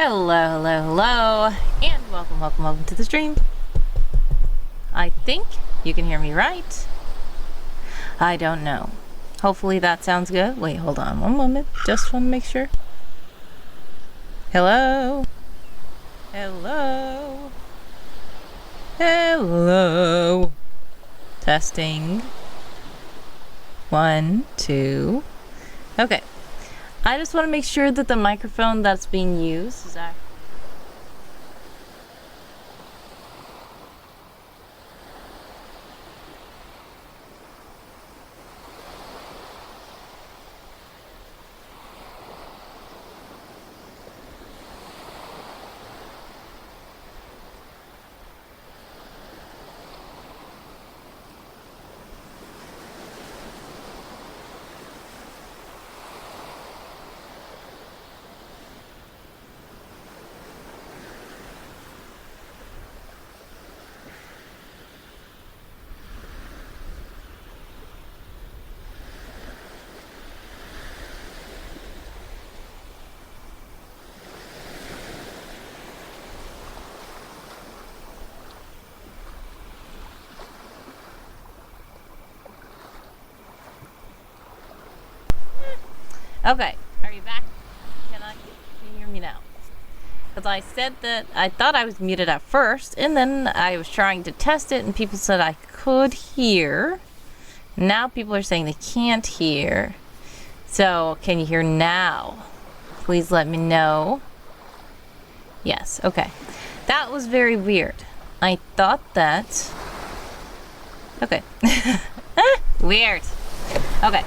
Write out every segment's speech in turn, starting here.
Hello, and welcome to the stream. I think you can hear me right. I don't know. Hopefully that sounds good. Wait, hold on one moment. Just want to make sure. Hello. Testing. 1, 2. Okay. I just want to make sure that the microphone that's being used is actually... Okay, are you back? Can you hear me now? Because I said that I thought I was muted at first, and then I was trying to test it, and people said I could hear. Now people are saying they can't hear. So, can you hear now? Please let me know. Yes, okay. That was very weird. I thought that... Okay. Weird. Okay.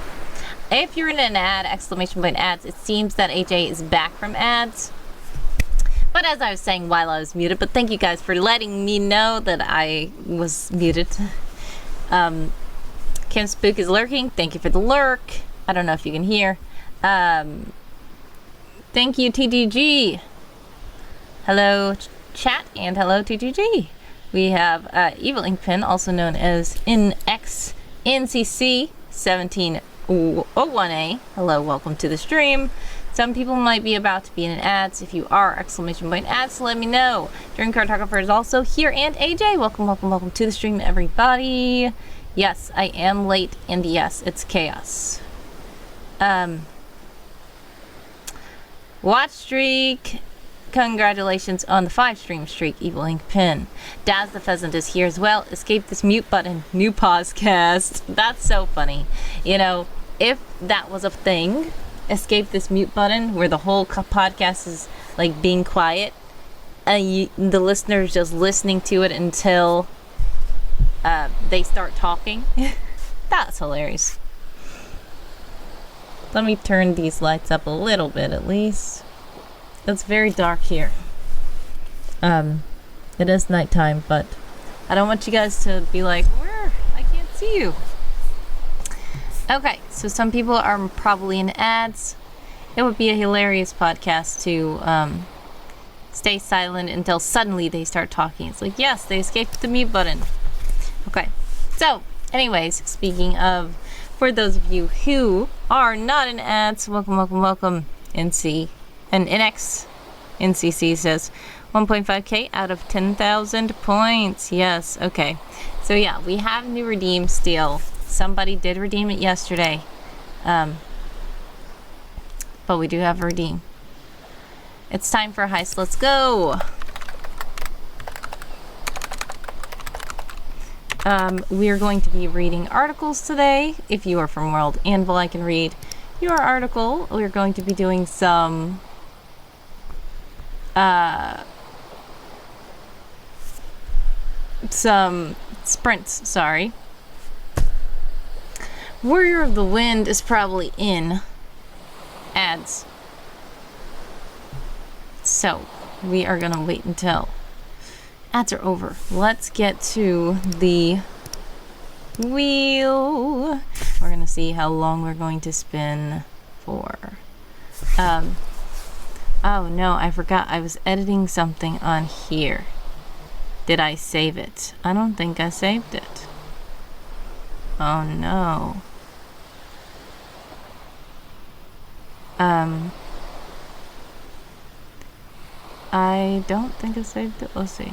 If you're in an ad, exclamation point ads, it seems that AJ is back from ads. But as I was saying while I was muted, but thank you guys for letting me know that I was muted. Kim Spook is lurking. Thank you for the lurk. I don't know if you can hear. Thank you, TTG. Hello, chat, and hello, TTG. We have Evil Ink Pen, also known as NXNCC 1701A. Hello, welcome to the stream. Some people might be about to be in an ads. If you are, exclamation point ads, let me know. Dream Cartographer is also here, and AJ. Welcome to the stream, everybody. Yes, I am late, and yes, it's chaos. Watch streak. Congratulations on the 5-stream streak, Evil Ink Pen. Daz the Pheasant is here as well. Escape this mute button. New podcast. That's so funny. You know, if that was a thing, escape this mute button, where the whole podcast is like being quiet, and the listener's just listening to it until they start talking. That's hilarious. Let me turn these lights up a little bit at least. It's very dark here. It is nighttime, but I don't want you guys to be like, where? I can't see you. Okay, so some people are probably in ads. It would be a hilarious podcast to stay silent until suddenly they start talking. It's like, yes, they escaped the mute button. Okay, so anyways, speaking of, for those of you who are not in ads, welcome, NC. And NXNCC says 1.5k out of 10,000 points. Yes, okay. So yeah, we have new redeem still. Somebody did redeem it yesterday. But we do have a redeem. It's time for a heist. Let's go. We are going to be reading articles today. If you are from World Anvil, I can read your article. We're going to be doing some sprints, sorry. Warrior of the Wind is probably in ads. So, we are gonna wait until ads are over. Let's get to the wheel. We're gonna see how long we're going to spin for. Oh no, I forgot I was editing something on here. Did I save it? I don't think I saved it. Oh no. I don't think I saved it. Let's see.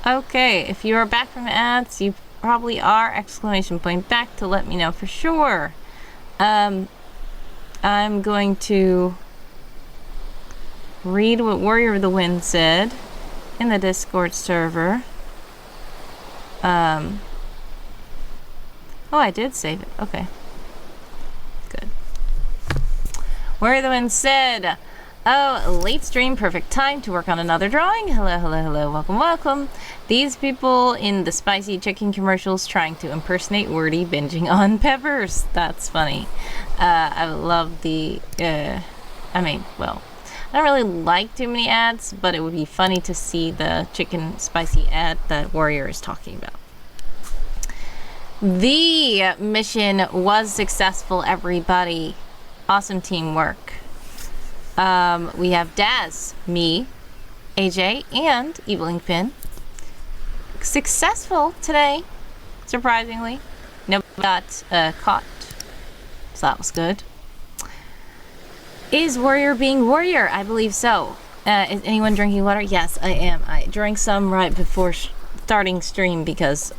Okay, if you are back from ads, you probably are! Exclamation point back to let me know for sure. I'm going to read what Warrior of the Wind said in the Discord server. Oh, I did save it. Okay. Good. Warrior of the Wind said, oh, late stream, perfect time to work on another drawing. Hello, hello, hello, welcome, welcome. These people in the spicy chicken commercials trying to impersonate Wordy binging on peppers. That's funny. I love the, well, I don't really like too many ads, but it would be funny to see the chicken spicy ad that Warrior is talking about. The mission was successful, everybody. Awesome teamwork. We have Daz, me, AJ, and Evil Ink Pin. Successful today, surprisingly. Nobody got caught, so that was good. Is Warrior being Warrior? I believe so. Is anyone drinking water? Yes, I am. I drank some right before starting stream because,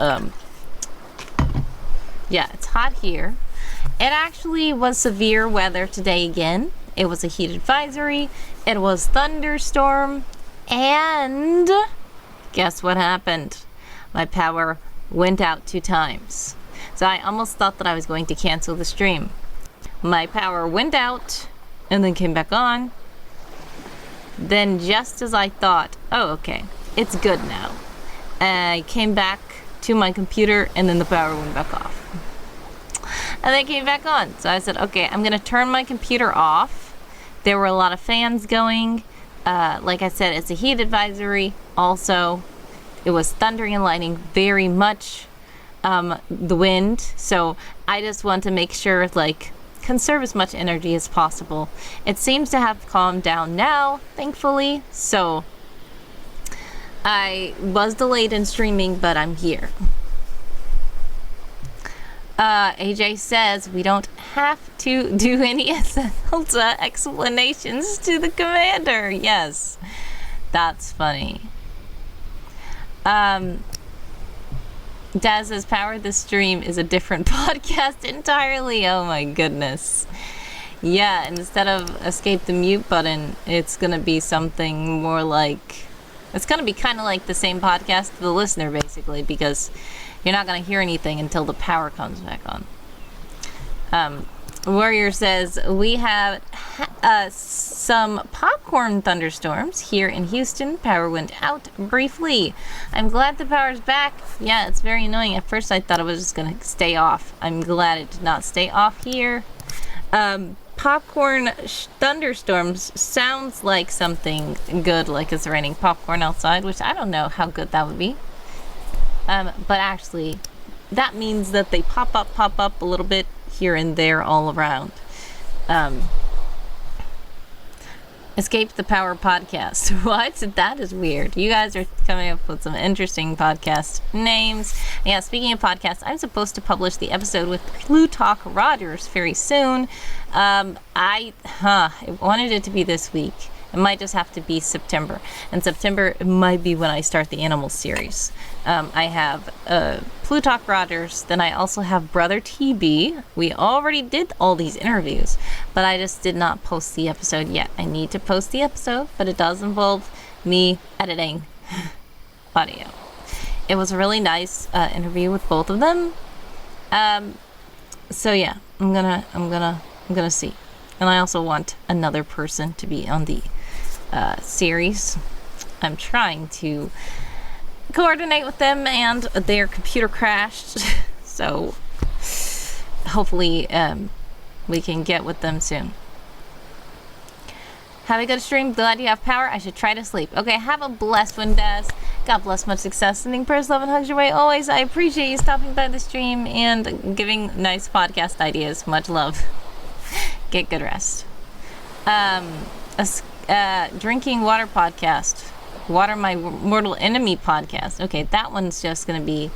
yeah, it's hot here. It actually was severe weather today again. It was a heat advisory. It was thunderstorm. And guess what happened? My power went out 2 times. So I almost thought that I was going to cancel the stream. My power went out and then came back on. Then just as I thought, oh, okay, it's good now, I came back to my computer and then the power went back off. And then came back on. So I said, okay, I'm gonna turn my computer off. There were a lot of fans going. Like I said, it's a heat advisory. Also, it was thundering and lightning very much, the wind. So I just want to make sure, like, conserve as much energy as possible. It seems to have calmed down now, thankfully. So I was delayed in streaming, but I'm here. AJ says we don't have to do any explanations to the commander. Yes, that's funny. Daz's Power the Stream is a different podcast entirely. Oh my goodness. Yeah, instead of escape the mute button, it's gonna be something more like, it's gonna be kind of like the same podcast to the listener, basically, because you're not going to hear anything until the power comes back on. Warrior says, we have some popcorn thunderstorms here in Houston. Power went out briefly. I'm glad the power's back. Yeah, it's very annoying. At first I thought it was just going to stay off. I'm glad it did not stay off here. Popcorn thunderstorms sounds like something good, like it's raining popcorn outside, which I don't know how good that would be. But actually, that means that they pop up a little bit here and there all around. Escape the Power podcast. What? That is weird. You guys are coming up with some interesting podcast names. Yeah, speaking of podcasts, I'm supposed to publish the episode with Plutarch Rogers very soon. I wanted it to be this week. It might just have to be September. And September might be when I start the animal series. I have Plutarch Rogers, then I also have Brother TB. We already did all these interviews, but I just did not post the episode yet. I need to post the episode, but it does involve me editing audio. It was a really nice interview with both of them. So yeah, I'm gonna see. And I also want another person to be on the series. I'm trying to coordinate with them, and their computer crashed. So hopefully we can get with them soon. Have a good stream. Glad you have power. I should try to sleep. Okay, have a blessed one, Daz. God bless, much success. Sending prayers, love, and hugs your way always. I appreciate you stopping by the stream and giving nice podcast ideas. Much love. Get good rest. Drinking water podcast. Water My Mortal Enemy podcast. Okay, that one's just going to be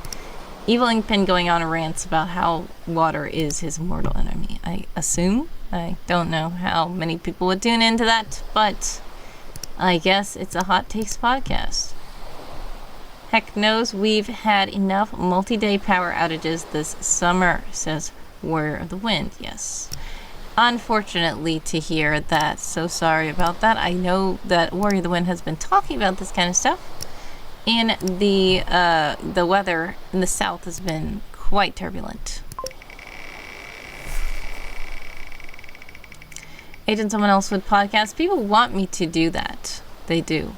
Evil Ink Pin going on a rant about how water is his mortal enemy, I assume. I don't know how many people would tune into that, but I guess it's a hot takes podcast. Heck knows we've had enough multi-day power outages this summer, says Warrior of the Wind. Yes. Unfortunately to hear that. So sorry about that. I know that Warrior of the Wind has been talking about this kind of stuff. And the weather in the south has been quite turbulent. Agent Someone Else Would podcast. People want me to do that. They do.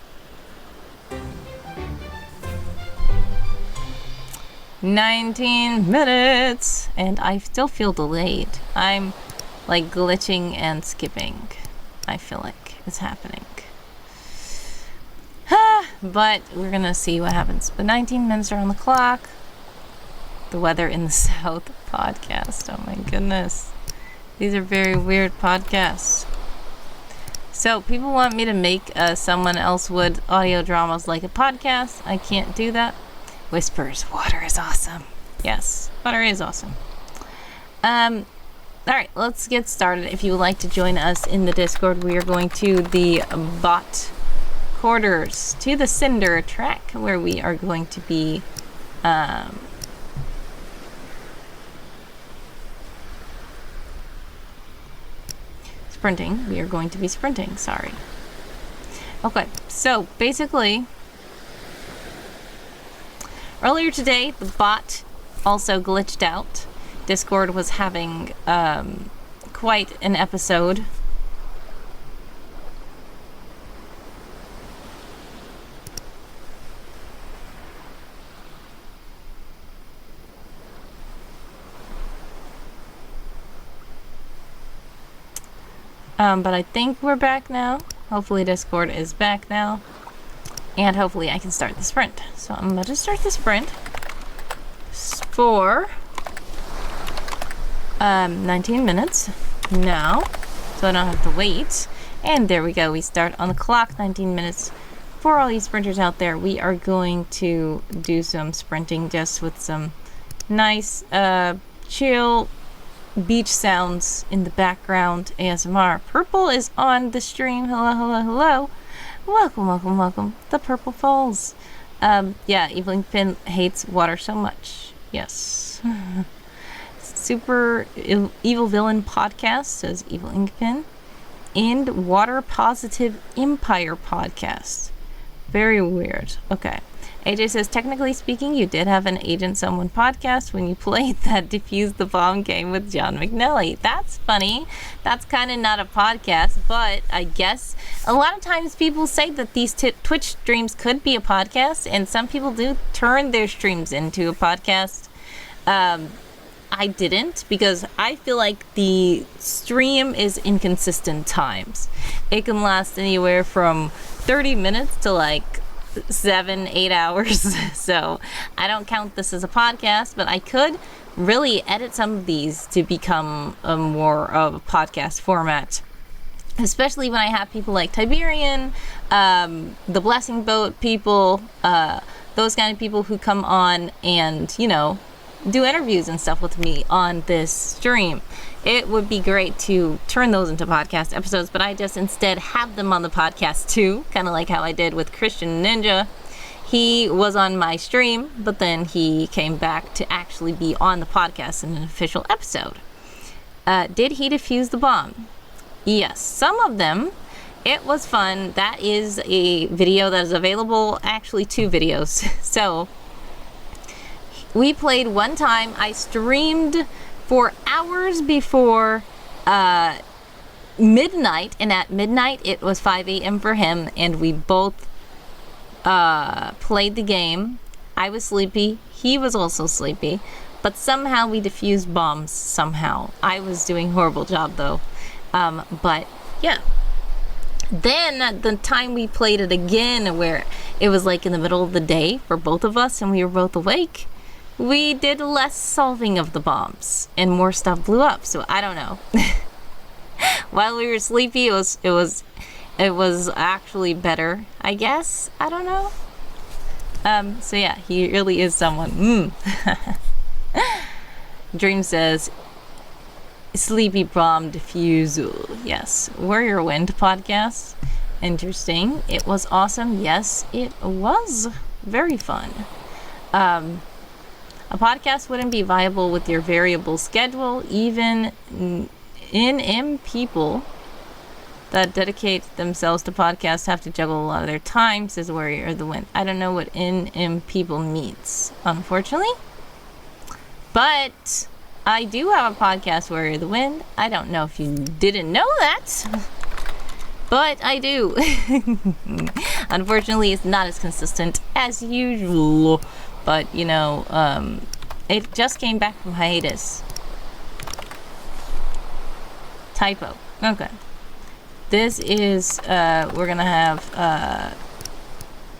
19 minutes. And I still feel delayed. I'm like glitching and skipping. I feel like it's happening. But we're gonna see what happens. But 19 minutes are on the clock. The weather in the south podcast. Oh my goodness. These are very weird podcasts. So people want me to make Someone Else Would audio dramas like a podcast. I can't do that. Whispers, water is awesome. Yes, water is awesome. Alright, let's get started. If you would like to join us in the Discord, we are going to the bot quarters, to the Cinder track, where we are going to be sprinting. We are going to be sprinting, sorry. Okay, so basically, earlier today, the bot also glitched out. Discord was having quite an episode. But I think we're back now. Hopefully Discord is back now. And hopefully I can start the sprint. So I'm about to start the sprint for 19 minutes now. So I don't have to wait. And there we go. We start on the clock. 19 minutes. For all you sprinters out there, we are going to do some sprinting just with some nice chill beach sounds in the background. ASMR. Purple is on the stream. Hello, hello, hello. Welcome, welcome, welcome. The Purple Falls. Yeah, Evil Inkpin hates water so much. Yes. Super Evil Villain Podcast, says Evil Inkpin. And Water Positive Empire Podcast. Very weird. Okay. AJ says, technically speaking, you did have an Agent Someone podcast when you played that Defuse the Bomb game with John McNally. That's funny. That's kind of not a podcast, but I guess a lot of times people say that these Twitch streams could be a podcast, and some people do turn their streams into a podcast. I didn't, because I feel like the stream is inconsistent times. It can last anywhere from 30 minutes to like 7-8 hours. So I don't count this as a podcast, but I could really edit some of these to become a more of a podcast format, especially when I have people like Tiberian, the Blessing Boat people, those kind of people who come on and, you know, do interviews and stuff with me on this stream. It would be great to turn those into podcast episodes, but I just instead have them on the podcast too, kind of like how I did with Christian Ninja. He was on my stream, but then he came back to actually be on the podcast in an official episode. Did he defuse the bomb? Yes, some of them. It was fun. That is a video that is available, actually 2 videos. So we played one time. I streamed for hours before midnight, and at midnight it was 5 a.m. for him, and we both played the game. I was sleepy, he was also sleepy, but somehow we defused bombs somehow. I was doing a horrible job though. But yeah. Then the time we played it again, where it was like in the middle of the day for both of us and we were both awake, we did less solving of the bombs and more stuff blew up. So I don't know. While we were sleepy, it was actually better, I guess. I don't know. So yeah, he really is someone. Dream says, Sleepy Bomb Diffusal. Yes. Warrior Wind podcast. Interesting. It was awesome. Yes, it was very fun. A podcast wouldn't be viable with your variable schedule. Even in people that dedicate themselves to podcasts have to juggle a lot of their time, says Warrior of the Wind. I don't know what in people means, unfortunately. But I do have a podcast, Warrior of the Wind. I don't know if you didn't know that, but I do. Unfortunately, it's not as consistent as usual. But, you know, it just came back from hiatus. Typo. Okay. This is, we're going to have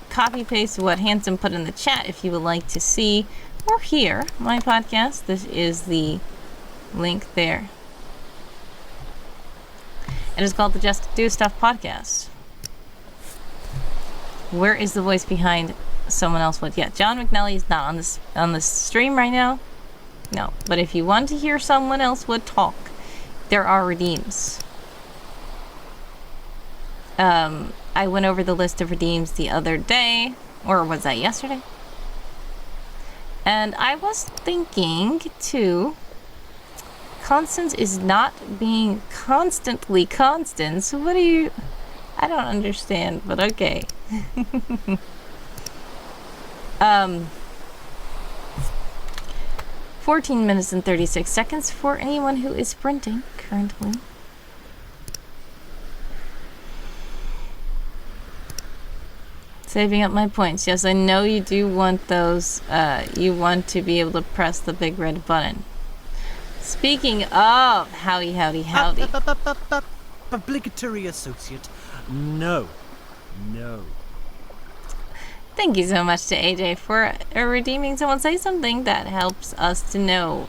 copy paste what Handsome put in the chat if you would like to see or hear my podcast. This is the link there. It is called the Just Do Stuff podcast. Where is the voice behind someone else? What? Yeah, John McNally is not on this stream right now. No, but if you want to hear someone else would talk, there are redeems. I went over the list of redeems the other day, or was that yesterday? And I was thinking too, Constance is not being constantly constant, so what do you... I don't understand, but okay. 14 minutes and 36 seconds for anyone who is sprinting currently. Saving up my points. Yes, I know you do want those. You want to be able to press the big red button. Speaking of howdy. Obligatory associate. No. Thank you so much to AJ for redeeming someone. Say something that helps us to know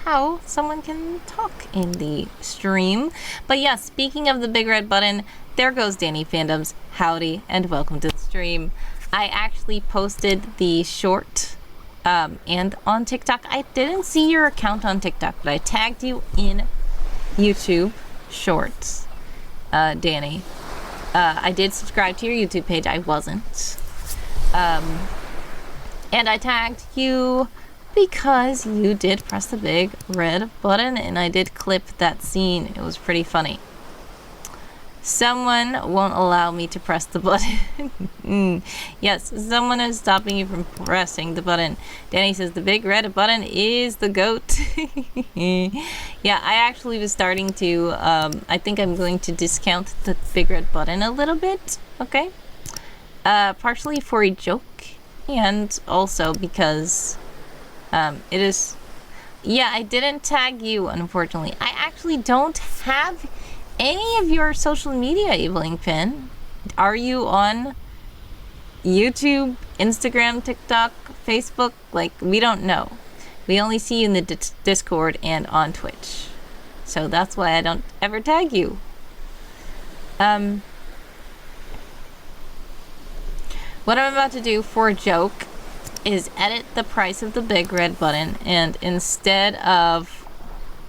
how someone can talk in the stream. But yeah, speaking of the big red button, there goes Danny Fandoms. Howdy and welcome to the stream. I actually posted the short and on TikTok. I didn't see your account on TikTok, but I tagged you in YouTube Shorts, Danny. I did subscribe to your YouTube page. I wasn't. And I tagged you because you did press the big red button, and I did clip that scene. It was pretty funny. Someone won't allow me to press the button. Yes, someone is stopping you from pressing the button. Danny says the big red button is the GOAT. Yeah, I actually was starting to, I think I'm going to discount the big red button a little bit, okay? Partially for a joke, and also because it is... Yeah, I didn't tag you, unfortunately. I actually don't have any of your social media, Eveling Pin. Are you on YouTube, Instagram, TikTok, Facebook? Like, we don't know. We only see you in the Discord and on Twitch. So that's why I don't ever tag you. What I'm about to do for a joke is edit the price of the big red button, and instead of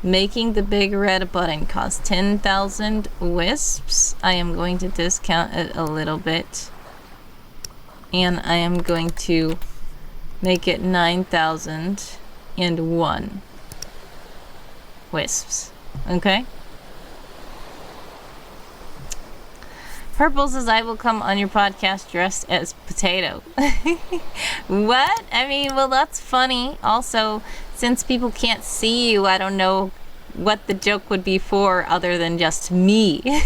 making the big red button cost 10,000 wisps, I am going to discount it a little bit, and I am going to make it 9,001 wisps. Okay? Purple says, I will come on your podcast dressed as Potato. What? I mean, well, that's funny. Also, since people can't see you, I don't know what the joke would be for other than just me.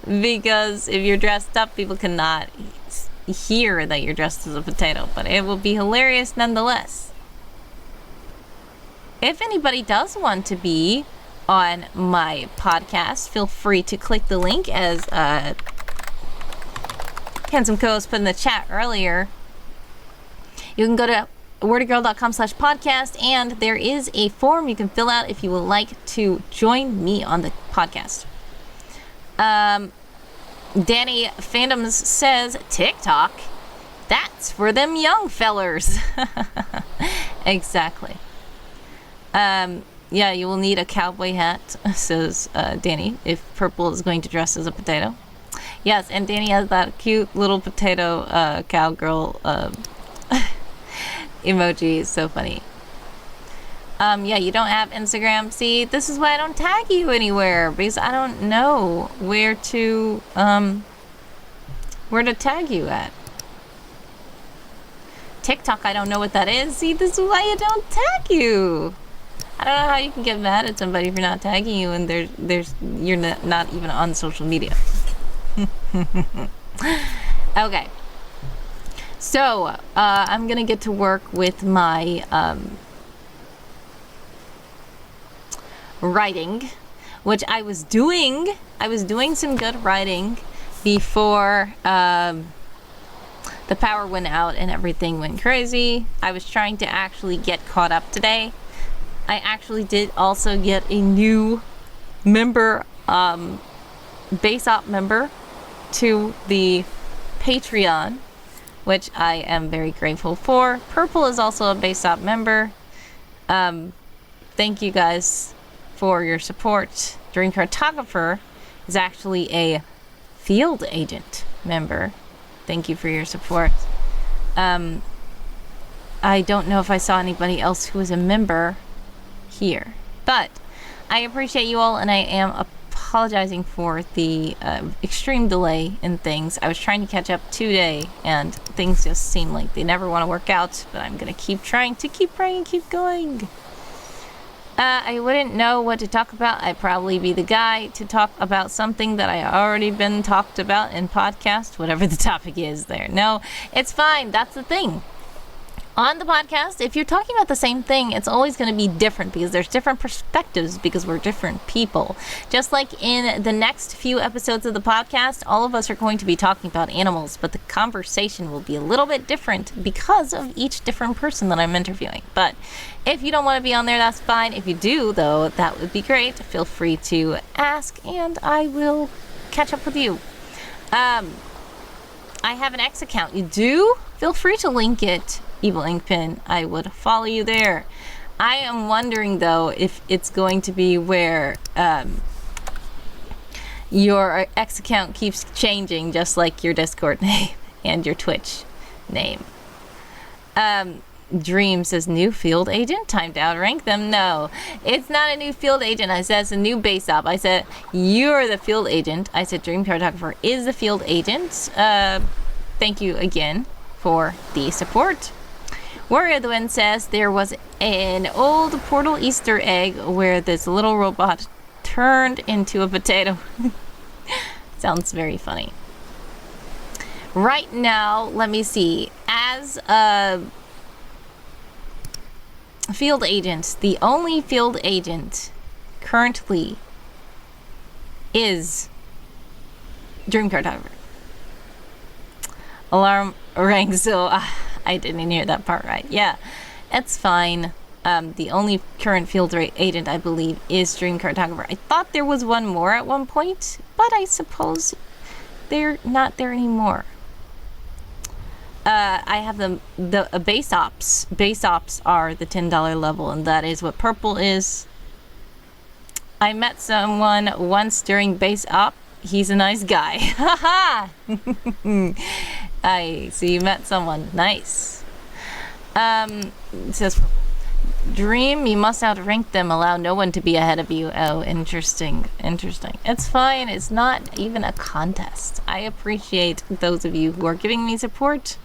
Because if you're dressed up, people cannot hear that you're dressed as a potato. But it will be hilarious nonetheless. If anybody does want to be on my podcast, feel free to click the link as Handsome Co-host put in the chat earlier. You can go to wordygirl.com/podcast, and there is a form you can fill out if you would like to join me on the podcast. Danny Fandoms says, TikTok? That's for them young fellers. Exactly. yeah, you will need a cowboy hat, says Danny, if Purple is going to dress as a potato. Yes, and Danny has that cute little potato cowgirl emoji. It's so funny. Yeah, you don't have Instagram. See, this is why I don't tag you anywhere, because I don't know where to tag you at. TikTok, I don't know what that is. See, this is why I don't tag you. I don't know how you can get mad at somebody for not tagging you, and you're not even on social media. Okay. So, I'm gonna get to work with my writing, which I was doing some good writing before the power went out and everything went crazy. I was trying to actually get caught up today. I actually did also get a new member, base op member to the Patreon, which I am very grateful for. Purple is also a base op member. Thank you guys for your support. Dream Cartographer is actually a field agent member. Thank you for your support. I don't know if I saw anybody else who was a member here, but I appreciate you all, and I am apologizing for the extreme delay in things. I was trying to catch up today, and things just seem like they never want to work out, but I'm gonna keep trying to keep praying and keep going. I wouldn't know what to talk about. I'd probably be the guy to talk about something that I already been talked about in podcast, whatever the topic is there. No, it's fine. That's the thing. On the podcast, if you're talking about the same thing, it's always going to be different because there's different perspectives because we're different people. Just like in the next few episodes of the podcast, all of us are going to be talking about animals, but the conversation will be a little bit different because of each different person that I'm interviewing. But if you don't want to be on there, that's fine. If you do, though, that would be great. Feel free to ask, and I will catch up with you. I have an X account. You do? Feel free to link it. Evil Ink Pen, I would follow you there. I am wondering though if it's going to be where your X account keeps changing just like your Discord name and your Twitch name. Dream says new field agent, time to outrank them. No, it's not a new field agent. I said it's a new base op. I said you're the field agent. I said Dream Cartographer is the field agent. Thank you again for the support. Warrior the Wind says there was an old Portal Easter egg where this little robot turned into a potato. Sounds very funny. Right now, let me see. As a field agent, the only field agent currently is Dream Cartographer. Alarm rang, so I didn't hear that part right. Yeah, it's fine. The only current field agent, I believe, is Dream Cartographer. I thought there was one more at one point, but I suppose they're not there anymore. I have the base ops. Base ops are the $10 level, and that is what Purple is. I met someone once during base op. He's a nice guy. Haha! So you met someone. Nice. It says, Dream, you must outrank them. Allow no one to be ahead of you. Oh, interesting. Interesting. It's fine. It's not even a contest. I appreciate those of you who are giving me support.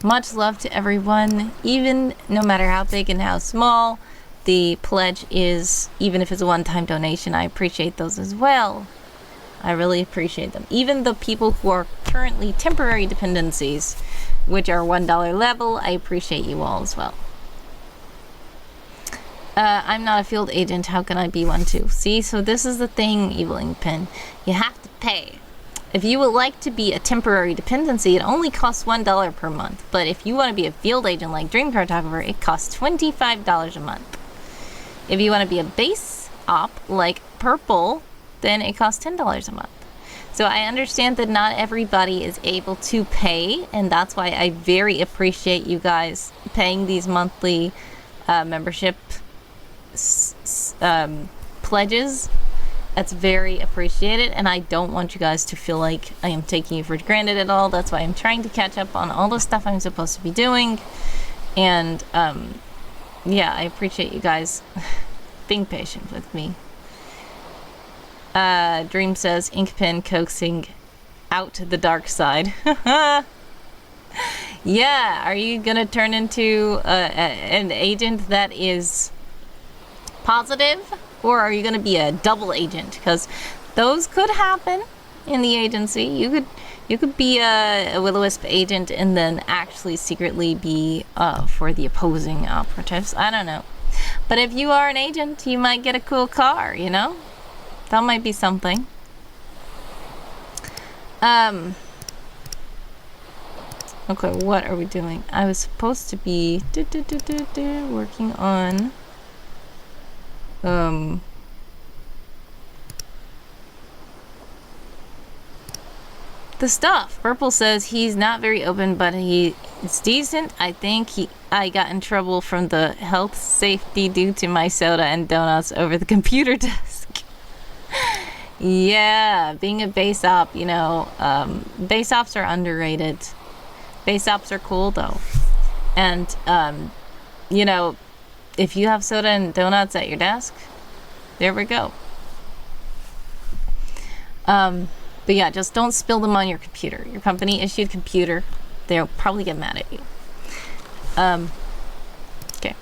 Much love to everyone. Even no matter how big and how small the pledge is, even if it's a one-time donation, I appreciate those as well. I really appreciate them. Even the people who are currently temporary dependencies, which are $1 level, I appreciate you all as well. I'm not a field agent. How can I be one too? See, so this is the thing, Evil Ink Pen. You have to pay. If you would like to be a temporary dependency, it only costs $1 per month. But if you want to be a field agent like Dream Cartographer, it costs $25 a month. If you want to be a base op like Purple, then it costs $10 a month. So I understand that not everybody is able to pay, and that's why I very appreciate you guys paying these monthly membership pledges. That's very appreciated, and I don't want you guys to feel like I am taking you for granted at all. That's why I'm trying to catch up on all the stuff I'm supposed to be doing. And yeah, I appreciate you guys being patient with me. Dream says, Inkpen coaxing out the dark side. Yeah, are you gonna turn into an agent that is positive, or are you gonna be a double agent? Because those could happen in the agency. You could be a will-o-wisp agent and then actually secretly be for the opposing operatives. I don't know. But if you are an agent, you might get a cool car, you know? That might be something. Okay, what are we doing? I was supposed to be working on the stuff. Purple says he's not very open, but it's decent. I think I got in trouble from the health safety due to my soda and donuts over the computer desk. Yeah, being a base op, you know, base ops are underrated. Base ops are cool though. And you know, if you have soda and donuts at your desk, there we go. But yeah, just don't spill them on your computer. Your company issued computer. They'll probably get mad at you. Okay.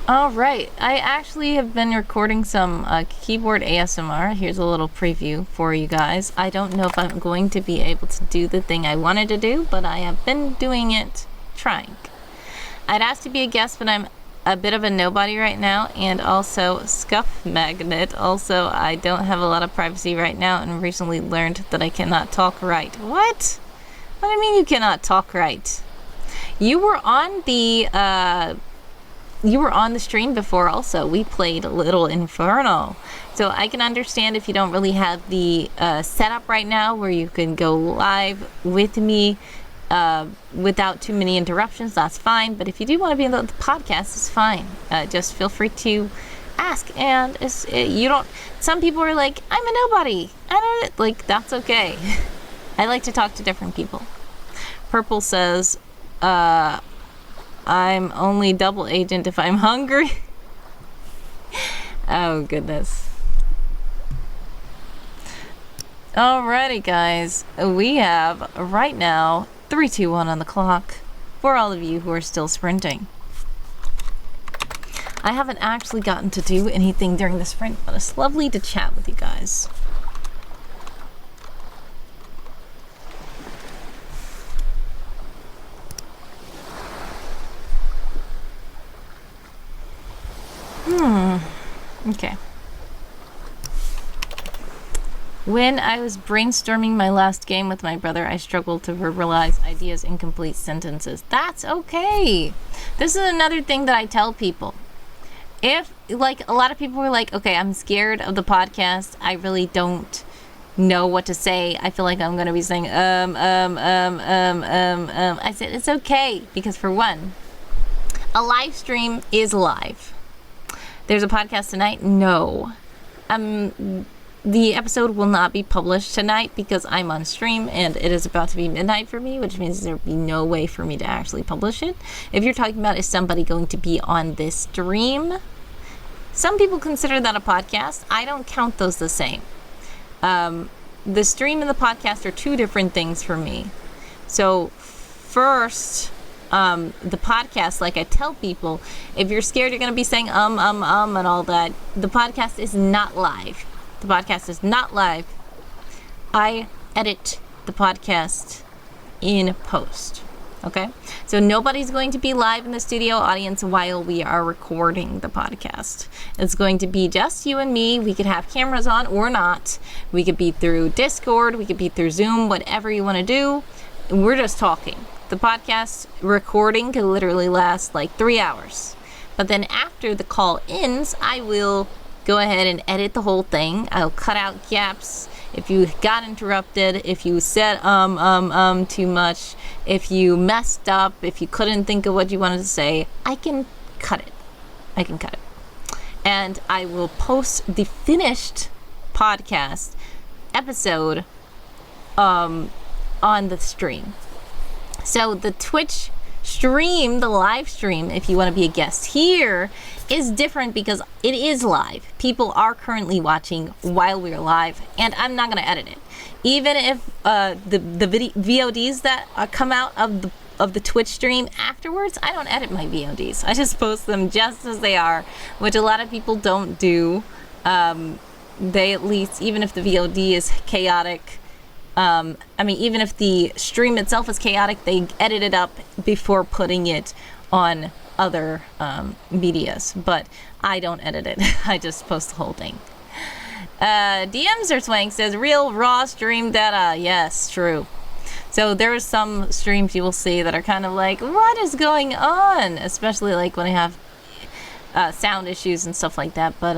All right. I actually have been recording some keyboard ASMR. Here's a little preview for you guys. I don't know if I'm going to be able to do the thing I wanted to do, but I have been doing it, trying. I'd asked to be a guest, but I'm a bit of a nobody right now, and also Scuff Magnet. Also, I don't have a lot of privacy right now, and recently learned that I cannot talk right. What? What do you mean you cannot talk right? You were on the stream before also. We played Little Inferno. So I can understand if you don't really have the setup right now where you can go live with me without too many interruptions. That's fine. But if you do want to be in the podcast, it's fine. Just feel free to ask. And some people are like, I'm a nobody. I don't, like, that's okay. I like to talk to different people. Purple says, I'm only double agent if I'm hungry. Oh, goodness. Alrighty, guys. We have, right now, 3, 2, 1 on the clock for all of you who are still sprinting. I haven't actually gotten to do anything during the sprint, but it's lovely to chat with you guys. Okay. When I was brainstorming my last game with my brother, I struggled to verbalize ideas in complete sentences. That's okay. This is another thing that I tell people. If, like, a lot of people were like, okay, I'm scared of the podcast. I really don't know what to say. I feel like I'm going to be saying, I said, it's okay. Because for one, a live stream is live. There's a podcast tonight? No. The episode will not be published tonight because I'm on stream and it is about to be midnight for me, which means there'll be no way for me to actually publish it. If you're talking about is somebody going to be on this stream, some people consider that a podcast. I don't count those the same. The stream and the podcast are two different things for me. So first, the podcast, like I tell people, if you're scared you're going to be saying and all that, the podcast is not live. The podcast is not live. I edit the podcast in post. Okay? So nobody's going to be live in the studio audience while we are recording the podcast. It's going to be just you and me. We could have cameras on or not. We could be through Discord. We could be through Zoom, whatever you want to do. We're just talking. The podcast recording could literally last like 3 hours. But then after the call ends, I will go ahead and edit the whole thing. I'll cut out gaps if you got interrupted, if you said too much, if you messed up, if you couldn't think of what you wanted to say, I can cut it. I can cut it. And I will post the finished podcast episode on the stream. So the Twitch stream, the live stream, if you want to be a guest here, is different because it is live. People are currently watching while we're live, and I'm not going to edit it. Even if the VODs that come out of the Twitch stream afterwards, I don't edit my VODs. I just post them just as they are, which a lot of people don't do. They at least, even if the VOD is chaotic, even if the stream itself is chaotic, they edit it up before putting it on other medias. But I don't edit it. I just post the whole thing. DMs or Swank says, real raw stream data. Yes, true. So there are some streams you will see that are kind of like, what is going on? Especially like when I have sound issues and stuff like that. But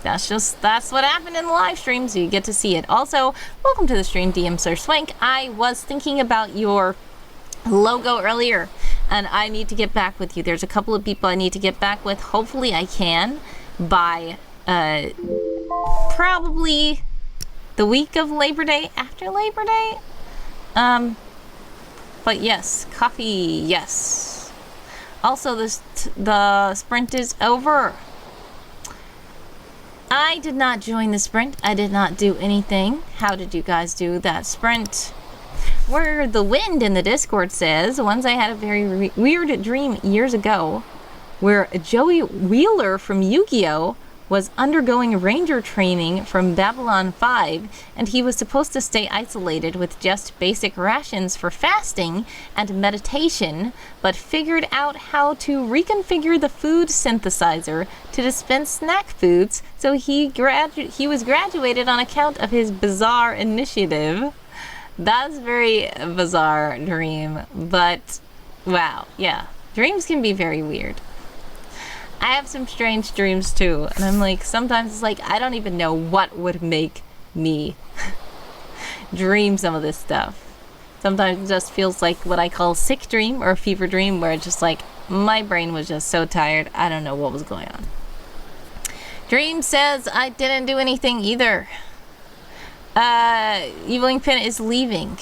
that's what happened in the live stream, so you get to see it. Also, welcome to the stream, DM Sir Swank. I was thinking about your logo earlier, and I need to get back with you. There's a couple of people I need to get back with. Hopefully I can by probably the week of Labor Day, after Labor Day. But yes, coffee, yes. Also, the sprint is over. I did not join the sprint. I did not do anything. How did you guys do that sprint? Where the wind in the Discord says, once I had a very weird dream years ago where Joey Wheeler from Yu-Gi-Oh! Was undergoing ranger training from Babylon 5, and he was supposed to stay isolated with just basic rations for fasting and meditation, but figured out how to reconfigure the food synthesizer to dispense snack foods, so he was graduated on account of his bizarre initiative. That's a very bizarre dream, but wow, yeah. Dreams can be very weird. I have some strange dreams too, and I'm like, sometimes it's like, I don't even know what would make me dream some of this stuff. Sometimes it just feels like what I call a sick dream or a fever dream, where it's just like, my brain was just so tired, I don't know what was going on. Dream says I didn't do anything either. Eveling Pin is leaving.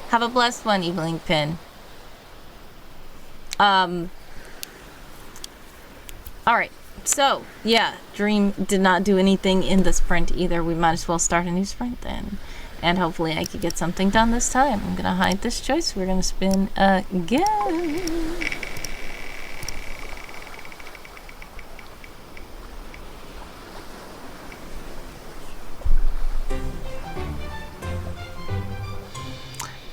Have a blessed one, Eveling Pin. Alright, so, yeah, Dream did not do anything in the sprint either. We might as well start a new sprint then. And hopefully I could get something done this time. I'm gonna hide this choice. We're gonna spin again.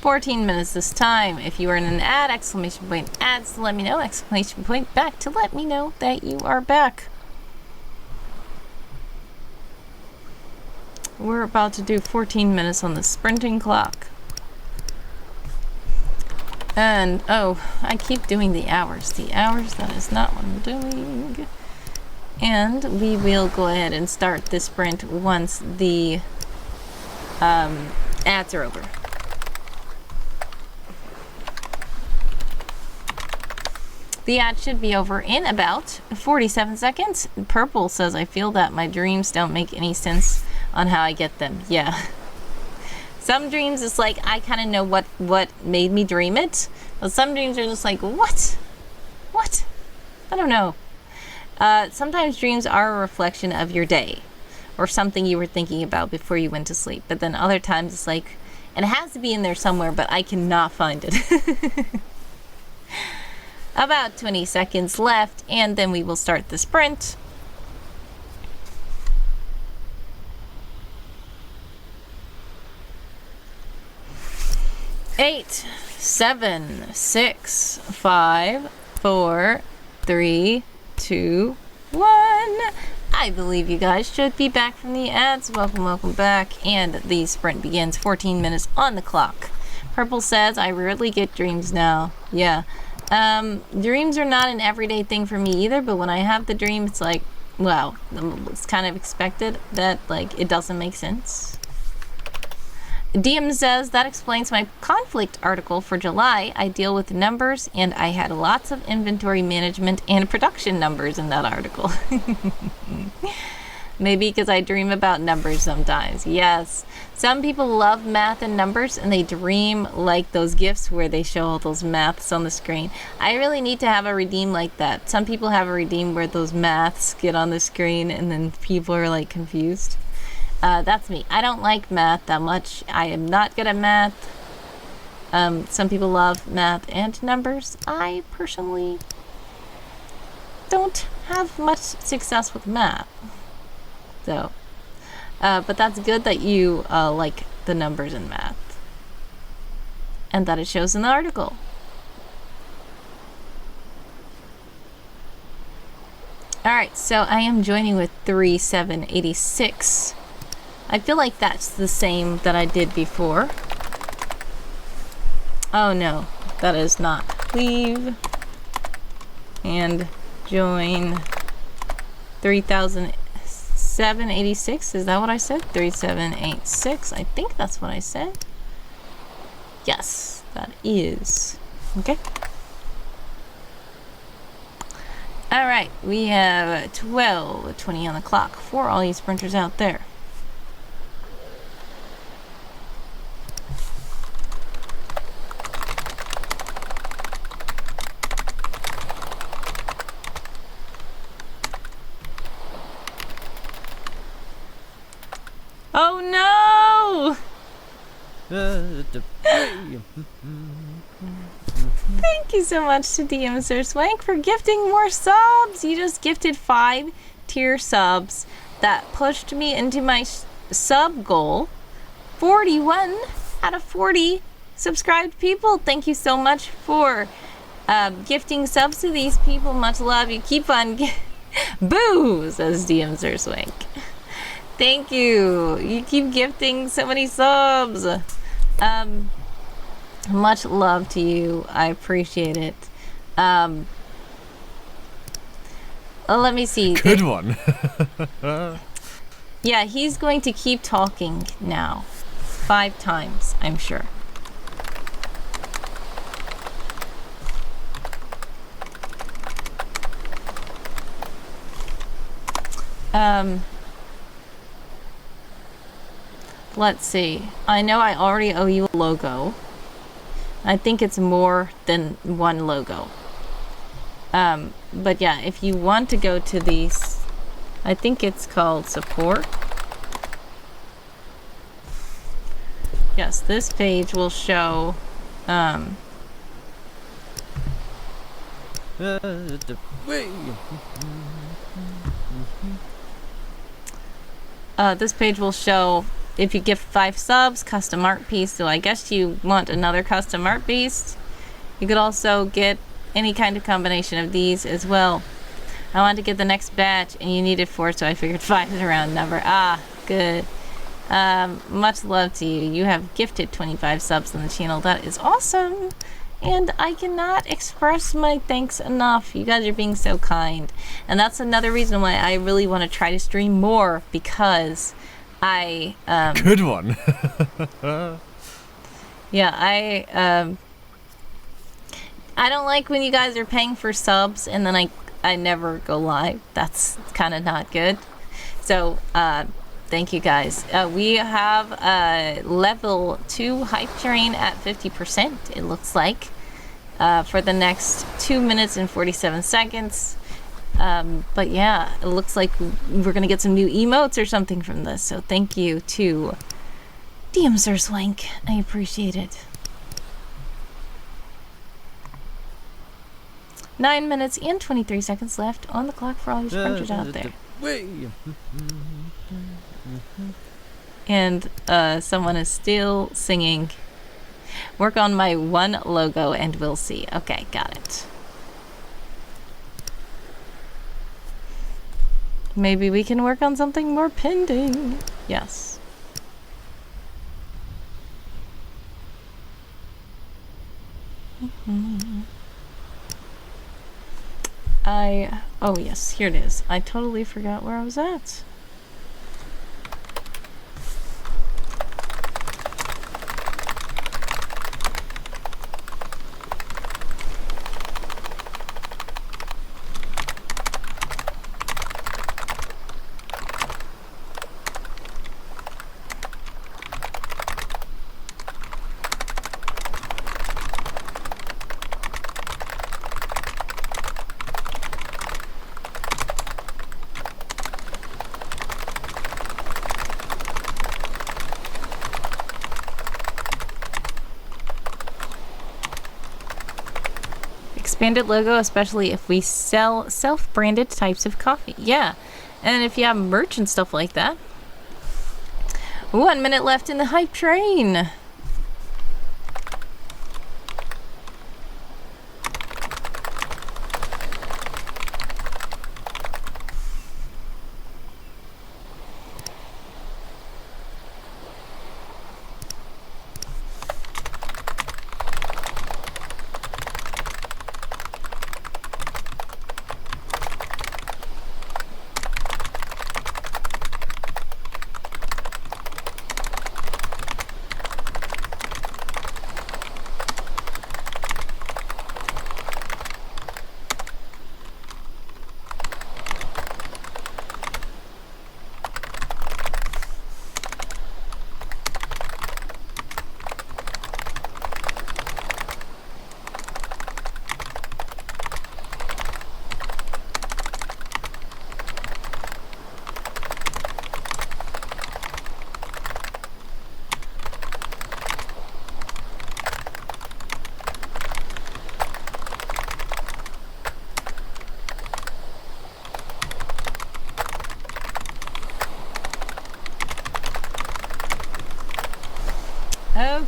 "14 minutes this time. If you are in an ad, exclamation point ads to let me know, exclamation point back to let me know that you are back." We're about to do 14 minutes on the sprinting clock. And, oh, I keep doing the hours. The hours, that is not what I'm doing. And we will go ahead and start the sprint once the ads are over. The ad should be over in about 47 seconds. Purple says, I feel that my dreams don't make any sense on how I get them. Yeah. Some dreams, it's like, I kind of know what made me dream it. But some dreams are just like, what? What? I don't know. Sometimes dreams are a reflection of your day. Or something you were thinking about before you went to sleep. But then other times it's like, and it has to be in there somewhere, but I cannot find it. About 20 seconds left, and then we will start the sprint. Eight, 7, 6, 5, 4, 3, 2, 1. I believe you guys should be back from the ads. Welcome, welcome back. And the sprint begins. 14 minutes on the clock. Purple says, I rarely get dreams now. Yeah. Dreams are not an everyday thing for me either, but when I have the dream, it's like, wow, it's kind of expected that, like, it doesn't make sense. DM says, that explains my conflict article for July. I deal with numbers, and I had lots of inventory management and production numbers in that article. Maybe because I dream about numbers sometimes. Yes. Some people love math and numbers, and they dream like those GIFs where they show all those maths on the screen. I really need to have a redeem like that. Some people have a redeem where those maths get on the screen, and then people are like confused. That's me. I don't like math that much. I am not good at math. Some people love math and numbers. I personally don't have much success with math. So, but that's good that you like the numbers in math. And that it shows in the article. Alright, so I am joining with 3786. I feel like that's the same that I did before. Oh no, that is not. Leave and join 3786. Is that what I said? 3786. I think that's what I said. Yes, that is. Okay. Alright, we have 12:20 on the clock for all you sprinters out there. Oh no! Thank you so much to DM Sir Swank for gifting more subs. You just gifted 5 tier subs that pushed me into my sub goal. 41 out of 40 subscribed people. Thank you so much for gifting subs to these people. Much love. You keep on boo, says DM Sir Swank. Thank you. You keep gifting so many subs. Much love to you. I appreciate it. Let me see. Good one. Yeah, he's going to keep talking now. 5 times, I'm sure. Let's see. I know I already owe you a logo. I think it's more than one logo. But yeah, if you want to go to these, I think it's called support. Yes, this page will show this page will show if you give 5 subs, custom art piece. So I guess you want another custom art piece. You could also get any kind of combination of these as well. I wanted to get the next batch and you needed 4, so I figured 5 is a round number. Ah, good. Much love to you. You have gifted 25 subs on the channel. That is awesome. And I cannot express my thanks enough. You guys are being so kind. And that's another reason why I really want to try to stream more, because I Good one. yeah, I don't like when you guys are paying for subs and then I never go live. That's kind of not good. So thank you guys. We have level 2 hype train at 50%, it looks like, for the next 2 minutes and 47 seconds. But yeah, it looks like we're gonna get some new emotes or something from this. So thank you to DM Sir Swank. I appreciate it. 9 minutes and 23 seconds left on the clock for all you sprinters out there. And someone is still singing. Work on my one logo and we'll see. Okay, got it. Maybe we can work on something more pending. Yes. Oh yes, here it is. I totally forgot where I was at. expanded logo, especially if we sell self-branded types of coffee. Yeah, and if you have merch and stuff like that. 1 minute left in the hype train.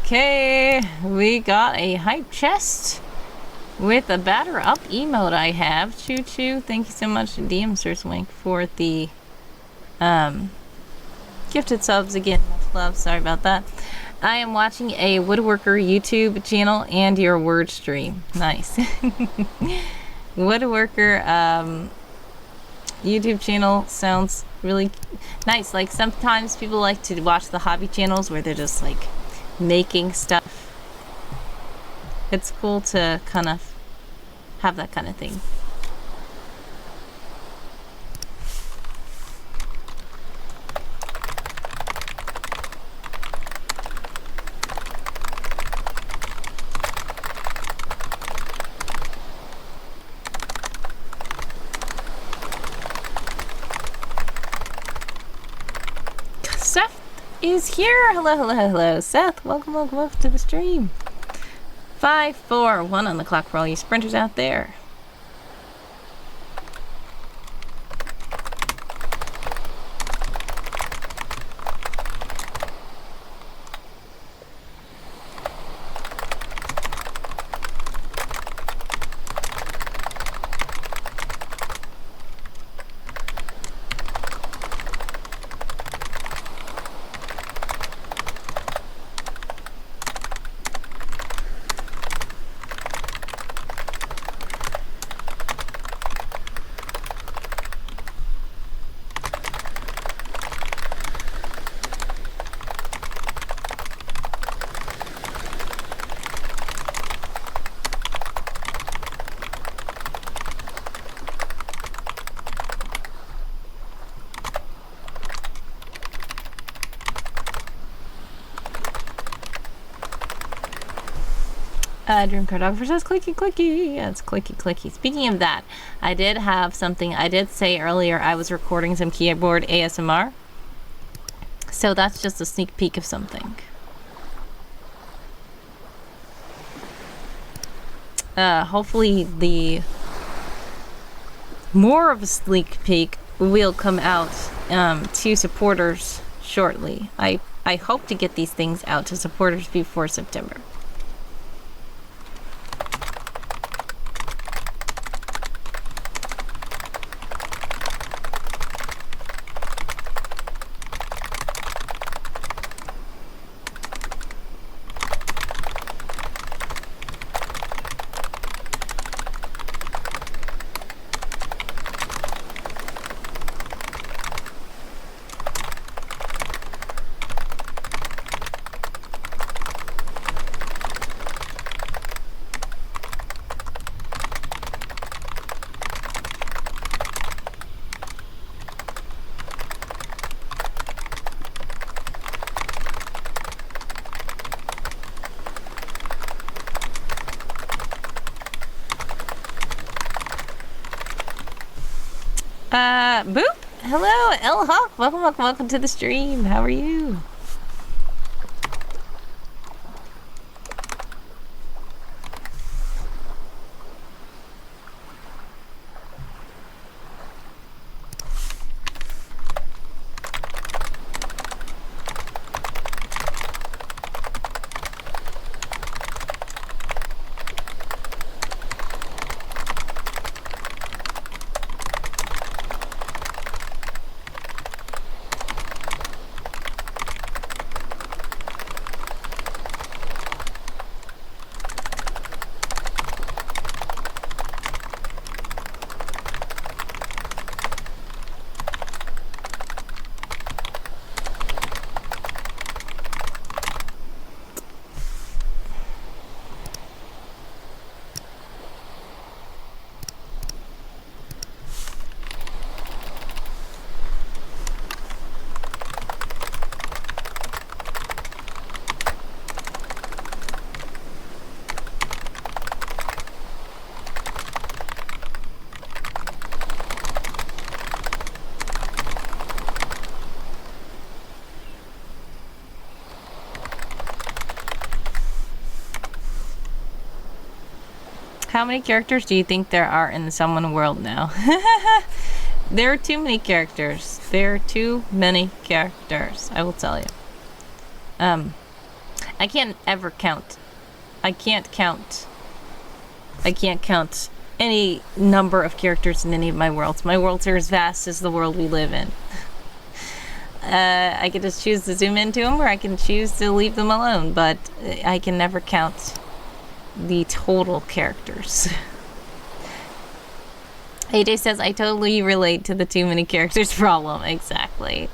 Okay, we got a hype chest with a batter up emote I have. Choo choo. Thank you so much, DM Swink, for the gifted subs again. Much love. Sorry about that. I am watching a woodworker YouTube channel and your word stream. Nice. Woodworker YouTube channel sounds really nice. Like sometimes people like to watch the hobby channels where they're just like making stuff. It's cool to kind of have that kind of thing. Seth is here. Hello, hello, hello. Seth, welcome, welcome, welcome to the stream. 5, 4, 1 on the clock for all you sprinters out there. Dream Cartographer says clicky clicky. Yeah, it's clicky clicky. Speaking of that, I did have something. I did say earlier I was recording some keyboard ASMR. So that's just a sneak peek of something. Hopefully the more of a sneak peek will come out to supporters shortly. I hope to get these things out to supporters before September. Boop! Hello, L Hawk. Welcome, welcome, welcome to the stream. How are you? How many characters do you think there are in the Someone world now? There are too many characters. There are too many characters, I will tell you. I can't ever count. I can't count any number of characters in any of my worlds. My worlds are as vast as the world we live in. I can just choose to zoom into them, or I can choose to leave them alone, but I can never count the total characters. AJ says, I totally relate to the too many characters problem. Exactly.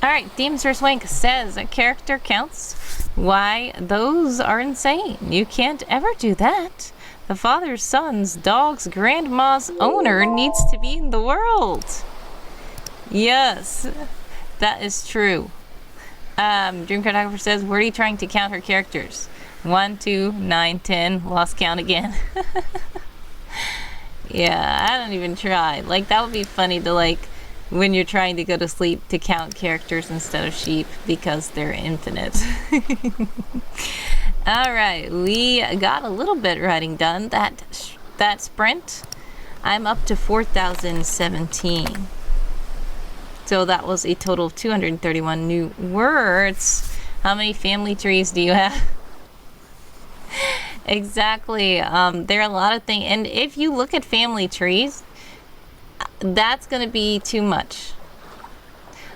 Alright, Deemster Swank says a character counts. Why, those are insane. You can't ever do that. The father's son's dog's grandma's owner needs to be in the world. Yes, that is true. Dream Cartographer says, where are you trying to count her characters? 1, 2, 9, 10, lost count again. Yeah, I don't even try. Like, that would be funny to, like, when you're trying to go to sleep, to count characters instead of sheep, because they're infinite. Alright, we got a little bit writing done. That sprint, I'm up to 4,017. So that was a total of 231 new words. How many family trees do you have? Exactly. There are a lot of things, and if you look at family trees, that's going to be too much.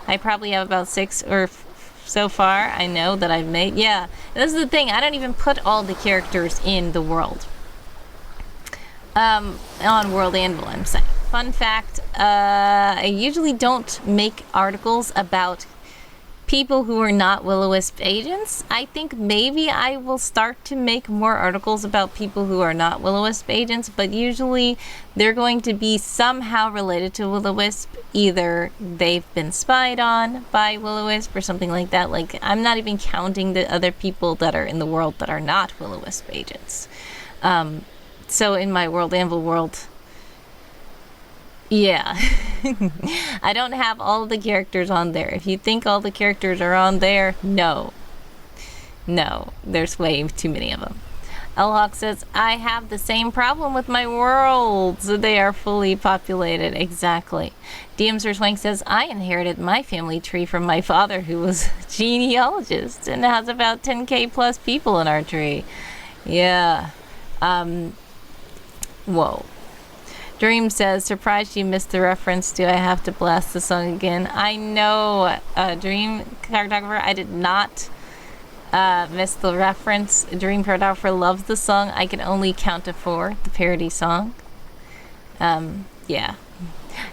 I probably have about 6 or so far. I know that I've made. Yeah, this is the thing. I don't even put all the characters in the world. On World Anvil, I'm saying. Fun fact, I usually don't make articles about people who are not Will-O-Wisp agents. I think maybe I will start to make more articles about people who are not Will-O-Wisp agents, but usually they're going to be somehow related to Will-O-Wisp. Either they've been spied on by Will-O-Wisp or something like that. Like, I'm not even counting the other people that are in the world that are not Will-O-Wisp agents. So in my World Anvil world, yeah, I don't have all the characters on there. If you think all the characters are on there, no, there's way too many of them. Elhawk says, I have the same problem with my worlds. They are fully populated. Exactly. DMster Swank says, I inherited my family tree from my father, who was a genealogist and has about 10k plus people in our tree. Yeah. Whoa. Dream says, surprised you missed the reference to I Have to Blast the Song Again. I know, Dream Cartographer, I did not miss the reference. Dream Cartographer loves the song. I can only count to 4, the parody song. Yeah.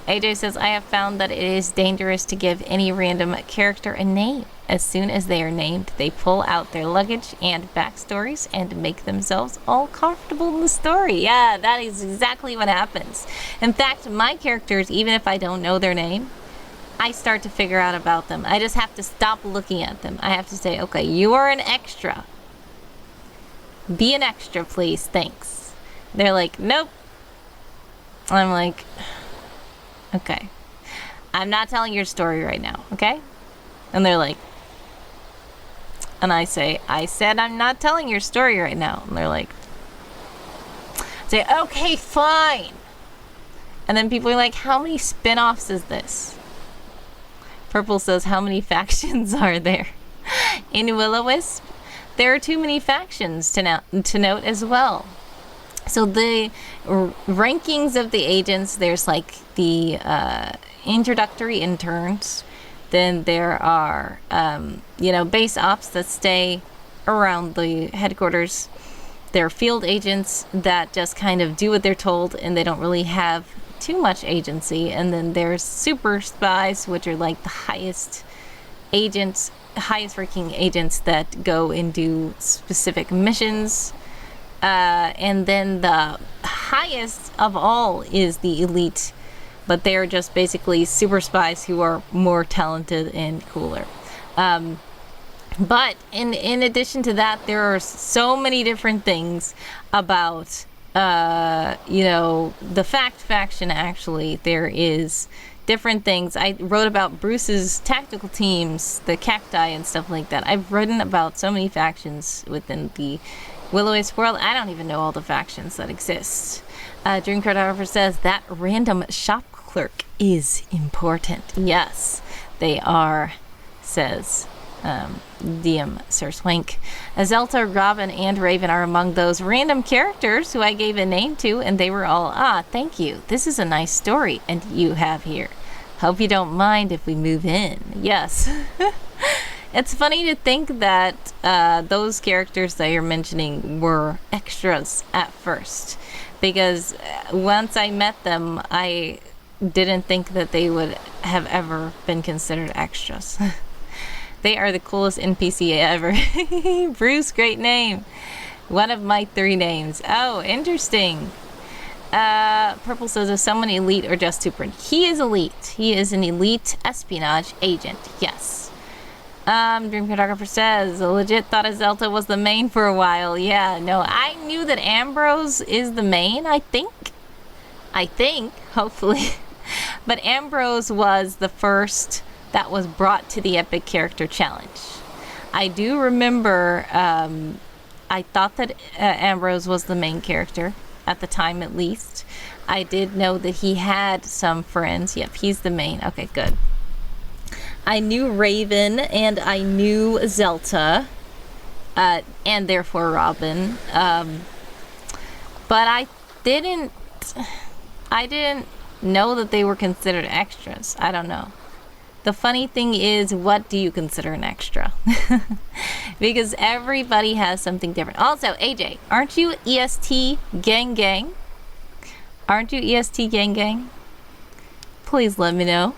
AJ says, I have found that it is dangerous to give any random character a name. As soon as they are named, they pull out their luggage and backstories and make themselves all comfortable in the story. Yeah, that is exactly what happens. In fact, my characters, even if I don't know their name, I start to figure out about them. I just have to stop looking at them. I have to say, okay, you are an extra. Be an extra, please. Thanks. They're like, nope. I'm like, okay. I'm not telling your story right now, okay? And they're like, and I say, I said I'm not telling your story right now. And they're like, say, okay, fine. And then people are like, how many spin-offs is this? Purple says, how many factions are there? In Will-O-Wisp, there are too many factions to note as well. So the rankings of the agents, there's like the introductory interns. Then there are, base ops that stay around the headquarters. There are field agents that just kind of do what they're told and they don't really have too much agency. And then there's super spies, which are like the highest ranking agents that go and do specific missions. And then the highest of all is the elite, but they're just basically super spies who are more talented and cooler. But in addition to that, there are so many different things about, the faction, actually. There is different things. I wrote about Bruce's tactical teams, the cacti and stuff like that. I've written about so many factions within the Will-O-Wisp world. I don't even know all the factions that exist. Dream Cartographer says that random shop clerk is important. Yes, they are, says DM Sir Swank. Zelta, Robin, and Raven are among those random characters who I gave a name to, and they were all, thank you. This is a nice story, and you have here. Hope you don't mind if we move in. Yes. It's funny to think that those characters that you're mentioning were extras at first, because once I met them, I didn't think that they would have ever been considered extras. They are the coolest NPC ever. Bruce, great name. One of my 3 names. Oh, interesting. Purple says, is someone elite or just super? He is elite. He is an elite espionage agent. Yes. Dream Cartographer says, legit thought Zelta was the main for a while. Yeah, no, I knew that Ambrose is the main, I think, hopefully. But Ambrose was the first that was brought to the Epic Character Challenge. I do remember, I thought that Ambrose was the main character, at the time at least. I did know that he had some friends. Yep, he's the main. Okay, good. I knew Raven and I knew Zelta, and therefore Robin. But I didn't know that they were considered extras. I don't know. The funny thing is, what do you consider an extra? Because everybody has something different. Also, AJ, aren't you EST Gang Gang? Aren't you EST Gang Gang? Please let me know.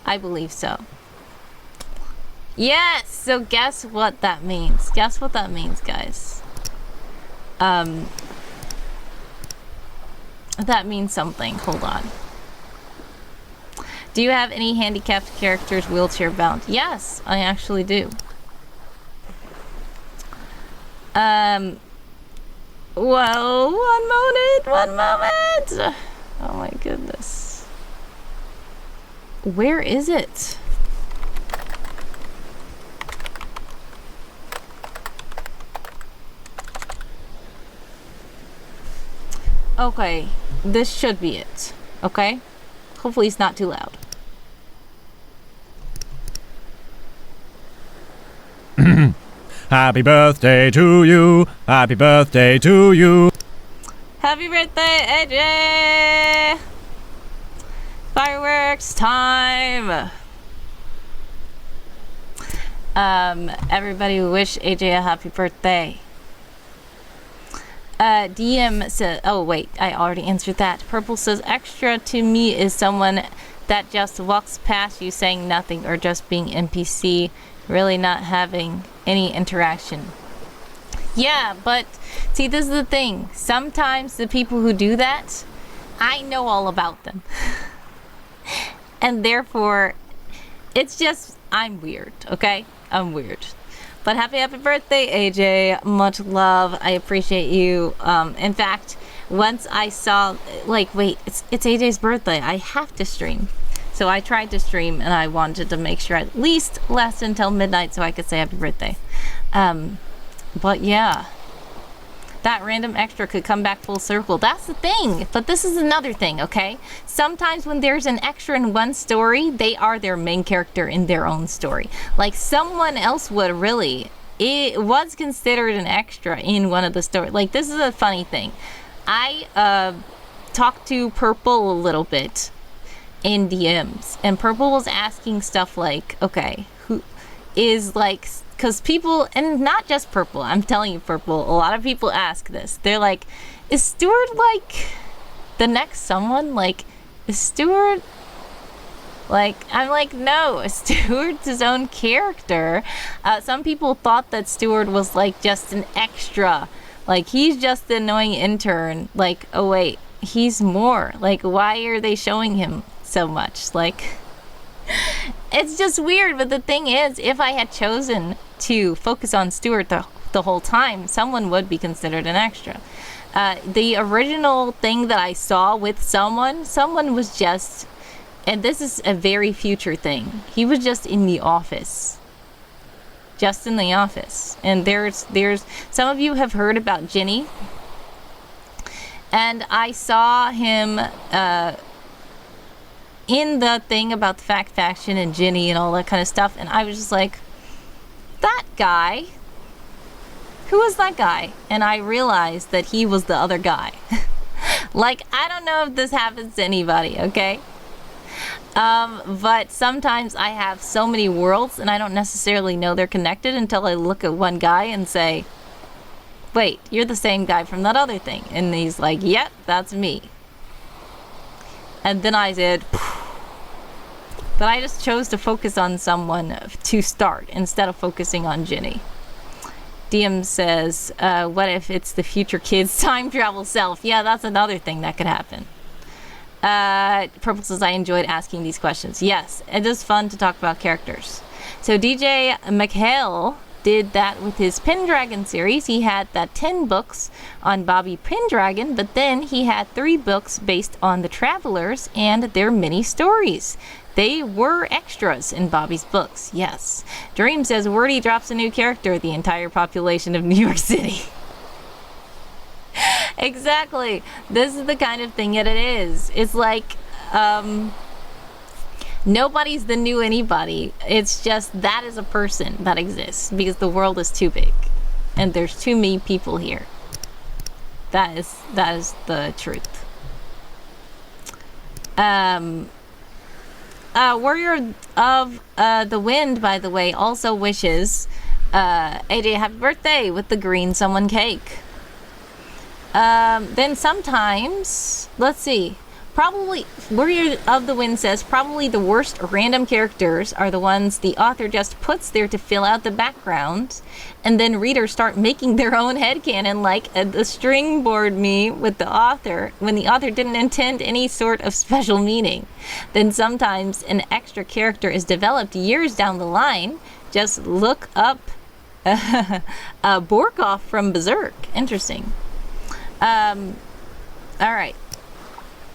I believe so. Yes! So guess what that means. Guess what that means, guys. That means something. Hold on. Do you have any handicapped characters wheelchair bound? Yes, I actually do. Well, one moment. Oh my goodness. Where is it? Okay, this should be it. Okay? Hopefully it's not too loud. Happy birthday to you. Happy birthday to you. Happy birthday, AJ! Fireworks time! Everybody wish AJ a happy birthday. DM says, oh wait, I already answered that. Purple says, extra to me is someone that just walks past you saying nothing or just being NPC, really not having any interaction. Yeah, but see, this is the thing. Sometimes the people who do that, I know all about them. And therefore, it's just, I'm weird, okay? I'm weird. But happy birthday, AJ. Much love. I appreciate you. In fact, once I saw, like, wait, it's AJ's birthday. I have to stream. So I tried to stream, and I wanted to make sure at least last until midnight so I could say happy birthday. But yeah. That random extra could come back full circle. That's the thing. But this is another thing, okay? Sometimes when there's an extra in one story, they are their main character in their own story. Like someone else would really. It was considered an extra in one of the stories. Like, this is a funny thing. I talked to Purple a little bit in DMs, and Purple was asking stuff like, okay, who is like, because people, and not just Purple, I'm telling you, Purple, a lot of people ask this. They're like, is Stewart like the next someone? Like, is Stewart like, I'm like, no, Stewart's his own character. Some people thought that Stewart was like just an extra. Like, he's just the annoying intern. Like, oh wait, he's more. Like, why are they showing him so much? Like, it's just weird. But the thing is, if I had chosen to focus on Stewart the whole time, someone would be considered an extra. The original thing that I saw with someone was just, and this is a very future thing, he was just in the office. Just in the office. And there's some of you have heard about Ginny. And I saw him in the thing about the Fact Faction and Ginny and all that kind of stuff. And I was just like, that guy? Who is that guy? And I realized that he was the other guy. Like, I don't know if this happens to anybody, okay? But sometimes I have so many worlds and I don't necessarily know they're connected until I look at one guy and say, wait, you're the same guy from that other thing. And he's like, yep, that's me. And then I did, but I just chose to focus on someone to start instead of focusing on Ginny. DM says, what if it's the future kid's time travel self? Yeah, that's another thing that could happen. Purple says, I enjoyed asking these questions. Yes, it is fun to talk about characters. So DJ McHale did that with his Pendragon series. He had that 10 books on Bobby Pendragon, but then he had 3 books based on the Travelers and their mini stories. They were extras in Bobby's books, yes. Dream says, Wordy drops a new character, the entire population of New York City. Exactly. This is the kind of thing that it is. It's like, nobody's the new anybody. It's just that is a person that exists because the world is too big and there's too many people here. That is the truth. Warrior of the Wind, by the way, also wishes AJ happy birthday with the green someone cake. Then sometimes, let's see, probably, Warrior of the Wind says, probably the worst random characters are the ones the author just puts there to fill out the background, and then readers start making their own headcanon, like the stringboard me with the author, when the author didn't intend any sort of special meaning. Then sometimes an extra character is developed years down the line. Just look up Borkoff from Berserk. Interesting. All right.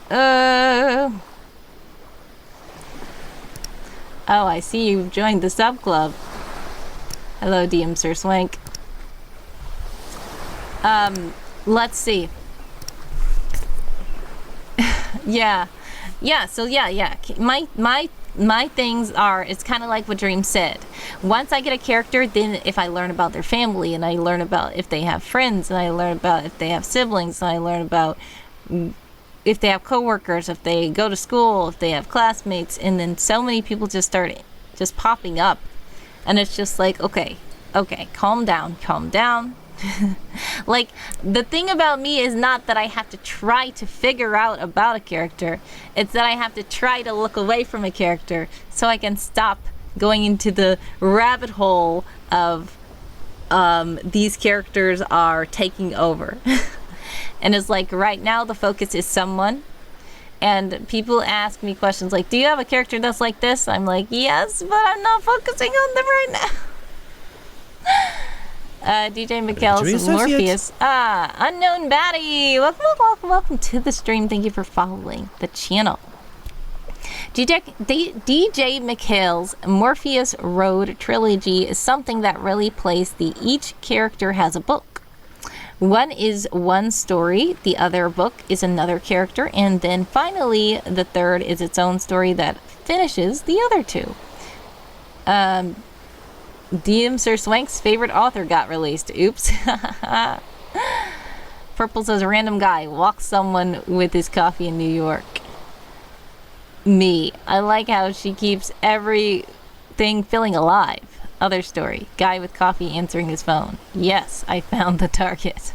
Oh, I see you've joined the sub club. Hello, DM Sir Swank. Let's see. Yeah. So yeah. My things are, it's kind of like what Dream said. Once I get a character, then if I learn about their family, and I learn about if they have friends, and I learn about if they have siblings, and I learn about if they have coworkers, if they go to school, if they have classmates, and then so many people just start just popping up. And it's just like, okay, calm down. Like, the thing about me is not that I have to try to figure out about a character. It's that I have to try to look away from a character so I can stop going into the rabbit hole of these characters are taking over. And it's like, right now the focus is someone. And people ask me questions like, do you have a character that's like this? I'm like, yes, but I'm not focusing on them right now. DJ McKell's Morpheus. Unknown Baddie. Welcome to the stream. Thank you for following the channel. DJ McHale's Morpheus Road trilogy is something that really plays the each character has a book. One is one story, the other book is another character, and then finally the third is its own story that finishes the other two. DM Sir Swank's favorite author got released. Oops. Purple says random guy walks someone with his coffee in New York. Me. I like how she keeps everything feeling alive. Other story. Guy with coffee answering his phone. Yes, I found the target.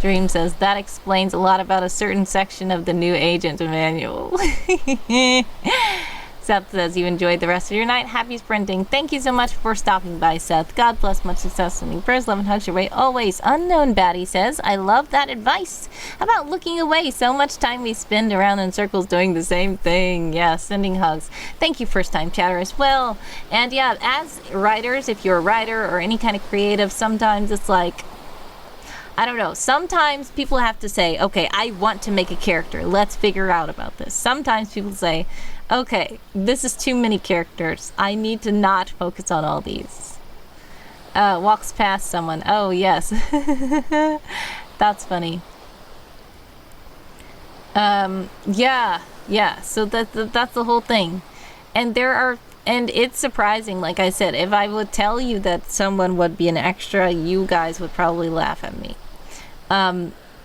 Dream says that explains a lot about a certain section of the new agent manual. Seth says you enjoyed the rest of your night. Happy sprinting. Thank you so much for stopping by, Seth. God bless. Much success. Sending prayers, love, and hugs your way always. Unknown Baddie says, I love that advice about looking away. So much time we spend around in circles doing the same thing. Yeah, sending hugs. Thank you, first time chatter as well. And yeah, as writers, if you're a writer or any kind of creative, sometimes it's like, I don't know. Sometimes people have to say, okay, I want to make a character. Let's figure out about this. Sometimes people say, okay, this is too many characters. I need to not focus on all these. Walks past someone. Oh, yes. That's funny. Yeah. So that's the whole thing. And it's surprising, like I said, if I would tell you that someone would be an extra, you guys would probably laugh at me.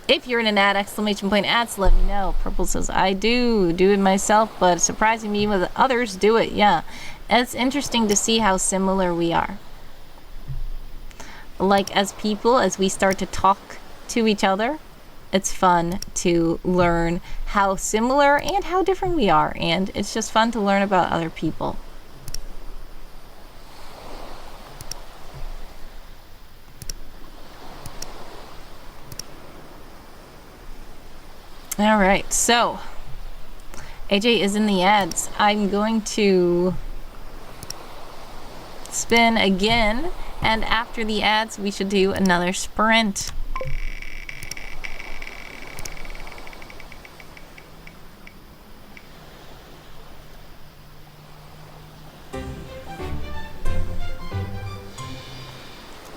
If you're in an ad, exclamation point ads, let me know. Purple says, I do it myself, but surprising me when others do it. Yeah. And it's interesting to see how similar we are. Like, as people, as we start to talk to each other, it's fun to learn how similar and how different we are. And it's just fun to learn about other people. All right, so AJ is in the ads. I'm going to spin again, and after the ads, we should do another sprint.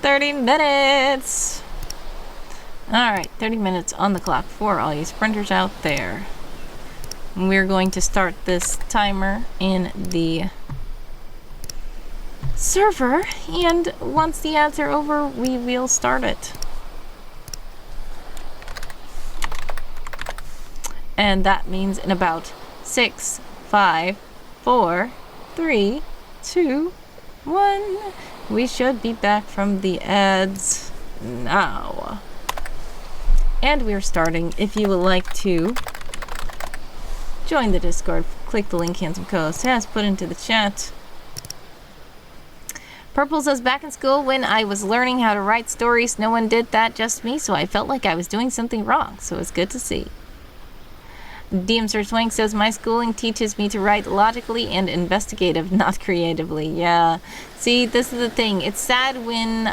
$30 Alright, 30 minutes on the clock for all you sprinters out there. We're going to start this timer in the server, and once the ads are over, we will start it. And that means in about 6, 5, 4, 3, 2, 1, we should be back from the ads now. And we're starting. If you would like to join the Discord, click the link Handsome Co-host has put into the chat. Purple says, back in school when I was learning how to write stories, no one did that, just me, so I felt like I was doing something wrong, so it's good to see. DM Sir Swank says, my schooling teaches me to write logically and investigative, not creatively. Yeah. See, this is the thing. It's sad when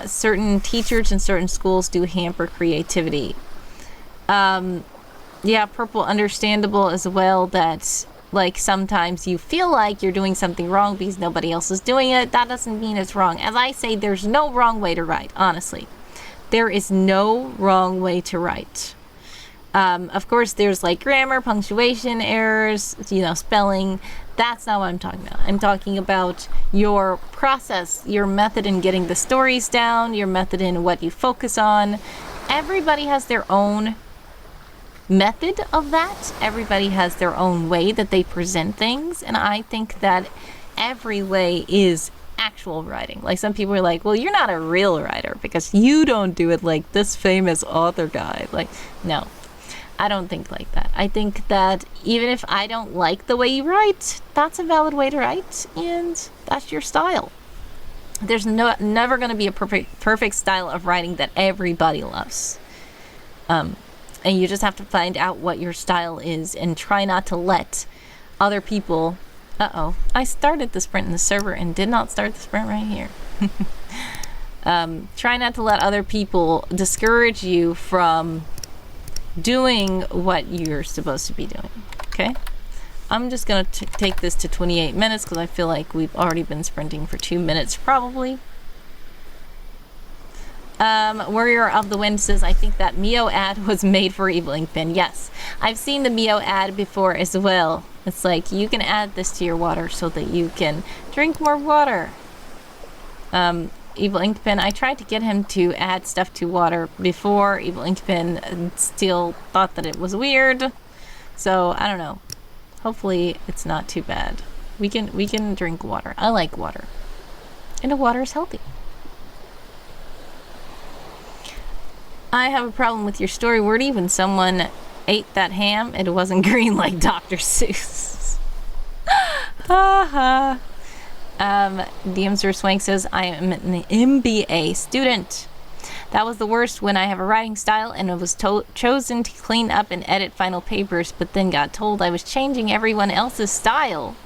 certain teachers and certain schools do hamper creativity. Yeah, Purple, understandable as well that, like, sometimes you feel like you're doing something wrong because nobody else is doing it. That doesn't mean it's wrong. As I say, there's no wrong way to write, honestly. There is no wrong way to write. Of course, there's like grammar, punctuation errors, spelling. That's not what I'm talking about. I'm talking about your process, your method in getting the stories down, your method in what you focus on. Everybody has their own method of that. Everybody has their own way that they present things. And I think that every way is actual writing. Like, some people are like, well, you're not a real writer because you don't do it like this famous author guy. Like, no. I don't think like that. I think that even if I don't like the way you write, that's a valid way to write, and that's your style. There's never going to be a perfect style of writing that everybody loves. And you just have to find out what your style is and try not to let other people... Uh-oh. I started the sprint in the server and did not start the sprint right here. Try not to let other people discourage you from doing what you're supposed to be doing. Okay, I'm just gonna take this to 28 minutes because I feel like we've already been sprinting for 2 minutes probably. Warrior of the Wind says, I think that Mio ad was made for Evil Inkpin. Yes, I've seen the Mio ad before as well. It's like, you can add this to your water so that you can drink more water. Evil Inkpin, I tried to get him to add stuff to water before. Evil Inkpin still thought that it was weird. So, I don't know. Hopefully it's not too bad. We can drink water. I like water. And the water is healthy. I have a problem with your story, Wordy. When someone ate that ham, it wasn't green like Dr. Seuss. Ha ha. DMster Swank says, I am an MBA student. That was the worst when I have a writing style and it was chosen to clean up and edit final papers, but then got told I was changing everyone else's style.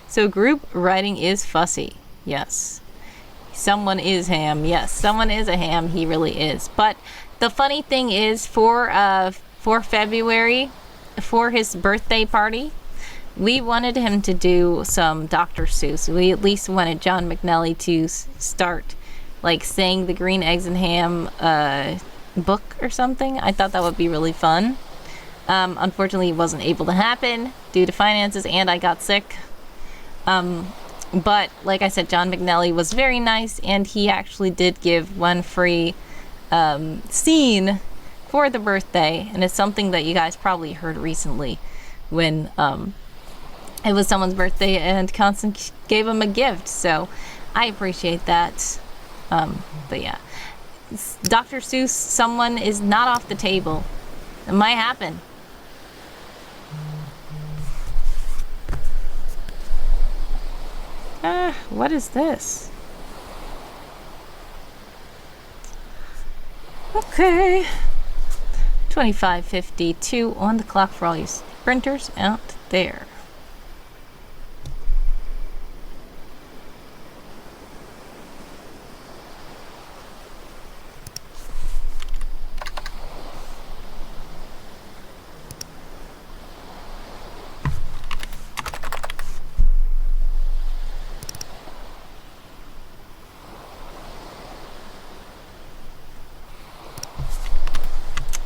So group writing is fussy. Yes. Someone is ham. Yes, someone is a ham. He really is. But the funny thing is, for February, for his birthday party, we wanted him to do some Dr. Seuss. We at least wanted John McNally to start, like, saying the Green Eggs and Ham book or something. I thought that would be really fun. Unfortunately, it wasn't able to happen due to finances, and I got sick. But, like I said, John McNally was very nice, and he actually did give one free scene for the birthday, and it's something that you guys probably heard recently when it was someone's birthday and Constance gave him a gift, so I appreciate that. But yeah, Dr. Seuss, someone is not off the table. It might happen. What is this? Okay. 25:52 on the clock for all you sprinters out there.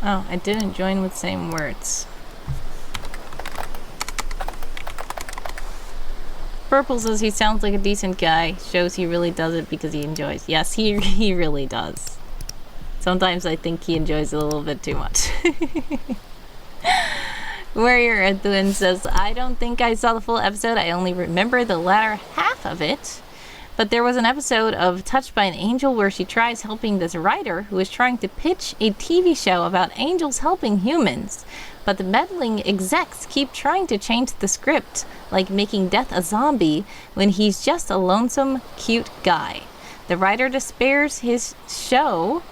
Oh, I didn't join with same words. Purple says he sounds like a decent guy. Shows he really does it because he enjoys. Yes, he really does. Sometimes I think he enjoys it a little bit too much. Warrior Edwin says, I don't think I saw the full episode. I only remember the latter half of it. But there was an episode of Touched by an Angel where she tries helping this writer who is trying to pitch a TV show about angels helping humans. But the meddling execs keep trying to change the script, like making Death a zombie when he's just a lonesome, cute guy. The writer despairs his show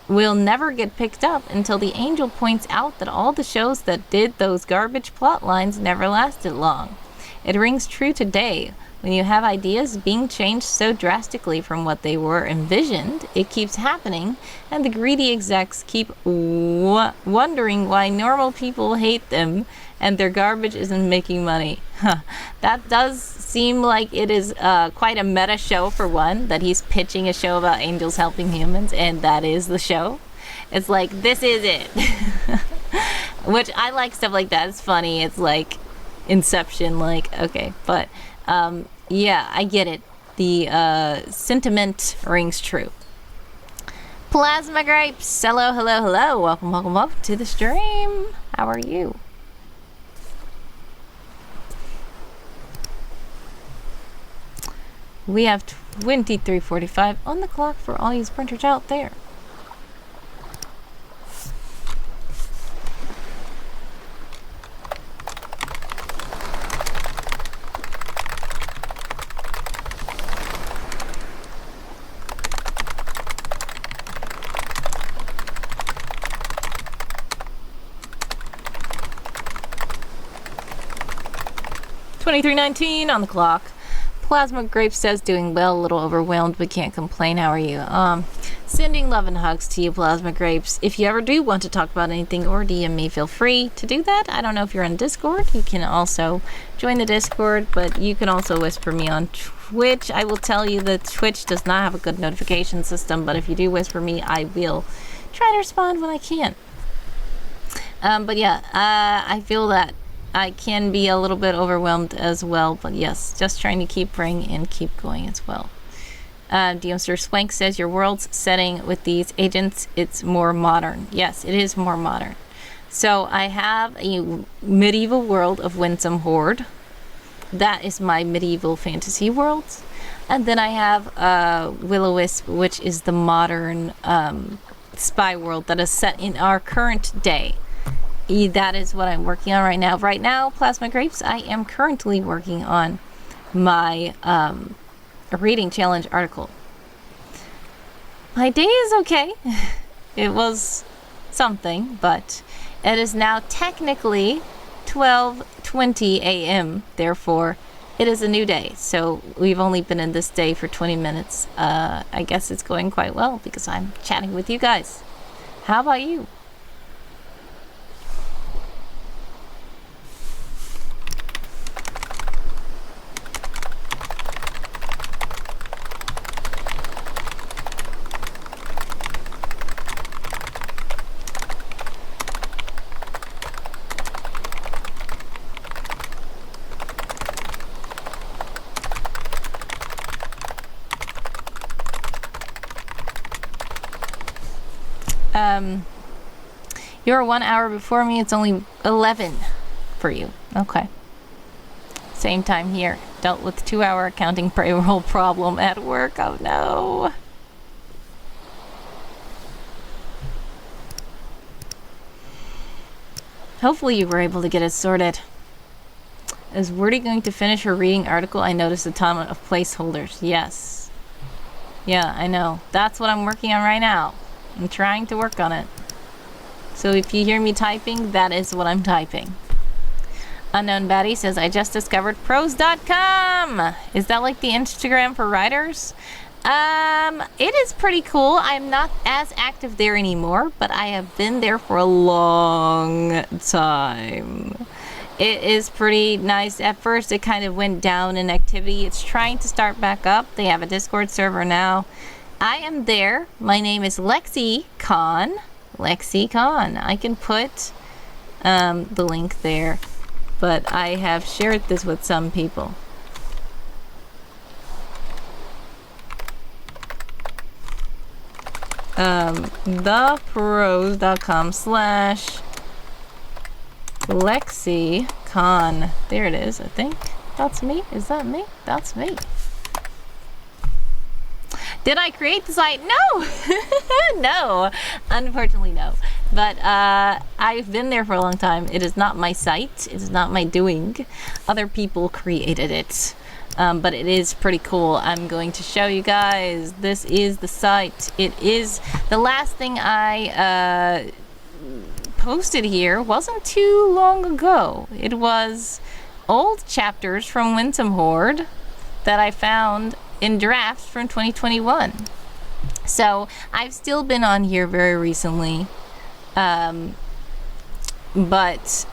will never get picked up until the angel points out that all the shows that did those garbage plot lines never lasted long. It rings true today. When you have ideas being changed so drastically from what they were envisioned, it keeps happening, and the greedy execs keep wondering why normal people hate them and their garbage isn't making money. That does seem like it is quite a meta show for one, that he's pitching a show about angels helping humans, and that is the show. It's like, this is it. Which I like stuff like that. It's funny. It's like Inception, like, okay, but yeah, I get it. The sentiment rings true. Plasma Grapes, hello, hello, hello. Welcome, welcome, welcome to the stream. How are you? We have 23:45 on the clock for all you sprinters out there. $23.19 on the clock. Plasma Grape says doing well, a little overwhelmed, but can't complain. How are you? Sending love and hugs to you, Plasma Grapes. If you ever do want to talk about anything or DM me, feel free to do that. I don't know if you're on Discord. You can also join the Discord, but you can also whisper me on Twitch, I will tell you that Twitch does not have a good notification system, but if you do whisper me, I will try to respond when I can. But yeah, I feel that I can be a little bit overwhelmed as well, but yes, just trying to keep praying and keep going as well. Deomster Swank says your world's setting with these agents, it's more modern. Yes, it is more modern. So I have a medieval world of Winsome Horde. That is my medieval fantasy world. And then I have Will-O-Wisp, which is the modern spy world that is set in our current day. That is what I'm working on right now. Right now, Plasma Grapes, I am currently working on my reading challenge article. My day is okay. It was something, but it is now technically 12:20 a.m. Therefore, it is a new day. So we've only been in this day for 20 minutes. I guess it's going quite well because I'm chatting with you guys. How about you? You're 1 hour before me. It's only 11 for you. Okay. Same time here. Dealt with 2-hour accounting payroll problem at work. Oh no. Hopefully you were able to get it sorted. Is Wordy going to finish her reading article? I noticed a ton of placeholders. Yes. Yeah, I know. That's what I'm working on right now. I'm trying to work on it. So if you hear me typing, that is what I'm typing. Unknown Batty says, I just discovered pros.com. Is that like the Instagram for writers? It is pretty cool. I'm not as active there anymore, but I have been there for a long time. It is pretty nice. At first, it kind of went down in activity. It's trying to start back up. They have a Discord server now. I am there. My name is LexiCon. LexiCon. I can put the link there, but I have shared this with some people. thepros.com/LexiCon. There it is, I think. That's me. Is that me? That's me. Did I create the site? No! No. Unfortunately, no. But I've been there for a long time. It is not my site. It is not my doing. Other people created it. But it is pretty cool. I'm going to show you guys. This is the site. It is the last thing I posted here wasn't too long ago. It was old chapters from Winsome Horde that I found in drafts from 2021. So I've still been on here very recently, but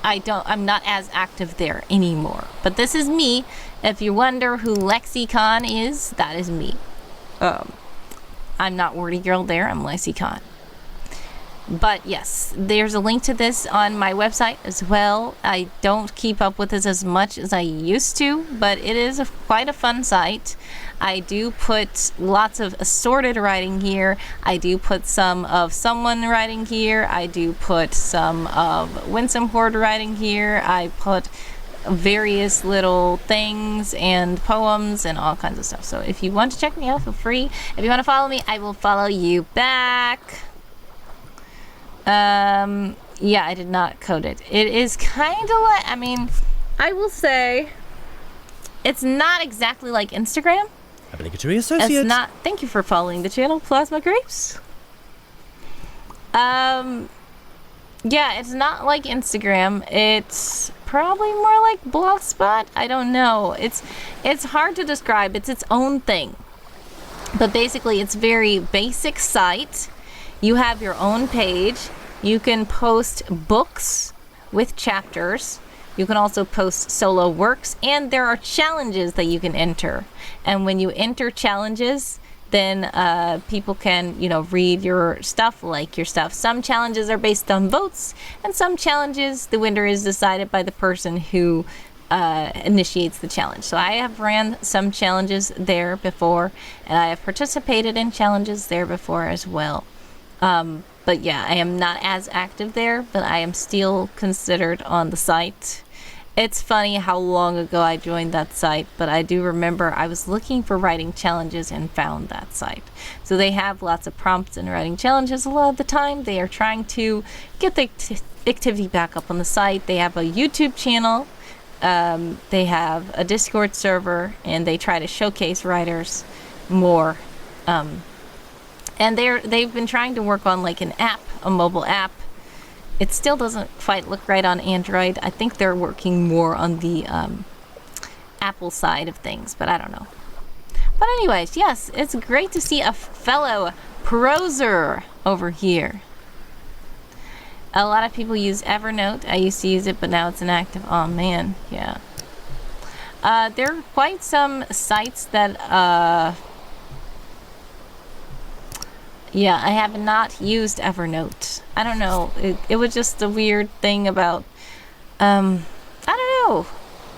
I'm not as active there anymore. But this is me. If you wonder who LexiCon is, that is me. I'm not Wordy Girl there, I'm LexiCon. But yes, there's a link to this on my website as well. I don't keep up with this as much as I used to, but it is quite a fun site. I do put lots of assorted writing here. I do put some of someone writing here. I do put some of Winsome Horde writing here. I put various little things and poems and all kinds of stuff. So if you want to check me out, feel free. If you want to follow me, I will follow you back. Yeah, I did not code it. It is kind of like, I mean, I will say it's not exactly like Instagram. Obligatory associate. It's not. Thank you for following the channel, Plasma Grapes. Yeah, it's not like Instagram. It's probably more like Blogspot. I don't know. It's hard to describe. It's its own thing. But basically, it's very basic site. You have your own page. You can post books with chapters. You can also post solo works, and there are challenges that you can enter. And when you enter challenges, then people can, read your stuff, like your stuff. Some challenges are based on votes, and some challenges, the winner is decided by the person who initiates the challenge. So I have ran some challenges there before, and I have participated in challenges there before as well. But yeah, I am not as active there, but I am still considered on the site. It's funny how long ago I joined that site, but I do remember I was looking for writing challenges and found that site. So they have lots of prompts in writing challenges a lot of the time. They are trying to get the activity back up on the site. They have a YouTube channel. They have a Discord server, and they try to showcase writers more. And they've been trying to work on like an app, a mobile app. It still doesn't quite look right on Android. I think they're working more on the Apple side of things, but I don't know. But anyways, yes, it's great to see a fellow proser over here. A lot of people use Evernote. I used to use it, but now it's inactive. Oh man, yeah. There are quite some sites that yeah, I have not used Evernote. I don't know. It was just a weird thing about, I don't know.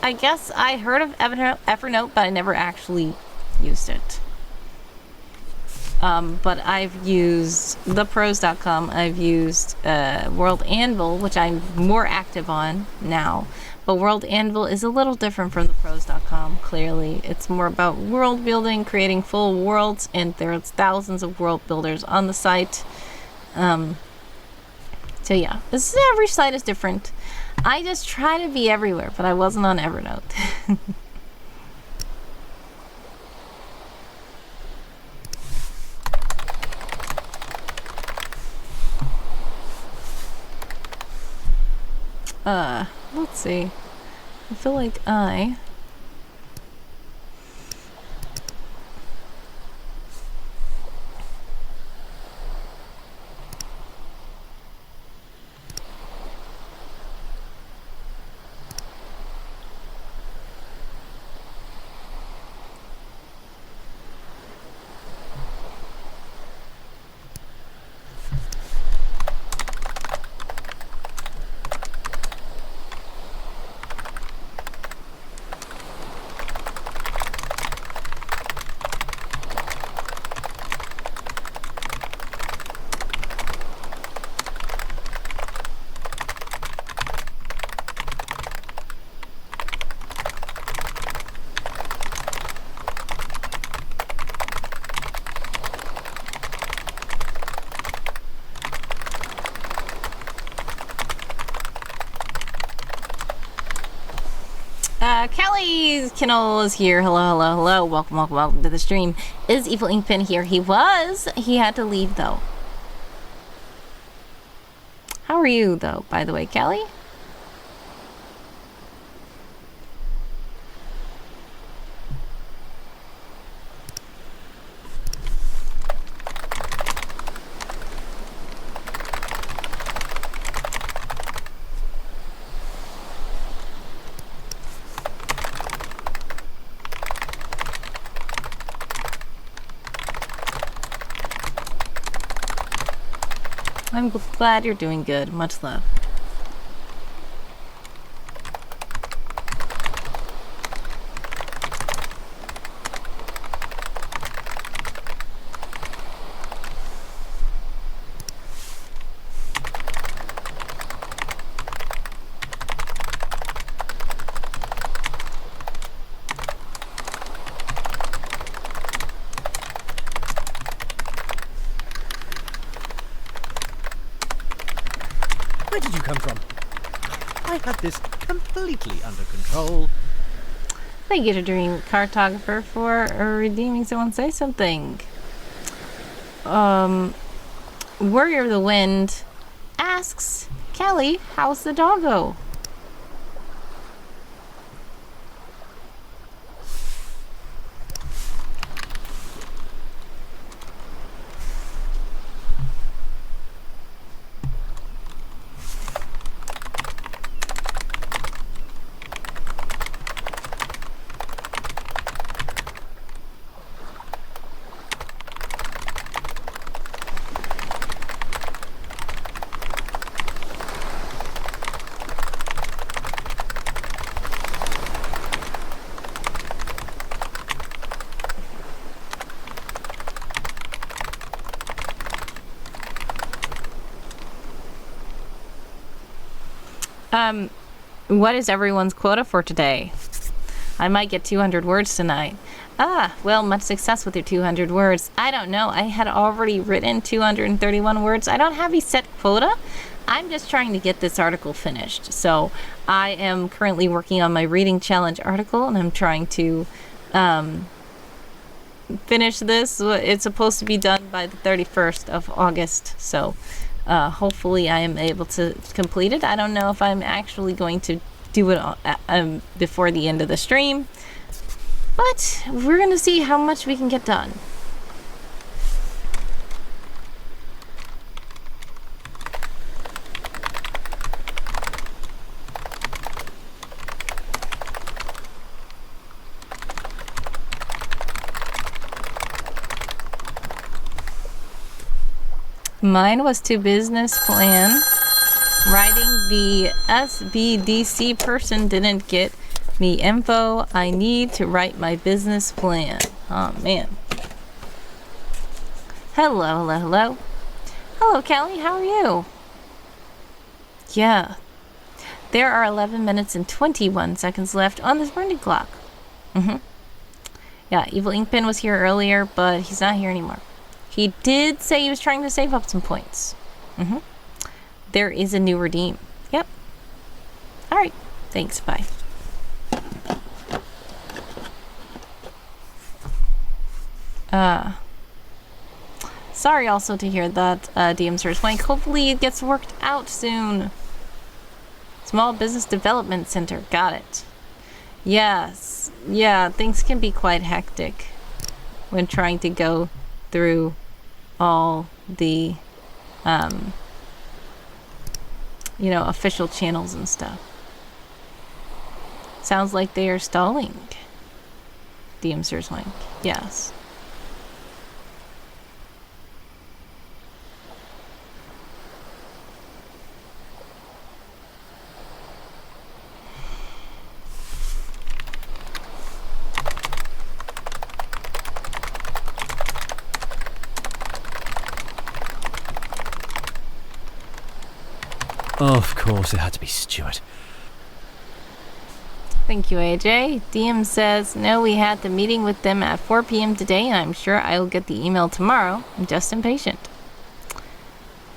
I guess I heard of Evernote, but I never actually used it. But I've used thepros.com. I've used World Anvil, which I'm more active on now. But World Anvil is a little different from thepros.com, clearly. It's more about world building, creating full worlds, and there's thousands of world builders on the site. So yeah, every site is different. I just try to be everywhere, but I wasn't on Evernote. Let's see. I feel like Kelly's Kennel is here. Hello, hello, hello. Welcome, welcome, welcome to the stream. Is Evil Inkpin here? He was. He had to leave, though. How are you, though, by the way, Kelly? I'm glad you're doing good. Much love. Where did you come from? I had this completely under control. Thank you to Dream Cartographer for redeeming someone. Say something. Warrior of the Wind asks, Kelly, how's the doggo? What is everyone's quota for today? I might get 200 words tonight. Ah, well, much success with your 200 words. I don't know. I had already written 231 words. I don't have a set quota. I'm just trying to get this article finished. So I am currently working on my reading challenge article, and I'm trying to finish this. It's supposed to be done by the 31st of August. So hopefully I am able to complete it. I don't know if I'm actually going to do it before the end of the stream. But we're going to see how much we can get done. Mine was to business plan. Writing the SBDC person didn't get me info I need to write my business plan. Oh man. Hello, hello, hello. Hello, Callie, how are you? Yeah. There are 11 minutes and 21 seconds left on this burning clock. Yeah, Evil Inkpen was here earlier, but he's not here anymore. He did say he was trying to save up some points. There is a new redeem. Yep. Alright. Thanks, bye. Sorry also to hear that, DM Sir Swank. Hopefully it gets worked out soon. Small Business Development Center. Got it. Yes. Yeah, things can be quite hectic when trying to go through all the, you know, official channels and stuff. Sounds like they are stalling. DM Sir Swank. Yes. Of course, it had to be Stuart. Thank you, AJ. DM says, no, we had the meeting with them at 4 p.m. today, and I'm sure I will get the email tomorrow. I'm just impatient.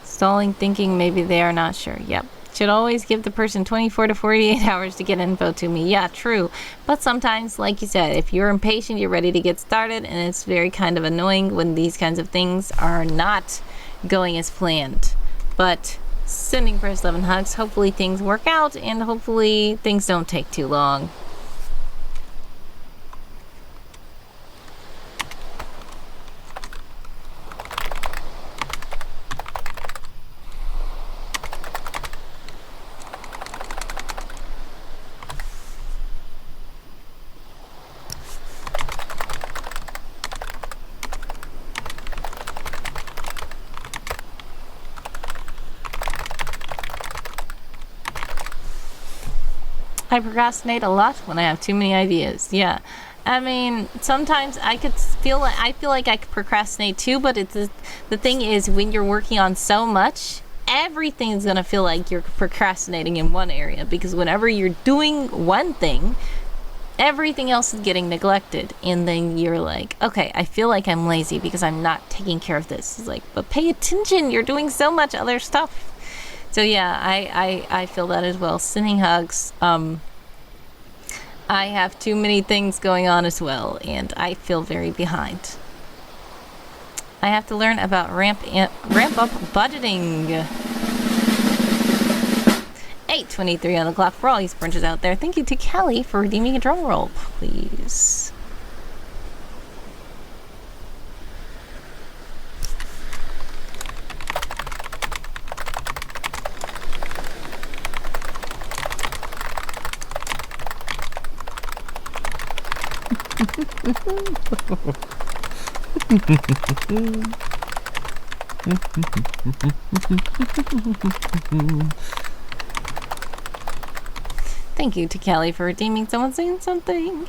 Stalling, thinking maybe they are not sure. Yep. Should always give the person 24 to 48 hours to get info to me. Yeah, true. But sometimes, like you said, if you're impatient, you're ready to get started, and it's very kind of annoying when these kinds of things are not going as planned. But sending Press 11 hugs. Hopefully things work out, and hopefully things don't take too long. I procrastinate a lot when I have too many ideas. Yeah. I mean, sometimes I feel like I could procrastinate too, but the thing is, when you're working on so much, everything's gonna feel like you're procrastinating in one area, because whenever you're doing one thing, everything else is getting neglected, and then you're like, okay, I feel like I'm lazy because I'm not taking care of this. It's like, but pay attention, you're doing so much other stuff. So yeah, I feel that as well. Sending hugs. I have too many things going on as well, and I feel very behind. I have to learn about ramp up budgeting. 8:23 on the clock for all you sprinters out there. Thank you to Kelly for redeeming a drum roll, please. Thank you to Kelly for redeeming someone saying something.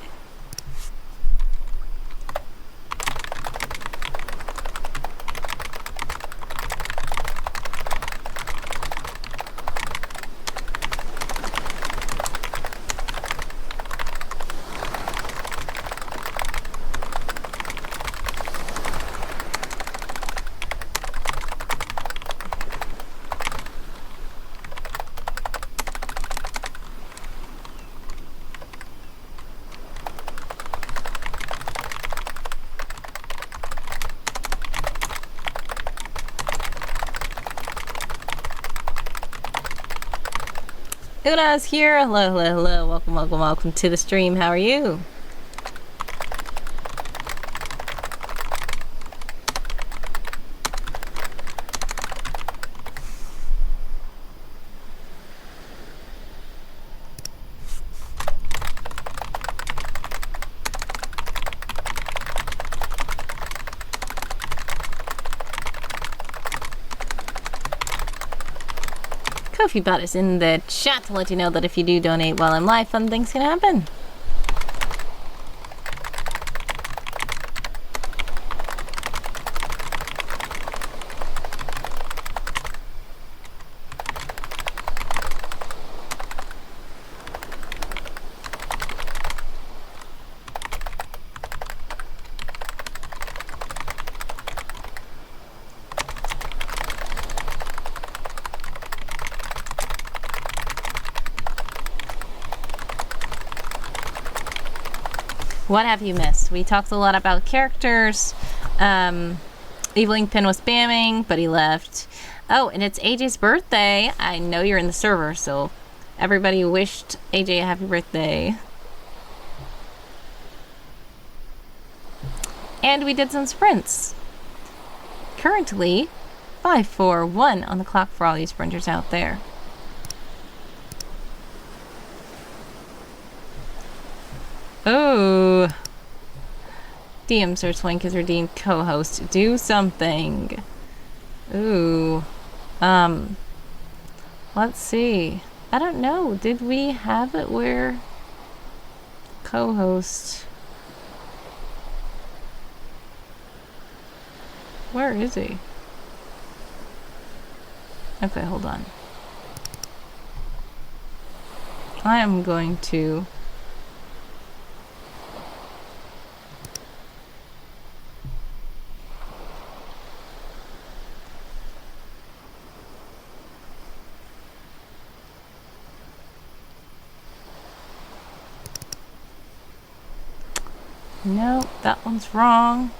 Una's here. Hello, hello, hello. Welcome, welcome, welcome to the stream. How are you? KofiBot is in the chat to let you know that if you do donate while I'm live, fun things can happen. What have you missed? We talked a lot about characters. Eveling Pin was spamming, but he left. Oh, and it's AJ's birthday. I know you're in the server, so everybody wished AJ a happy birthday. And we did some sprints. Currently, 5-4-1 on the clock for all you sprinters out there. Oh. DM Sir Swank is redeemed co-host. Do something. Ooh. Let's see. I don't know. Did we have it where co-host? Where is he? Okay, hold on. I am going to no, that one's wrong.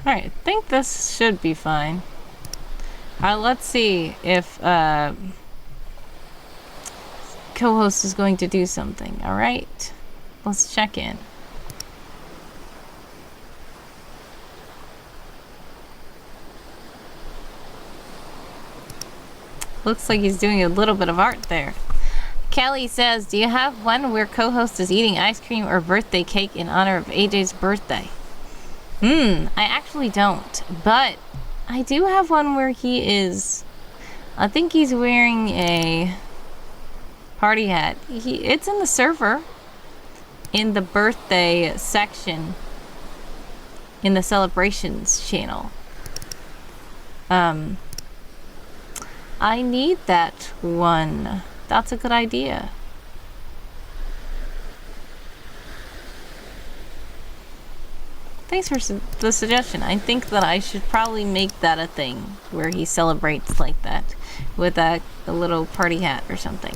Alright, I think this should be fine. Alright, let's see if co-host is going to do something. Alright, let's check in. Looks like he's doing a little bit of art there. Kelly says, do you have one where co-host is eating ice cream or birthday cake in honor of AJ's birthday? I actually don't, but I do have one where he is, I think he's wearing a party hat. It's in the server, in the birthday section, in the celebrations channel. I need that one. That's a good idea. Thanks for the suggestion. I think that I should probably make that a thing where he celebrates like that with a little party hat or something.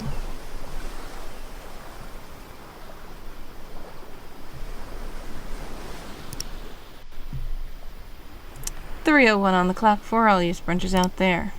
.301 on the clock for all you sprinters out there.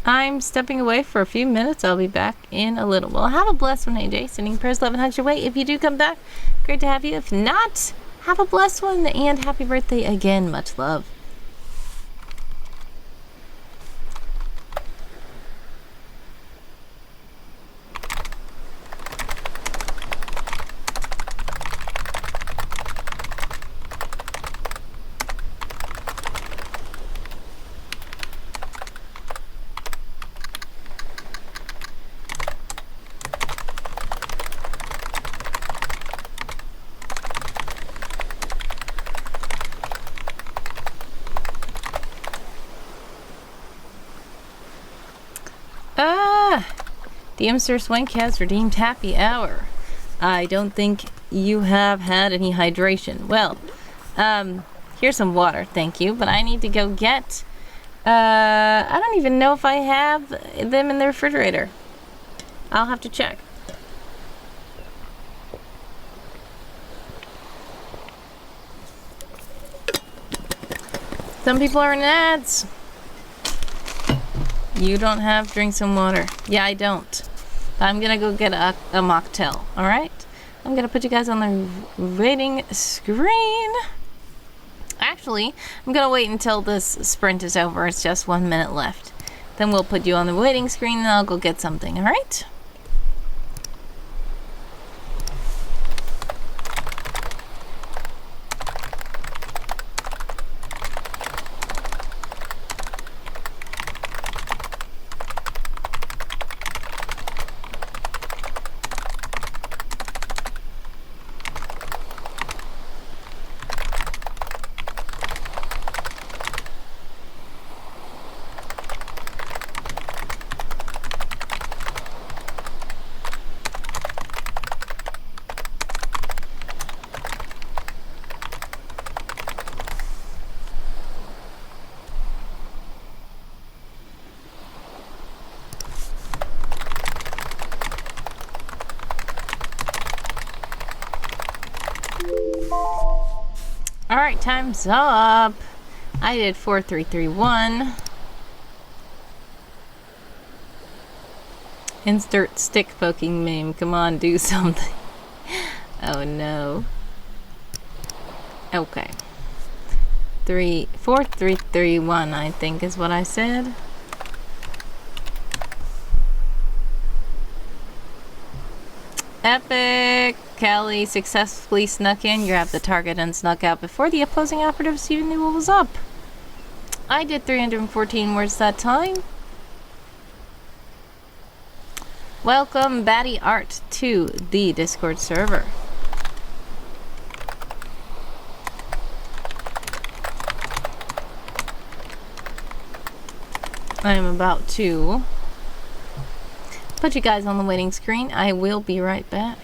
I'm stepping away for a few minutes. I'll be back in a little. Well, have a blessed one, AJ. Sending prayers, love, and hugs your way. If you do come back, great to have you. If not, have a blessed one and happy birthday again. Much love. The Mr. Swank has redeemed happy hour. I don't think you have had any hydration. Well, here's some water, thank you. But I need to go get... I don't even know if I have them in the refrigerator. I'll have to check. Some people are in ads. You don't have drinks and water. Yeah, I don't. I'm gonna go get a mocktail, alright? I'm gonna put you guys on the waiting screen. Actually, I'm gonna wait until this sprint is over. It's just 1 minute left. Then we'll put you on the waiting screen and I'll go get something, alright? Alright, time's up. I did 4331. Insert stick poking meme. Come on, do something. Oh no. Okay. 4331, I think is what I said. Epic! Callie successfully snuck in, grabbed the target, and snuck out before the opposing operatives even knew what was up. I did 314 words that time. Welcome, Batty Art, to the Discord server. I am about to put you guys on the waiting screen. I will be right back.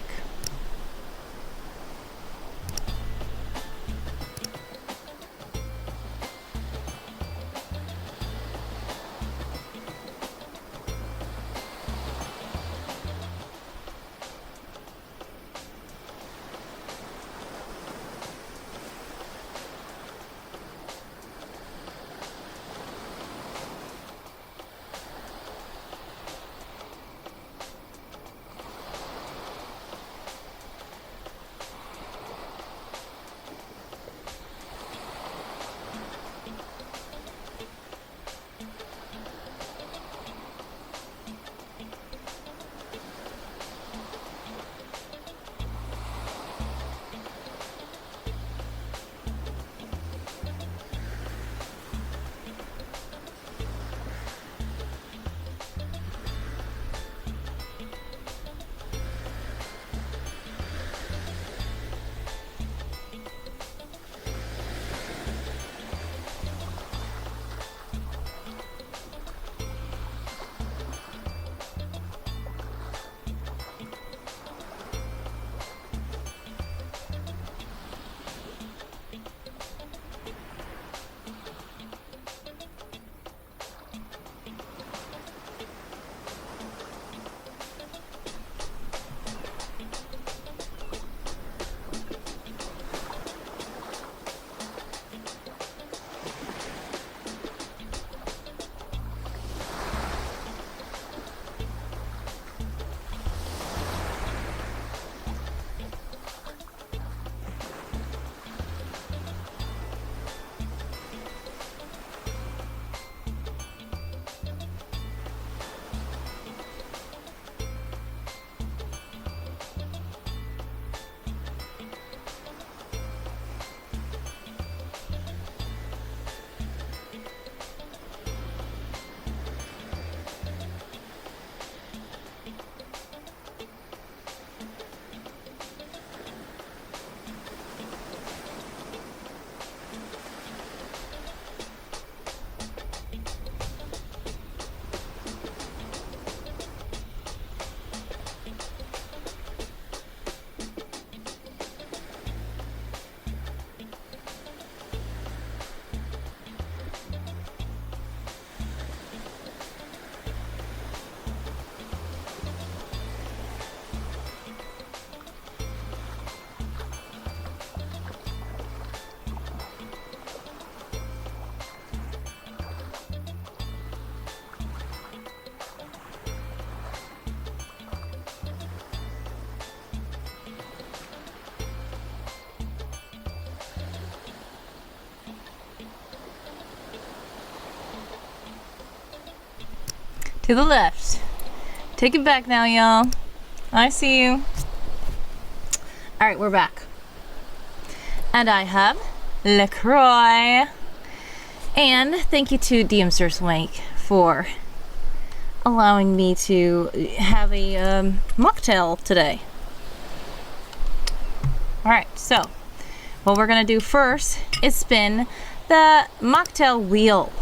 To the left. Take it back now, y'all. I see you. Alright, we're back. And I have LaCroix. And thank you to DM Sir Swank for allowing me to have a mocktail today. Alright, so what we're going to do first is spin the mocktail wheel.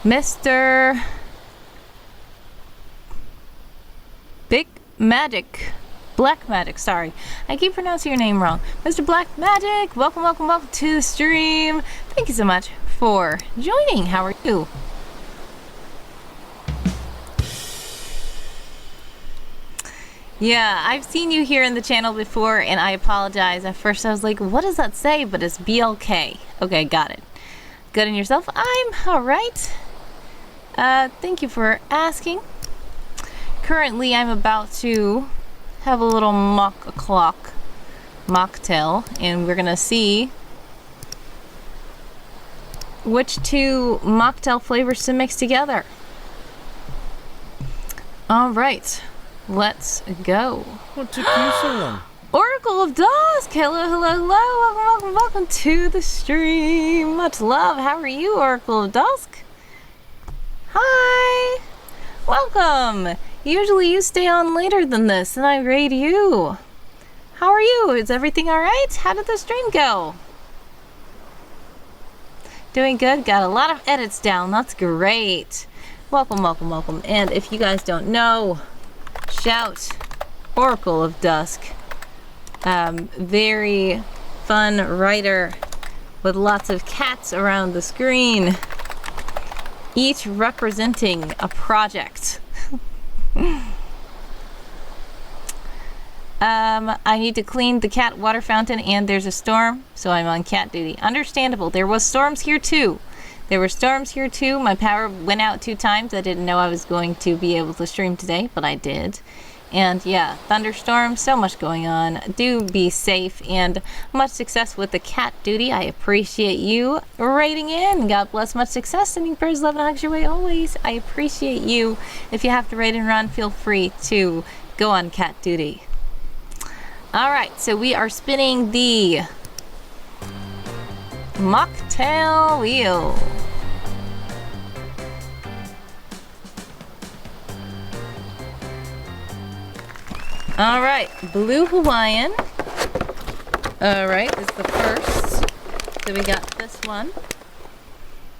Mr. Big Magic. Black Magic, sorry. I keep pronouncing your name wrong. Mr. Black Magic, welcome, welcome, welcome to the stream. Thank you so much for joining. How are you? Yeah, I've seen you here in the channel before, and I apologize. At first I was like, what does that say? But it's BLK. Okay, got it. Good in yourself? I'm alright. Thank you for asking. Currently, I'm about to have a little mocktail, and we're gonna see which two mocktail flavors to mix together. Alright, let's go. What took you so long? Oracle of Dusk! Hello, hello, hello! Welcome, welcome, welcome to the stream! Much love! How are you, Oracle of Dusk? Hi! Welcome! Usually you stay on later than this and I raid you. How are you? Is everything alright? How did the stream go? Doing good? Got a lot of edits down. That's great. Welcome, welcome, welcome. And if you guys don't know, shout Oracle of Dusk. Very fun writer with lots of cats around the screen, each representing a project. I need to clean the cat water fountain and there's a storm, so I'm on cat duty. Understandable. There was storms here too. My power went out 2 times. I didn't know I was going to be able to stream today, but I did. And yeah, thunderstorms, so much going on. Do be safe and much success with the cat duty. I appreciate you rating in. God bless, much success. Sending prayers, love, and hugs your way always. I appreciate you. If you have to raid and run, feel free to go on cat duty. Alright, so we are spinning the mocktail wheel. Alright, Blue Hawaiian. Alright, is the first. So we got this one.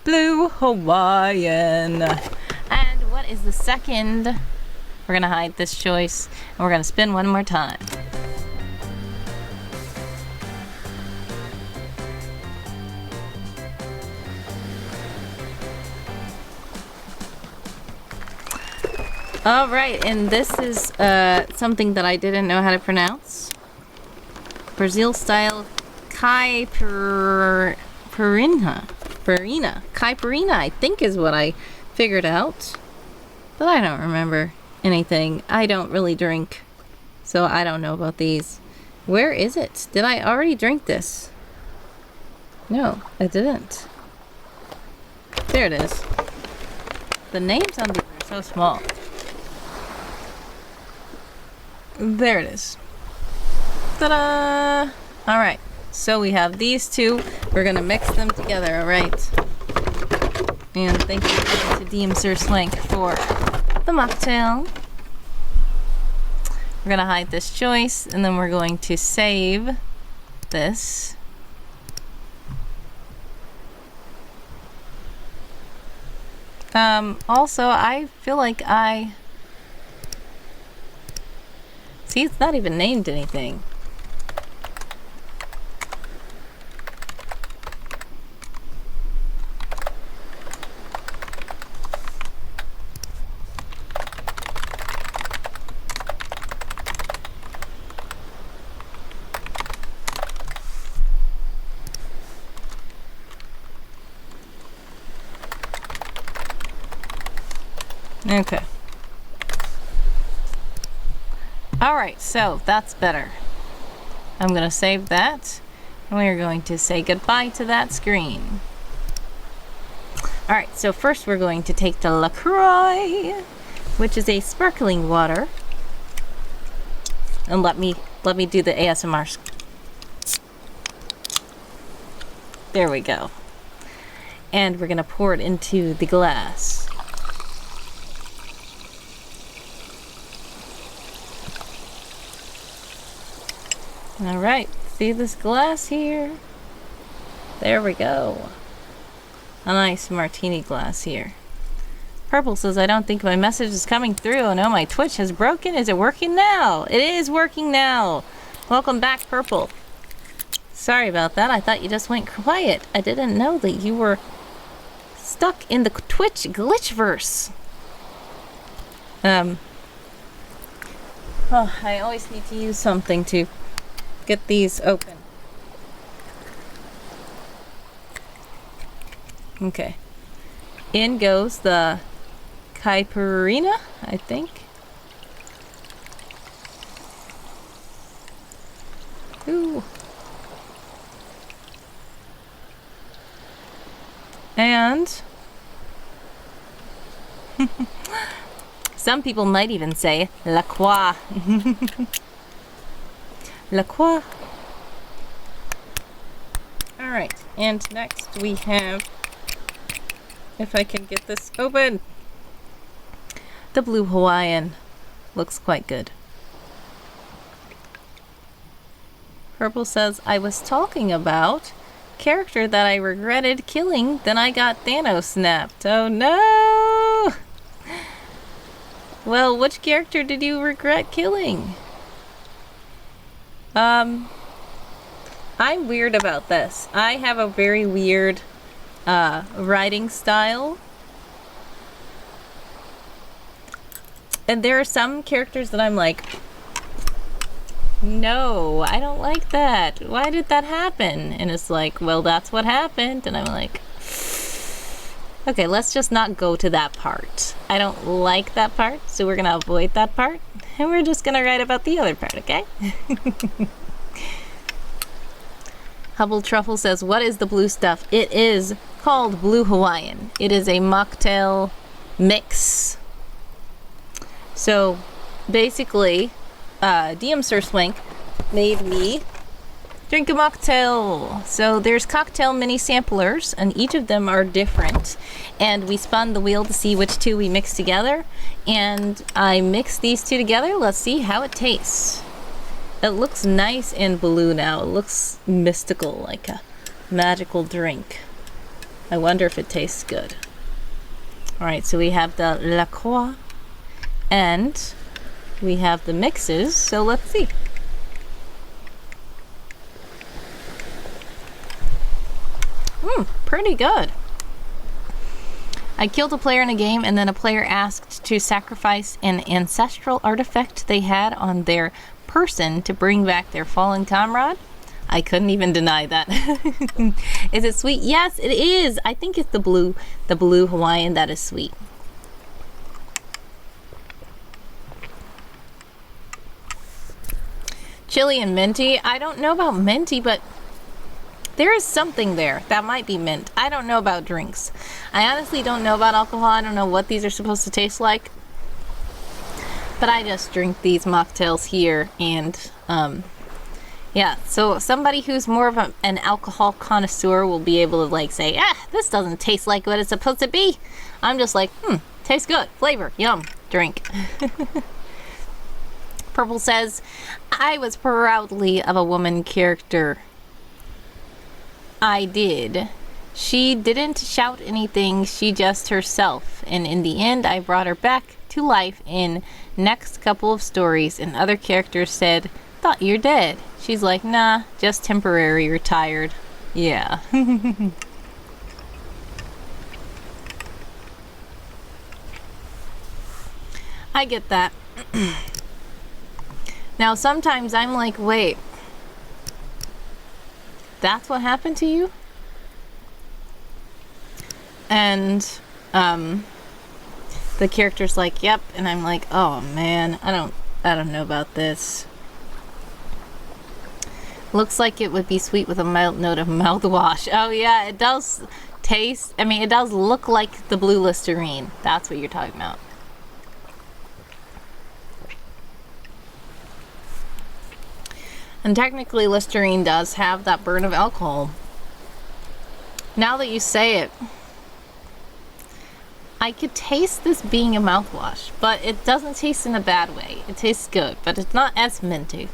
Blue Hawaiian. And what is the second? We're gonna hide this choice and we're gonna spin one more time. All right, and this is something that I didn't know how to pronounce. Brazil style caipirinha. Caipirinha, I think is what I figured out. But I don't remember anything. I don't really drink, so I don't know about these. Where is it? Did I already drink this? No, I didn't. There it is. The names on these are so small. There it is. Ta-da! Alright, so we have these two. We're gonna mix them together, alright? And thank you to DM Sir Swank for the mocktail. We're gonna hide this choice, and then we're going to save this. Also, I feel like see, it's not even named anything. Okay. Alright, so that's better. I'm going to save that. And we are going to say goodbye to that screen. Alright, so first we're going to take the LaCroix, which is a sparkling water. And let me do the ASMR. There we go. And we're gonna pour it into the glass. Alright, see this glass here? There we go. A nice martini glass here. Purple says, I don't think my message is coming through. Oh no, my Twitch has broken. Is it working now? It is working now. Welcome back, Purple. Sorry about that. I thought you just went quiet. I didn't know that you were stuck in the Twitch glitchverse. Oh, I always need to use something to get these open. Okay. In goes the Caipirinha, I think. Ooh. And some people might even say La Croix. La Croix. Alright, and next we have, if I can get this open, the Blue Hawaiian. Looks quite good. Purple says, I was talking about character that I regretted killing, then I got Thanos snapped. Oh no! Well, which character did you regret killing? I'm weird about this. I have a very weird writing style. And there are some characters that I'm like, no, I don't like that. Why did that happen? And it's like, well, that's what happened. And I'm like, okay, let's just not go to that part. I don't like that part, so we're gonna avoid that part. And we're just gonna write about the other part, okay? Hubble Truffle says, what is the blue stuff? It is called Blue Hawaiian. It is a mocktail mix. So, basically, DM Sir Swank made me drink a mocktail. So there's cocktail mini samplers, and each of them are different. And we spun the wheel to see which two we mixed together. And I mixed these two together. Let's see how it tastes. It looks nice and blue now. It looks mystical, like a magical drink. I wonder if it tastes good. Alright, so we have the La Croix, and we have the mixes, so let's see. Pretty good. I killed a player in a game, and then a player asked to sacrifice an ancestral artifact they had on their person to bring back their fallen comrade. I couldn't even deny that. Is it sweet? Yes, it is. I think it's the blue Hawaiian that is sweet. Chili and minty. I don't know about minty, but there is something there that might be mint. I don't know about drinks. I honestly don't know about alcohol. I don't know what these are supposed to taste like. But I just drink these mocktails here, and yeah, so somebody who's more of an alcohol connoisseur will be able to like say, this doesn't taste like what it's supposed to be. I'm just like, tastes good, flavor, yum, drink. Purple says, I was proudly of a woman character. I did. She didn't shout anything, she just herself. And in the end, I brought her back to life in next couple of stories. And other characters said, thought you're dead. She's like, nah, just temporary, retired. Yeah. I get that. Now, sometimes I'm like, wait, that's what happened to you? And the character's like, yep, and I'm like, oh man, I don't know about this. Looks like it would be sweet with a mild note of mouthwash. Oh yeah, it does taste, I mean, it does look like the blue Listerine. That's what you're talking about. And technically Listerine does have that burn of alcohol. Now that you say it, I could taste this being a mouthwash, but it doesn't taste in a bad way. It tastes good, but it's not as minty.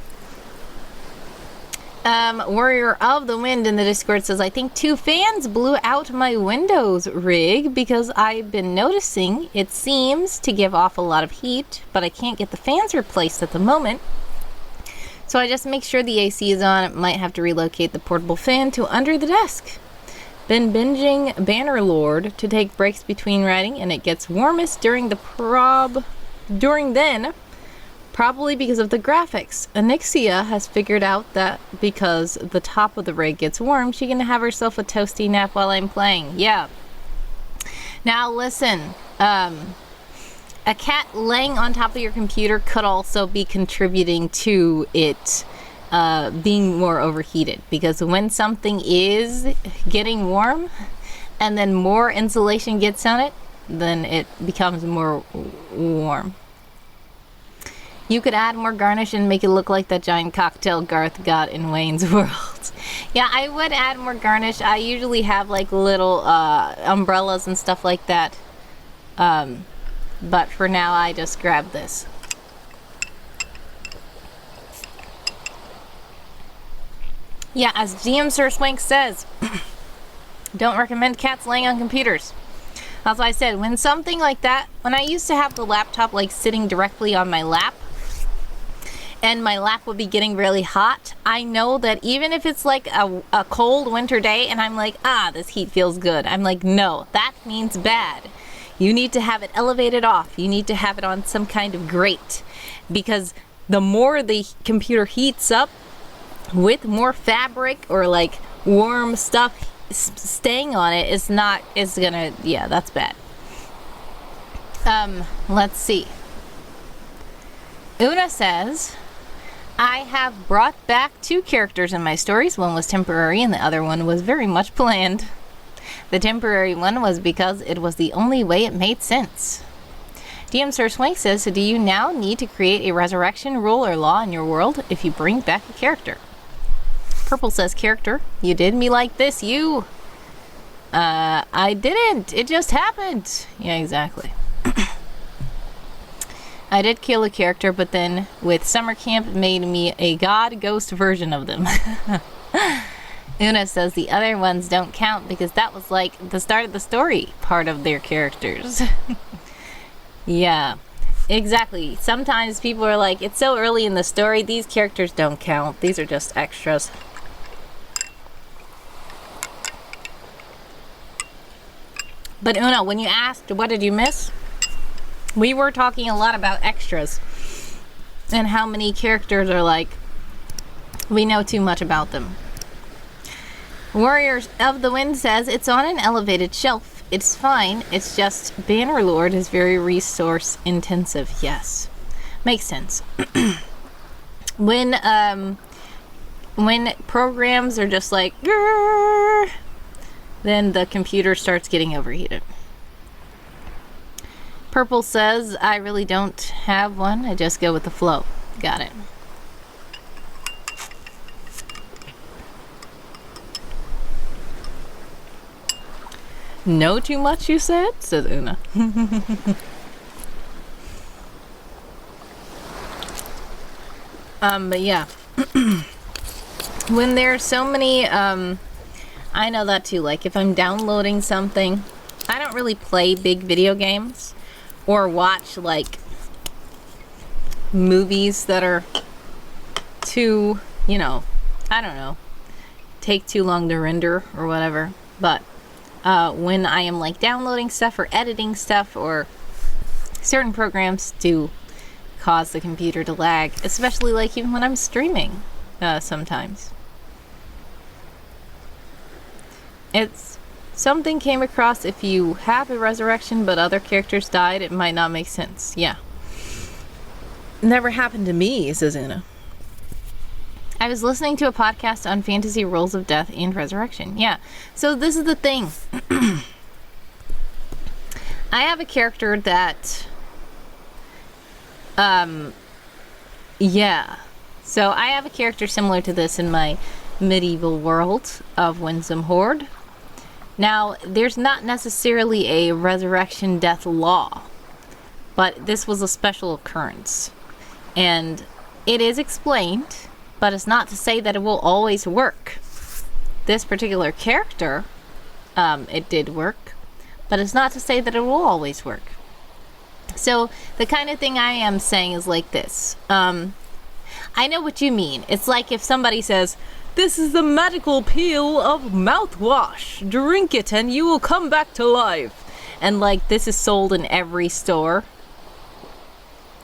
Warrior of the Wind in the Discord says, I think 2 fans blew out my Windows rig because I've been noticing it seems to give off a lot of heat, but I can't get the fans replaced at the moment. So I just make sure the AC is on. Might have to relocate the portable fan to under the desk. Been binging Bannerlord to take breaks between writing, and it gets warmest during then. Probably because of the graphics. Anixia has figured out that because the top of the rig gets warm, she can have herself a toasty nap while I'm playing. Yeah. Now listen, a cat laying on top of your computer could also be contributing to it being more overheated. Because when something is getting warm and then more insulation gets on it, then it becomes more warm. You could add more garnish and make it look like that giant cocktail Garth got in Wayne's World. Yeah, I would add more garnish. I usually have like little umbrellas and stuff like that. But for now, I just grabbed this. Yeah, as GM Sir Swank says, don't recommend cats laying on computers. As I said, when something like that, when I used to have the laptop like sitting directly on my lap, and my lap would be getting really hot, I know that even if it's like a cold winter day and I'm like, this heat feels good, I'm like, no, that means bad. You need to have it elevated off. You need to have it on some kind of grate, because the more the computer heats up with more fabric or like warm stuff staying on it, it's gonna, yeah, that's bad. Let's see. Una says, I have brought back 2 characters in my stories. One was temporary and the other one was very much planned. The temporary one was because it was the only way it made sense. DM Sir Swank says, so do you now need to create a resurrection rule or law in your world if you bring back a character? Purple says, character, you did me like this, you. I didn't. It just happened. Yeah, exactly. I did kill a character, but then with summer camp made me a god ghost version of them. Una says the other ones don't count because that was like the start of the story part of their characters. Yeah, exactly. Sometimes people are like, it's so early in the story, these characters don't count. These are just extras. But Una, when you asked what did you miss, we were talking a lot about extras and how many characters are like, we know too much about them. Warriors of the Wind says, it's on an elevated shelf. It's fine. It's just Bannerlord is very resource intensive. Yes. Makes sense. When programs are just like, grrr, then the computer starts getting overheated. Purple says, I really don't have one. I just go with the flow. Got it. Know too much, you said? Says Una. But yeah. When there's so many, I know that too. Like, if I'm downloading something, I don't really play big video games or watch, like, movies that are too, you know, I don't know, take too long to render or whatever. But when I am like downloading stuff or editing stuff, or certain programs do cause the computer to lag, especially like even when I'm streaming sometimes. It's something came across, if you have a resurrection but other characters died, it might not make sense. Yeah. Never happened to me, says Una. I was listening to a podcast on fantasy rules of death and resurrection. Yeah. So this is the thing. I have a character that, yeah. So I have a character similar to this in my medieval world of Winsome Horde. Now, there's not necessarily a resurrection death law, but this was a special occurrence. And it is explained, but it's not to say that it will always work. This particular character, it did work, but it's not to say that it will always work. So the kind of thing I am saying is like this. I know what you mean. It's like if somebody says, "This is the magical pill of mouthwash. Drink it and you will come back to life." And like this is sold in every store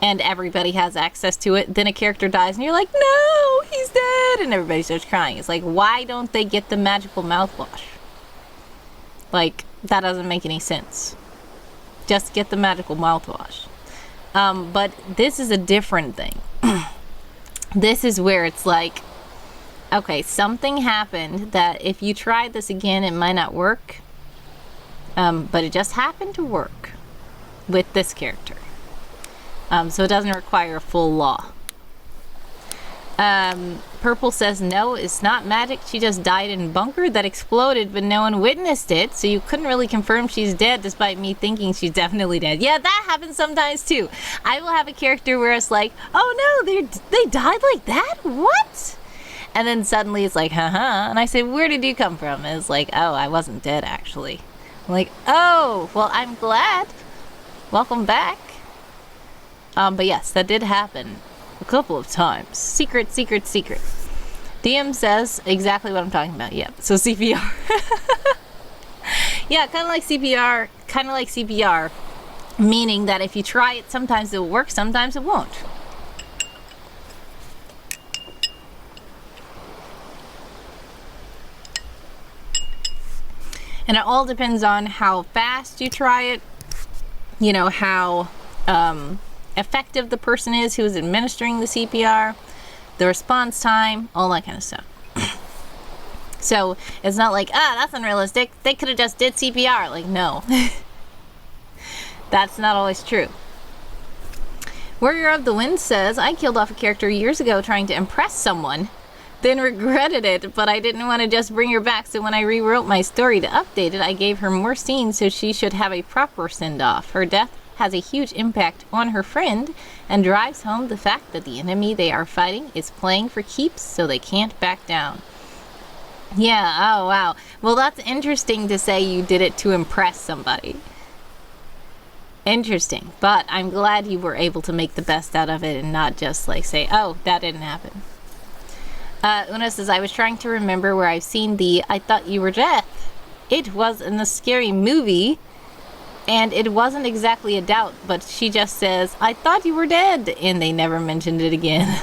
and everybody has access to it. Then a character dies and you're like, "No, he's dead." And everybody starts crying. It's like, why don't they get the magical mouthwash? Like, that doesn't make any sense. Just get the magical mouthwash. But this is a different thing. This is where it's like, okay, something happened that if you try this again, it might not work. But it just happened to work with this character. So it doesn't require a full law. Purple says, no, it's not magic. She just died in a bunker that exploded, but no one witnessed it. So you couldn't really confirm she's dead despite me thinking she's definitely dead. Yeah, that happens sometimes too. I will have a character where it's like, oh no, they died like that? What? And then suddenly it's like, haha. And I say, where did you come from? And it's like, oh, I wasn't dead actually. I'm like, oh, well, I'm glad. Welcome back. But yes, that did happen a couple of times. Secret. DM says exactly what I'm talking about. Yeah. So CPR. Yeah, kind of like CPR. Meaning that if you try it, sometimes it will work, sometimes it won't. And it all depends on how fast you try it. You know, how effective the person is who is administering the CPR, the response time, all that kind of stuff. So it's not like, that's unrealistic. They could have just did CPR. Like, no. That's not always true. Warrior of the Wind says, I killed off a character years ago trying to impress someone, then regretted it, but I didn't want to just bring her back, so when I rewrote my story to update it, I gave her more scenes so she should have a proper send-off. Her death has a huge impact on her friend and drives home the fact that the enemy they are fighting is playing for keeps, so they can't back down. Yeah, oh wow. Well, that's interesting to say you did it to impress somebody. Interesting, but I'm glad you were able to make the best out of it and not just like say, oh, that didn't happen. Una says, I was trying to remember where I've seen the I thought you were dead. It was in the scary movie, and it wasn't exactly a doubt, but she just says, I thought you were dead, and they never mentioned it again.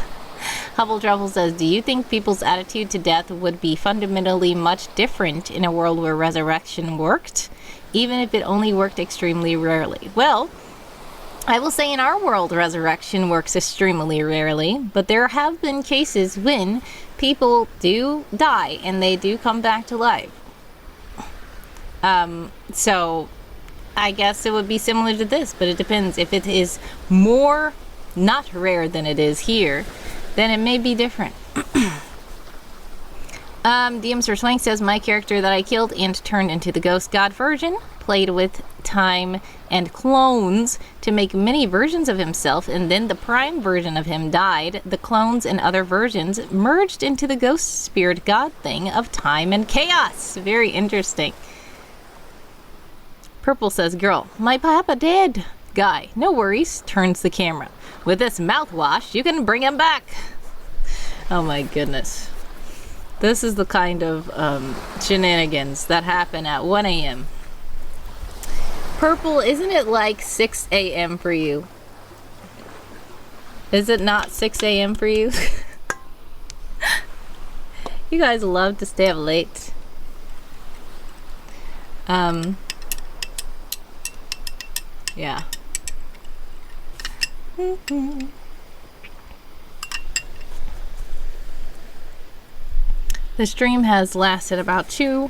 Hubble Trouble says, do you think people's attitude to death would be fundamentally much different in a world where resurrection worked, even if it only worked extremely rarely? Well, I will say in our world, resurrection works extremely rarely, but there have been cases when people do die and they do come back to life. So I guess it would be similar to this, but it depends. If it is more not rare than it is here, then it may be different. DM Sir Swank says, my character that I killed and turned into the Ghost God version played with time and clones to make many versions of himself, and then the prime version of him died. The clones and other versions merged into the ghost spirit god thing of time and chaos. Very interesting. Purple says, girl, my papa dead. Guy, no worries, turns the camera. With this mouthwash, you can bring him back. Oh my goodness. This is the kind of shenanigans that happen at 1 a.m. Purple, isn't it like 6 a.m. for you? Is it not 6 a.m. for you? You guys love to stay up late. Yeah. The stream has lasted about 2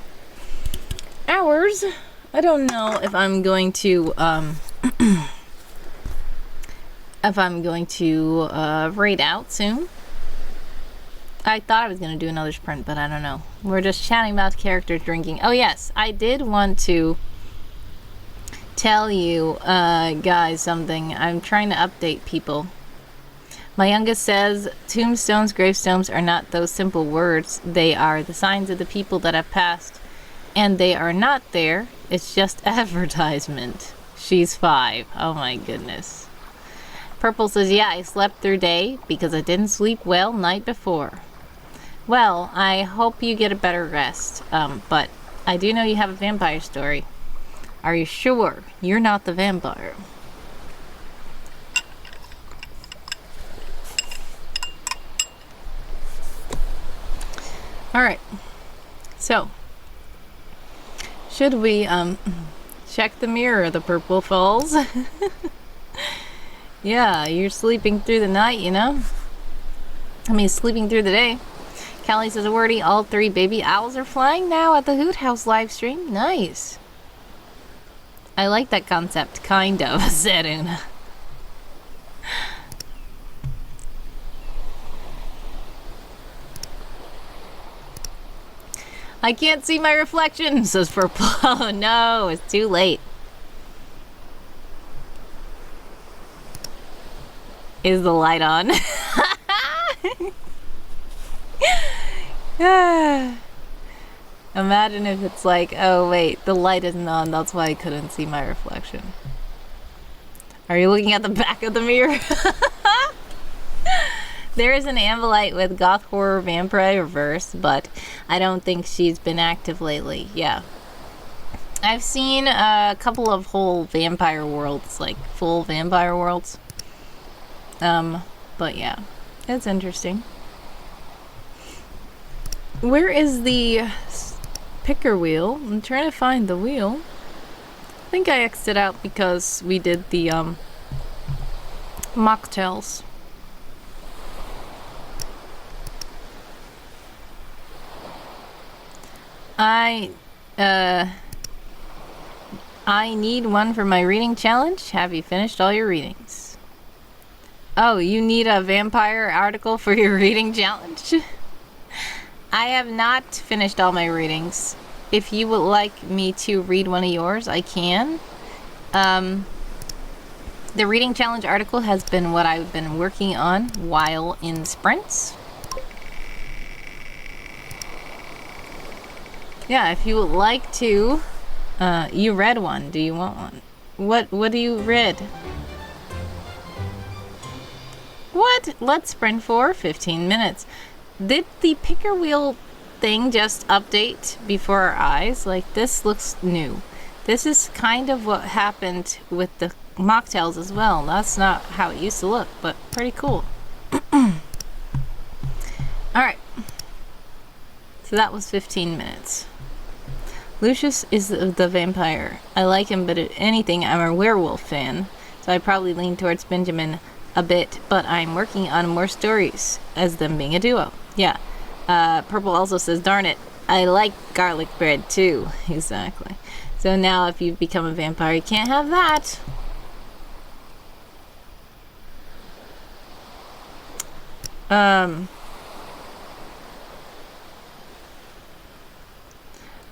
hours. I don't know if I'm going to raid out soon. I thought I was going to do another sprint, but I don't know. We're just chatting about characters drinking. Oh yes, I did want to tell you guys something. I'm trying to update people. My youngest says tombstones, gravestones are not those simple words. They are the signs of the people that have passed, and they are not there. It's just advertisement. She's 5. Oh my goodness. Purple says, yeah, I slept through day because I didn't sleep well night before. Well, I hope you get a better rest. But I do know you have a vampire story. Are you sure you're not the vampire? Alright. So, should we check the mirror, the Purple Falls? Yeah, you're sleeping through the night, you know? I mean, sleeping through the day. Callie says, wordy, all 3 baby owls are flying now at the Hoot House live stream. Nice. I like that concept, kind of, said Una. I can't see my reflection, says Purple. Oh no, it's too late. Is the light on? Imagine if it's like, oh wait, the light isn't on, that's why I couldn't see my reflection. Are you looking at the back of the mirror? There is an Ambolite with Goth Horror Vampire Reverse, but I don't think she's been active lately. Yeah. I've seen a couple of whole vampire worlds, like full vampire worlds. But yeah, it's interesting. Where is the picker wheel? I'm trying to find the wheel. I think I exited out because we did the mocktails. I need one for my reading challenge. Have you finished all your readings? Oh, you need a vampire article for your reading challenge? I have not finished all my readings. If you would like me to read one of yours, I can. The reading challenge article has been what I've been working on while in sprints. Yeah, if you would like to, you read one. Do you want one? What do you read? What? Let's sprint for 15 minutes. Did the picker wheel thing just update before our eyes? Like, this looks new. This is kind of what happened with the mocktails as well. That's not how it used to look, but pretty cool. Alright. So that was 15 minutes. Lucius is the vampire. I like him, but if anything, I'm a werewolf fan. So I probably lean towards Benjamin a bit, but I'm working on more stories as them being a duo. Yeah. Purple also says, darn it, I like garlic bread too. Exactly. So now if you've become a vampire, you can't have that.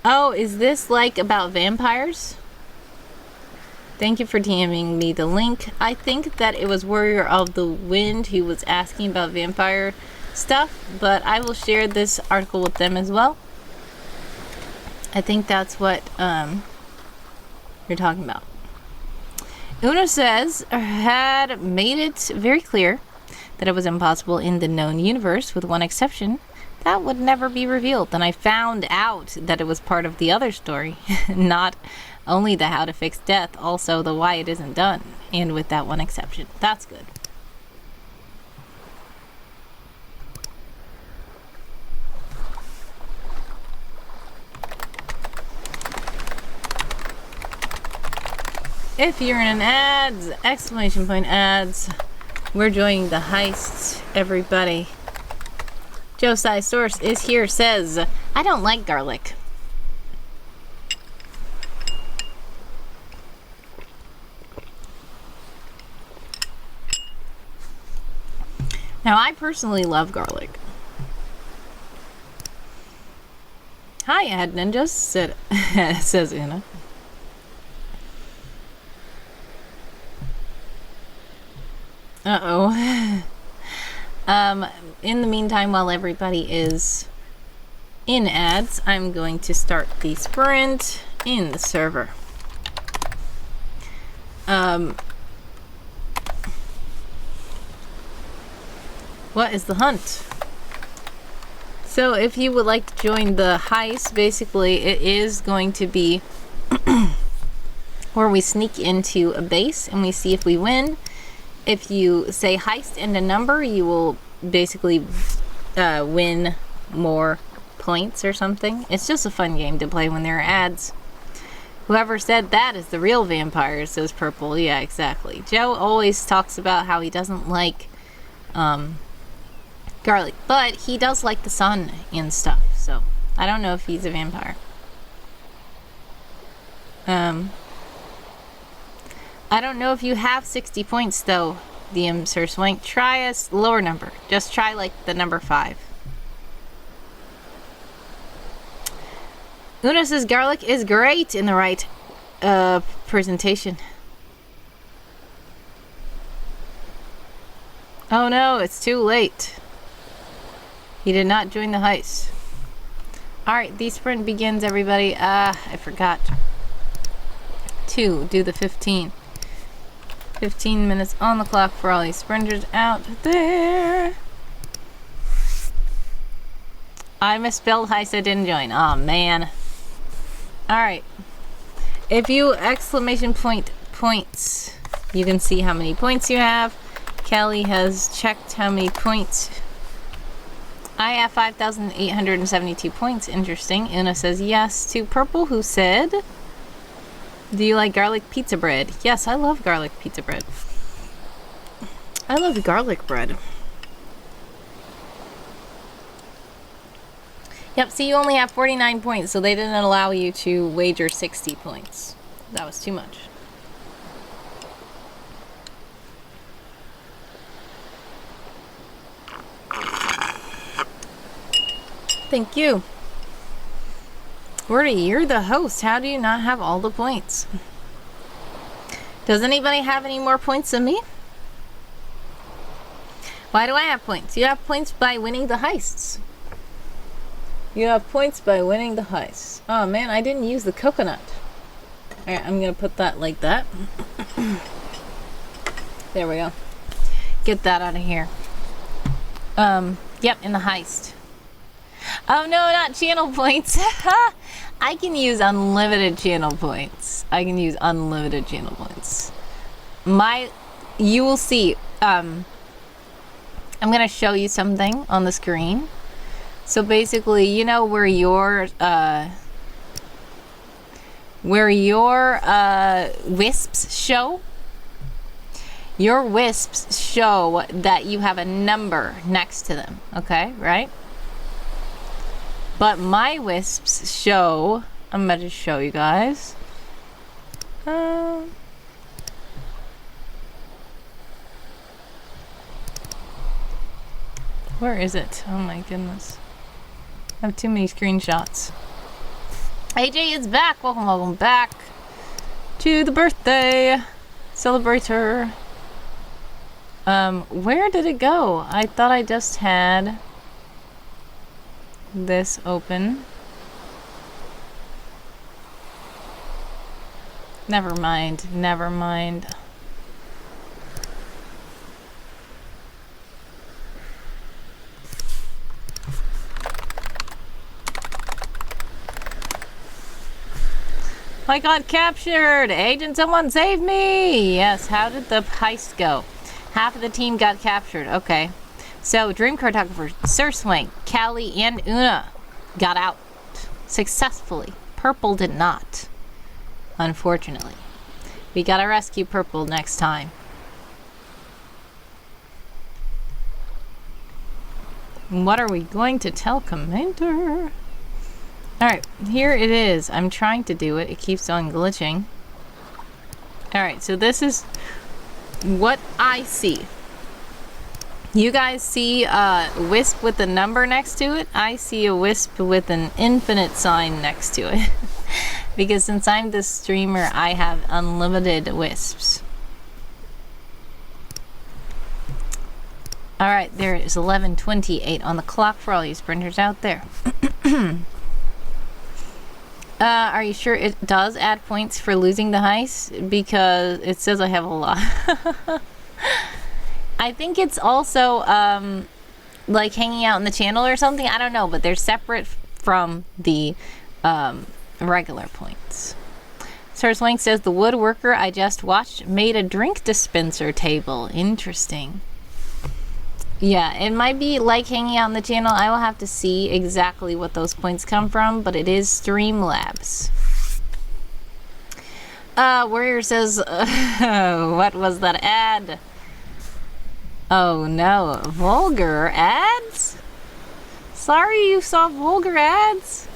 Oh, is this like about vampires? Thank you for DMing me the link. I think that it was Warrior of the Wind who was asking about vampire stuff, but I will share this article with them as well. I think that's what you're talking about. Una says, had made it very clear that it was impossible in the known universe, with one exception. That would never be revealed. Then I found out that it was part of the other story. Not only the how to fix death, also the why it isn't done. And with that one exception. That's good. If you're in an ads, exclamation point ads, we're joining the heists, everybody. Josiah Source is here, says, I don't like garlic. Now, I personally love garlic. Hi, Ad Ninjas, says Una. Uh-oh. In the meantime, while everybody is in ads, I'm going to start the sprint in the server. What is the hunt? So if you would like to join the heist, basically it is going to be where we sneak into a base and we see if we win. If you say heist and a number, you will basically win more points or something. It's just a fun game to play when there are ads. Whoever said that is the real vampire, says Purple. Yeah, exactly. Joe always talks about how he doesn't like garlic, but he does like the sun and stuff, so I don't know if he's a vampire. I don't know if you have 60 points though, DM Sir Swank. Try a lower number. Just try like the number 5. Una says garlic is great in the right presentation. Oh no, it's too late. He did not join the heist. Alright, the sprint begins, everybody. I forgot to do the 15. 15 minutes on the clock for all these sprinters out there. I misspelled heist, I didn't join. Aw, man. Alright. If you exclamation point points, you can see how many points you have. Kelly has checked how many points. I have 5,872 points. Interesting. Una says yes to Purple, who said, do you like garlic pizza bread? Yes, I love garlic pizza bread. I love garlic bread. Yep, see, you only have 49 points, so they didn't allow you to wager 60 points. That was too much. Thank you. Wordy, you're the host. How do you not have all the points? Does anybody have any more points than me? Why do I have points? You have points by winning the heists. You have points by winning the heists. Oh man, I didn't use the coconut. Alright, I'm gonna put that like that. There we go. Get that out of here. Yep, in the heist. Oh no, not channel points. I can use unlimited channel points. I can use unlimited channel points. You will see. I'm gonna show you something on the screen. So basically, you know where your wisps show? Your wisps show that you have a number next to them. Okay, right? But my wisps show, I'm about to show you guys. Where is it? Oh my goodness. I have too many screenshots. AJ is back. Welcome, welcome back to the birthday celebrator. Where did it go? I thought I just had this open. Never mind, never mind. I got captured! Agent, someone save me! Yes, how did the heist go? Half of the team got captured. Okay. So, Dream Cartographer, Sir Swank, Callie, and Una got out successfully. Purple did not. Unfortunately. We gotta rescue Purple next time. What are we going to tell Commander? Alright, here it is. I'm trying to do it. It keeps on glitching. Alright, so this is what I see. You guys see a wisp with a number next to it? I see a wisp with an infinite sign next to it. Because since I'm the streamer, I have unlimited wisps. Alright, there is 11:28 on the clock for all you sprinters out there. Are you sure it does add points for losing the heist? Because it says I have a lot. I think it's also, like hanging out in the channel or something. I don't know, but they're separate from the, regular points. Sir Swank says, the woodworker I just watched made a drink dispenser table. Interesting. Yeah, it might be like hanging out in the channel. I will have to see exactly what those points come from, but it is Streamlabs. Warrior says, what was that ad? Oh no, vulgar ads? Sorry you saw vulgar ads?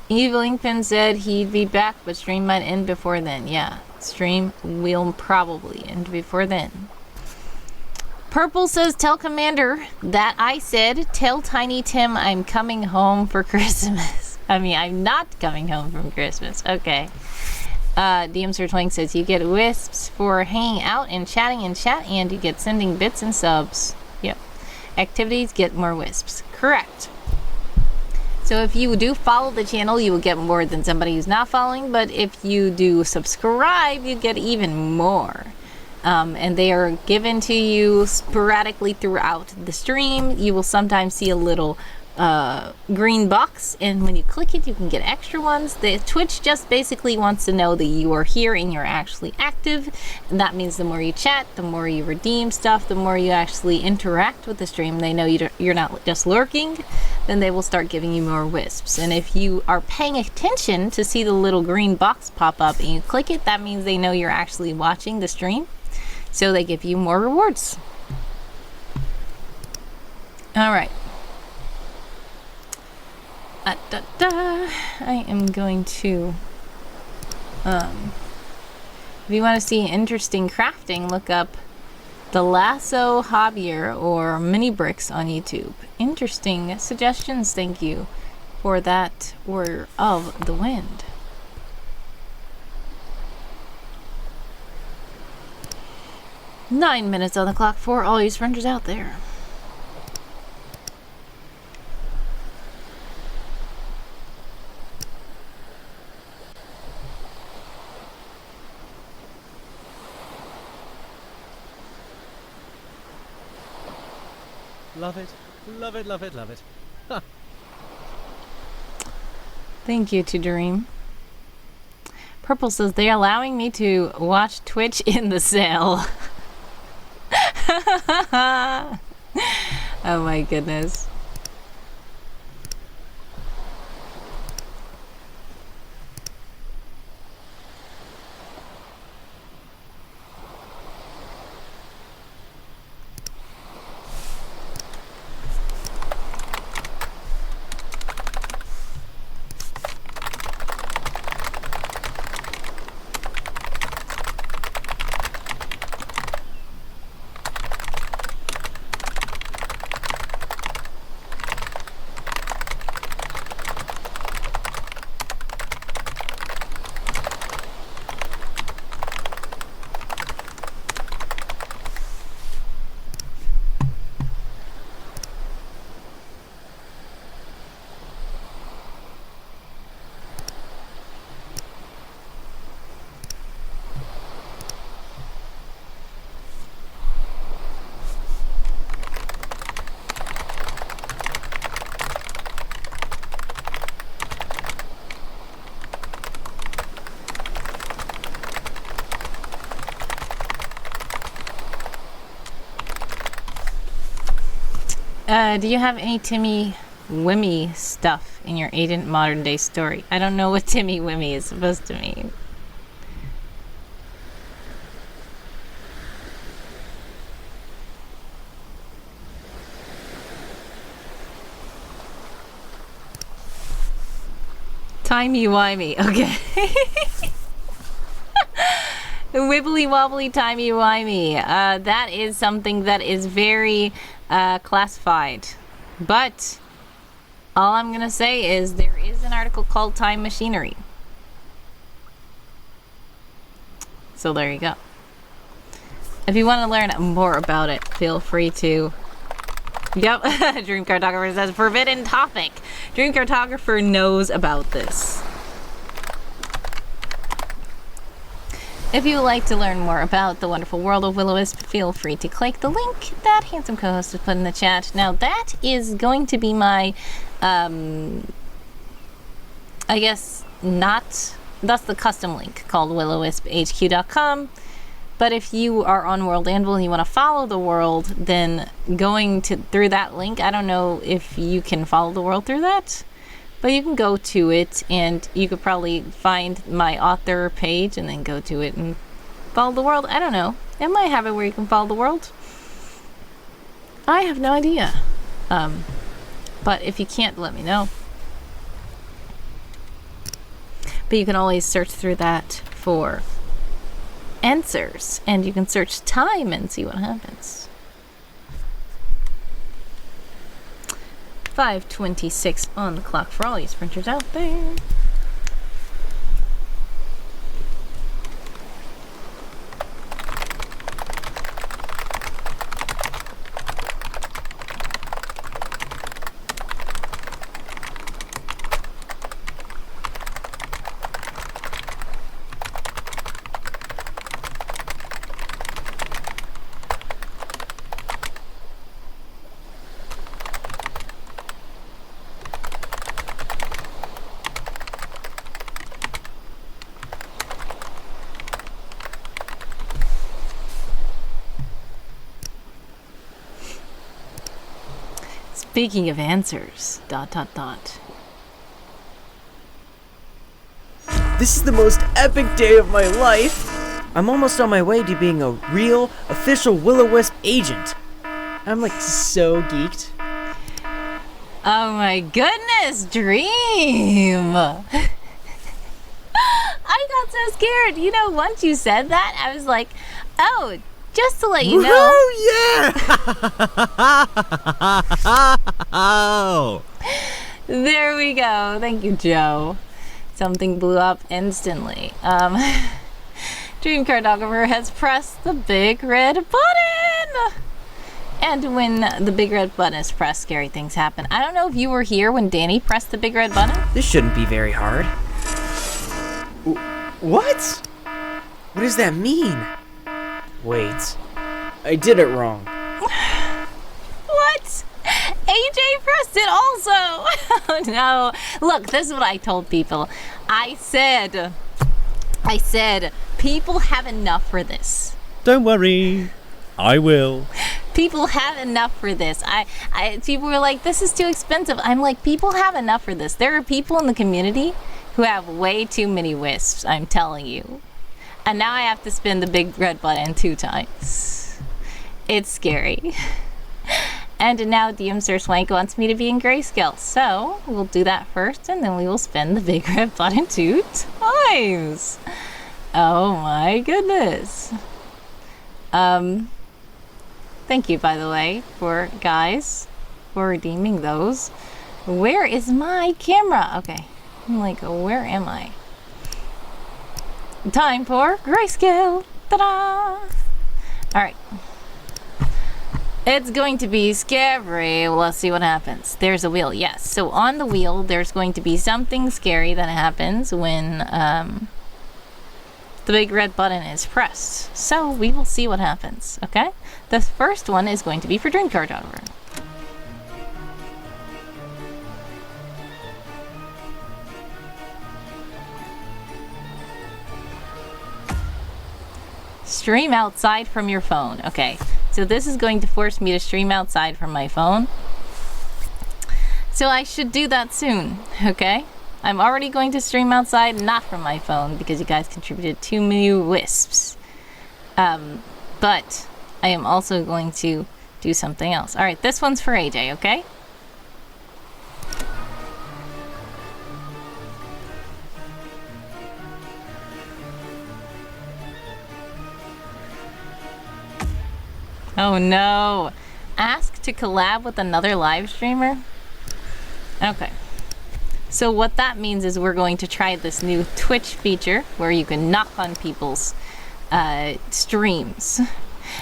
Evil Inkpin said he'd be back, but stream might end before then. Yeah, stream will probably end before then. Purple says, tell Commander that I said, tell Tiny Tim I'm coming home for Christmas. I mean, I'm not coming home from Christmas. Okay. DM Sir Twang says, you get wisps for hanging out and chatting in chat, and you get sending bits and subs. Yep. Activities get more wisps. Correct. So if you do follow the channel, you will get more than somebody who's not following, but if you do subscribe, you get even more. And they are given to you sporadically throughout the stream. You will sometimes see a little green box, and when you click it, you can get extra ones. The Twitch just basically wants to know that you are here and you're actually active, and that means the more you chat, the more you redeem stuff, the more you actually interact with the stream. They know you're not just lurking, then they will start giving you more wisps. And if you are paying attention to see the little green box pop up and you click it, that means they know you're actually watching the stream. So they give you more rewards. Alright. I am going to... if you want to see interesting crafting, look up The Lasso Hobbier or Mini Bricks on YouTube. Interesting suggestions, thank you for that Warrior of the Wind. Nine minutes on the clock for all you sprinters out there. Love it. Love it, love it, love it. Huh. Thank you to Dream. Purple says they're allowing me to watch Twitch in the cell. Oh my goodness. Do you have any Timmy Wimmy stuff in your Aident modern day story? I don't know what Timmy Wimmy is supposed to mean. Timey-wimey, okay. Wibbly wobbly timey-wimey. That is something that is very classified. But all I'm gonna say is there is an article called Time Machinery. So there you go. If you want to learn more about it, feel free to... Yep, Dream Cartographer says forbidden topic. Dream Cartographer knows about this. If you would like to learn more about the wonderful world of Will-O-Wisp, feel free to click the link that handsome co-host has put in the chat. Now that is going to be my, I guess that's the custom link called willowispHQ.com. But if you are on World Anvil and you want to follow the world, then going through that link, I don't know if you can follow the world through that, but you can go to it and you could probably find my author page and then go to it and follow the world. I don't know. It might have it where you can follow the world. I have no idea. But if you can't, let me know. But you can always search through that for answers, and you can search time and see what happens. 5:26 on the clock for all you sprinters out there. Speaking of answers, ... This is the most epic day of my life! I'm almost on my way to being a real, official Will-O-Wisp agent. I'm like so geeked. Oh my goodness, Dream! I got so scared. You know, once you said that, I was like, oh, just to let you know. Oh yeah! There we go. Thank you, Joe. Something blew up instantly. Dream Cartographer has pressed the big red button! And when the big red button is pressed, scary things happen. I don't know if you were here when Danny pressed the big red button. This shouldn't be very hard. What? What does that mean? Wait, I did it wrong. What? AJ pressed it also! Oh no. Look, this is what I told people. I said, people have enough for this. Don't worry, I will. People have enough for this. People were like, this is too expensive. I'm like, people have enough for this. There are people in the community who have way too many wisps, I'm telling you. And now I have to spin the big red button 2 times. It's scary. And now DM Sir Swank wants me to be in grayscale. So we'll do that first, and then we will spin the big red button 2 times. Oh my goodness. Thank you, by the way, for redeeming those. Where is my camera? Okay. I'm like, where am I? Time for grayscale. Ta-da! Alright. It's going to be scary. Well, let's see what happens. There's a wheel. Yes. So on the wheel, there's going to be something scary that happens when the big red button is pressed. So we will see what happens. Okay? The first one is going to be for Dream Cartographer. Stream outside from your phone. Okay, so this is going to force me to stream outside from my phone. So I should do that soon, okay? I'm already going to stream outside, not from my phone, because you guys contributed 2 new wisps. But I am also going to do something else. Alright, this one's for AJ, okay? Oh no. Ask to collab with another live streamer? Okay. So what that means is we're going to try this new Twitch feature where you can knock on people's streams.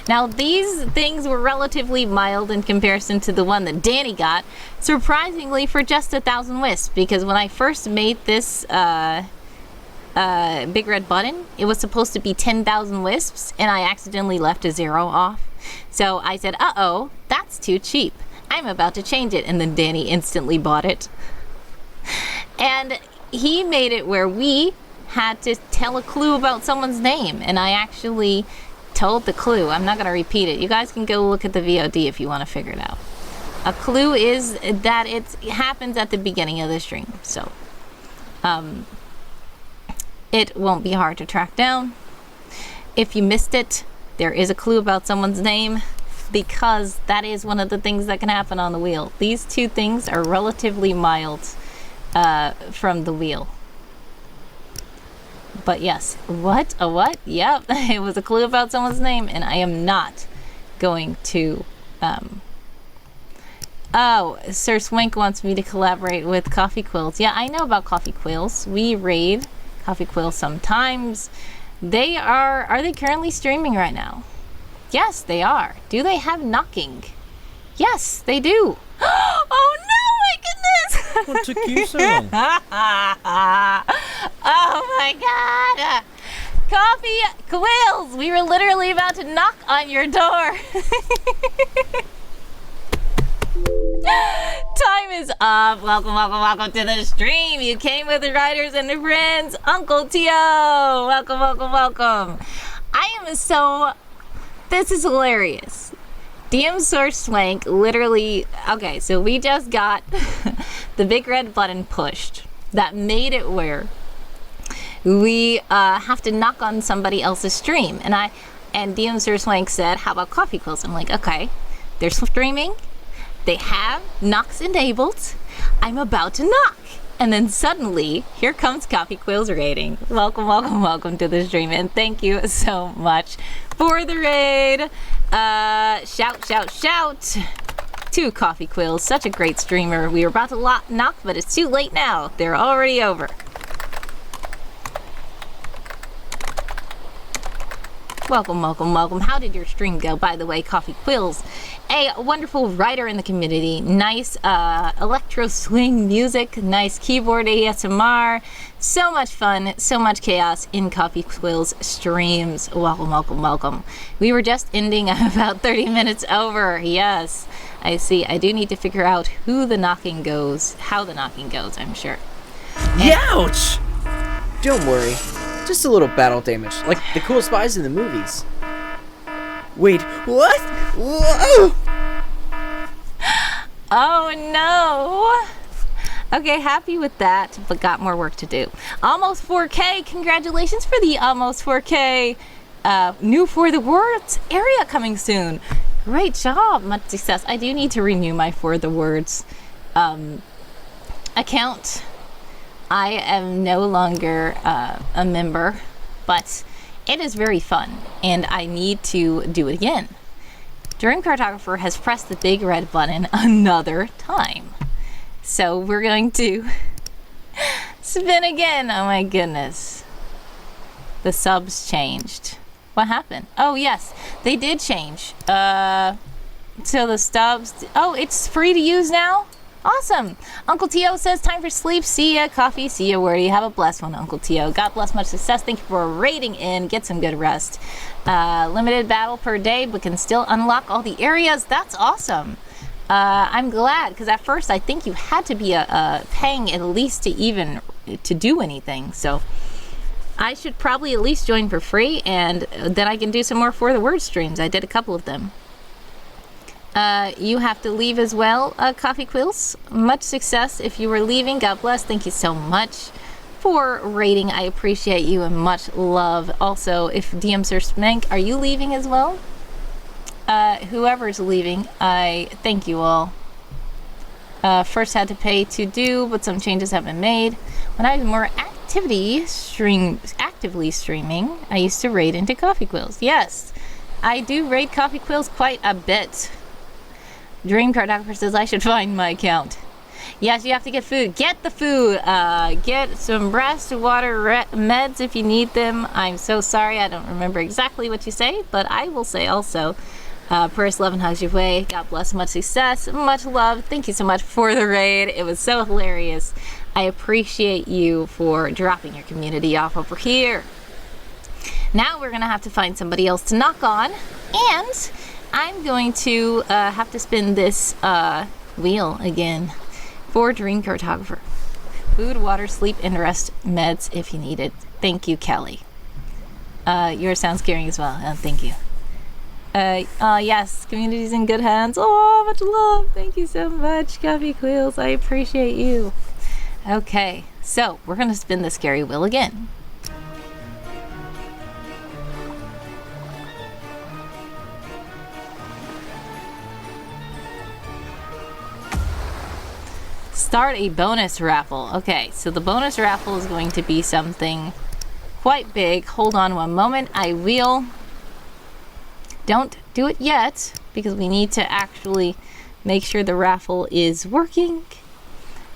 Now these things were relatively mild in comparison to the one that Danny got, surprisingly for just 1,000 wisps, because when I first made this big red button, it was supposed to be 10,000 wisps, and I accidentally left a 0 off. So I said, uh-oh, that's too cheap. I'm about to change it, and then Danny instantly bought it. And he made it where we had to tell a clue about someone's name, and I actually told the clue. I'm not going to repeat it. You guys can go look at the VOD if you want to figure it out. A clue is that it happens at the beginning of the stream, so it won't be hard to track down. If you missed it, there is a clue about someone's name, because that is one of the things that can happen on the wheel. These two things are relatively mild from the wheel. But yes, what? A what? Yep, it was a clue about someone's name, and I am not going to... Oh, Sir Swank wants me to collaborate with Coffee Quills. Yeah, I know about Coffee Quills. We raid Coffee Quills sometimes. They are they currently streaming right now? Yes, they are. Do they have knocking? Yes, they do. Oh no, my goodness! What took you so long? Oh my god! Coffee Quills! We were literally about to knock on your door. Time is up. Welcome, welcome, welcome to the stream. You came with the riders and the friends. Uncle Tio. Welcome, welcome, welcome. I am so... This is hilarious. DM Source Swank literally... Okay, so we just got the big red button pushed. That made it where we have to knock on somebody else's stream. And DM Source Swank said, how about Coffee Quills? I'm like, okay, they're streaming. They have knocks enabled. I'm about to knock. And then suddenly, here comes Coffee Quills raiding. Welcome, welcome, welcome to the stream. And thank you so much for the raid. Shout, shout, shout to Coffee Quills. Such a great streamer. We were about to knock, but it's too late now. They're already over. Welcome, welcome, welcome. How did your stream go, by the way, Coffee Quills? A wonderful writer in the community. Nice electro swing music, nice keyboard ASMR. So much fun, so much chaos in Coffee Quills streams. Welcome, welcome, welcome. We were just ending about 30 minutes over. Yes, I see. I do need to figure out who the knocking goes, how the knocking goes, I'm sure. Youch! Don't worry. Just a little battle damage, like the cool spies in the movies. Wait, what? Whoa! Oh no! Okay, happy with that, but got more work to do. Almost 4K, congratulations for the almost 4K new For the Words area coming soon. Great job, much success. I do need to renew my For the Words account. I am no longer a member, but it is very fun, and I need to do it again. Dream Cartographer has pressed the big red button another time. So we're going to spin again. Oh my goodness. The subs changed. What happened? Oh yes, they did change. So the stubs, oh, it's free to use now? Awesome. Uncle Tio says time for sleep. See ya, coffee. See ya, wordy. Have a blessed one, Uncle Tio. God bless, much success. Thank you for raiding in. Get some good rest. Limited battle per day, but can still unlock all the areas. That's awesome. I'm glad, because at first I think you had to be paying at least to do anything. So I should probably at least join for free, and then I can do some more For the Word streams. I did a couple of them. You have to leave as well, Coffee Quills. Much success if you were leaving. God bless. Thank you so much for raiding. I appreciate you and much love. Also, if DM Sir Smank, are you leaving as well? Whoever's leaving, I thank you all. First had to pay to do, but some changes have been made. When I was more actively streaming, I used to raid into Coffee Quills. Yes. I do rate Coffee Quills quite a bit. Dream Cartographer says I should find my account. Yes, you have to get food. Get the food. Get some rest, water, meds if you need them. I'm so sorry. I don't remember exactly what you say, but I will say also, prayers, love, and hugs your way. God bless, much success, much love. Thank you so much for the raid. It was so hilarious. I appreciate you for dropping your community off over here. Now we're going to have to find somebody else to knock on, and I'm going to have to spin this wheel again for Dream Cartographer. Food, water, sleep, and rest meds if you need it. Thank you, Kelly. Yours sounds caring as well. Thank you. Yes, community's in good hands. Oh, much love. Thank you so much, Coffee Quills. I appreciate you. Okay, so we're going to spin the scary wheel again. Start a bonus raffle. Okay, so the bonus raffle is going to be something quite big. Hold on one moment. I will. Don't do it yet because we need to actually make sure the raffle is working.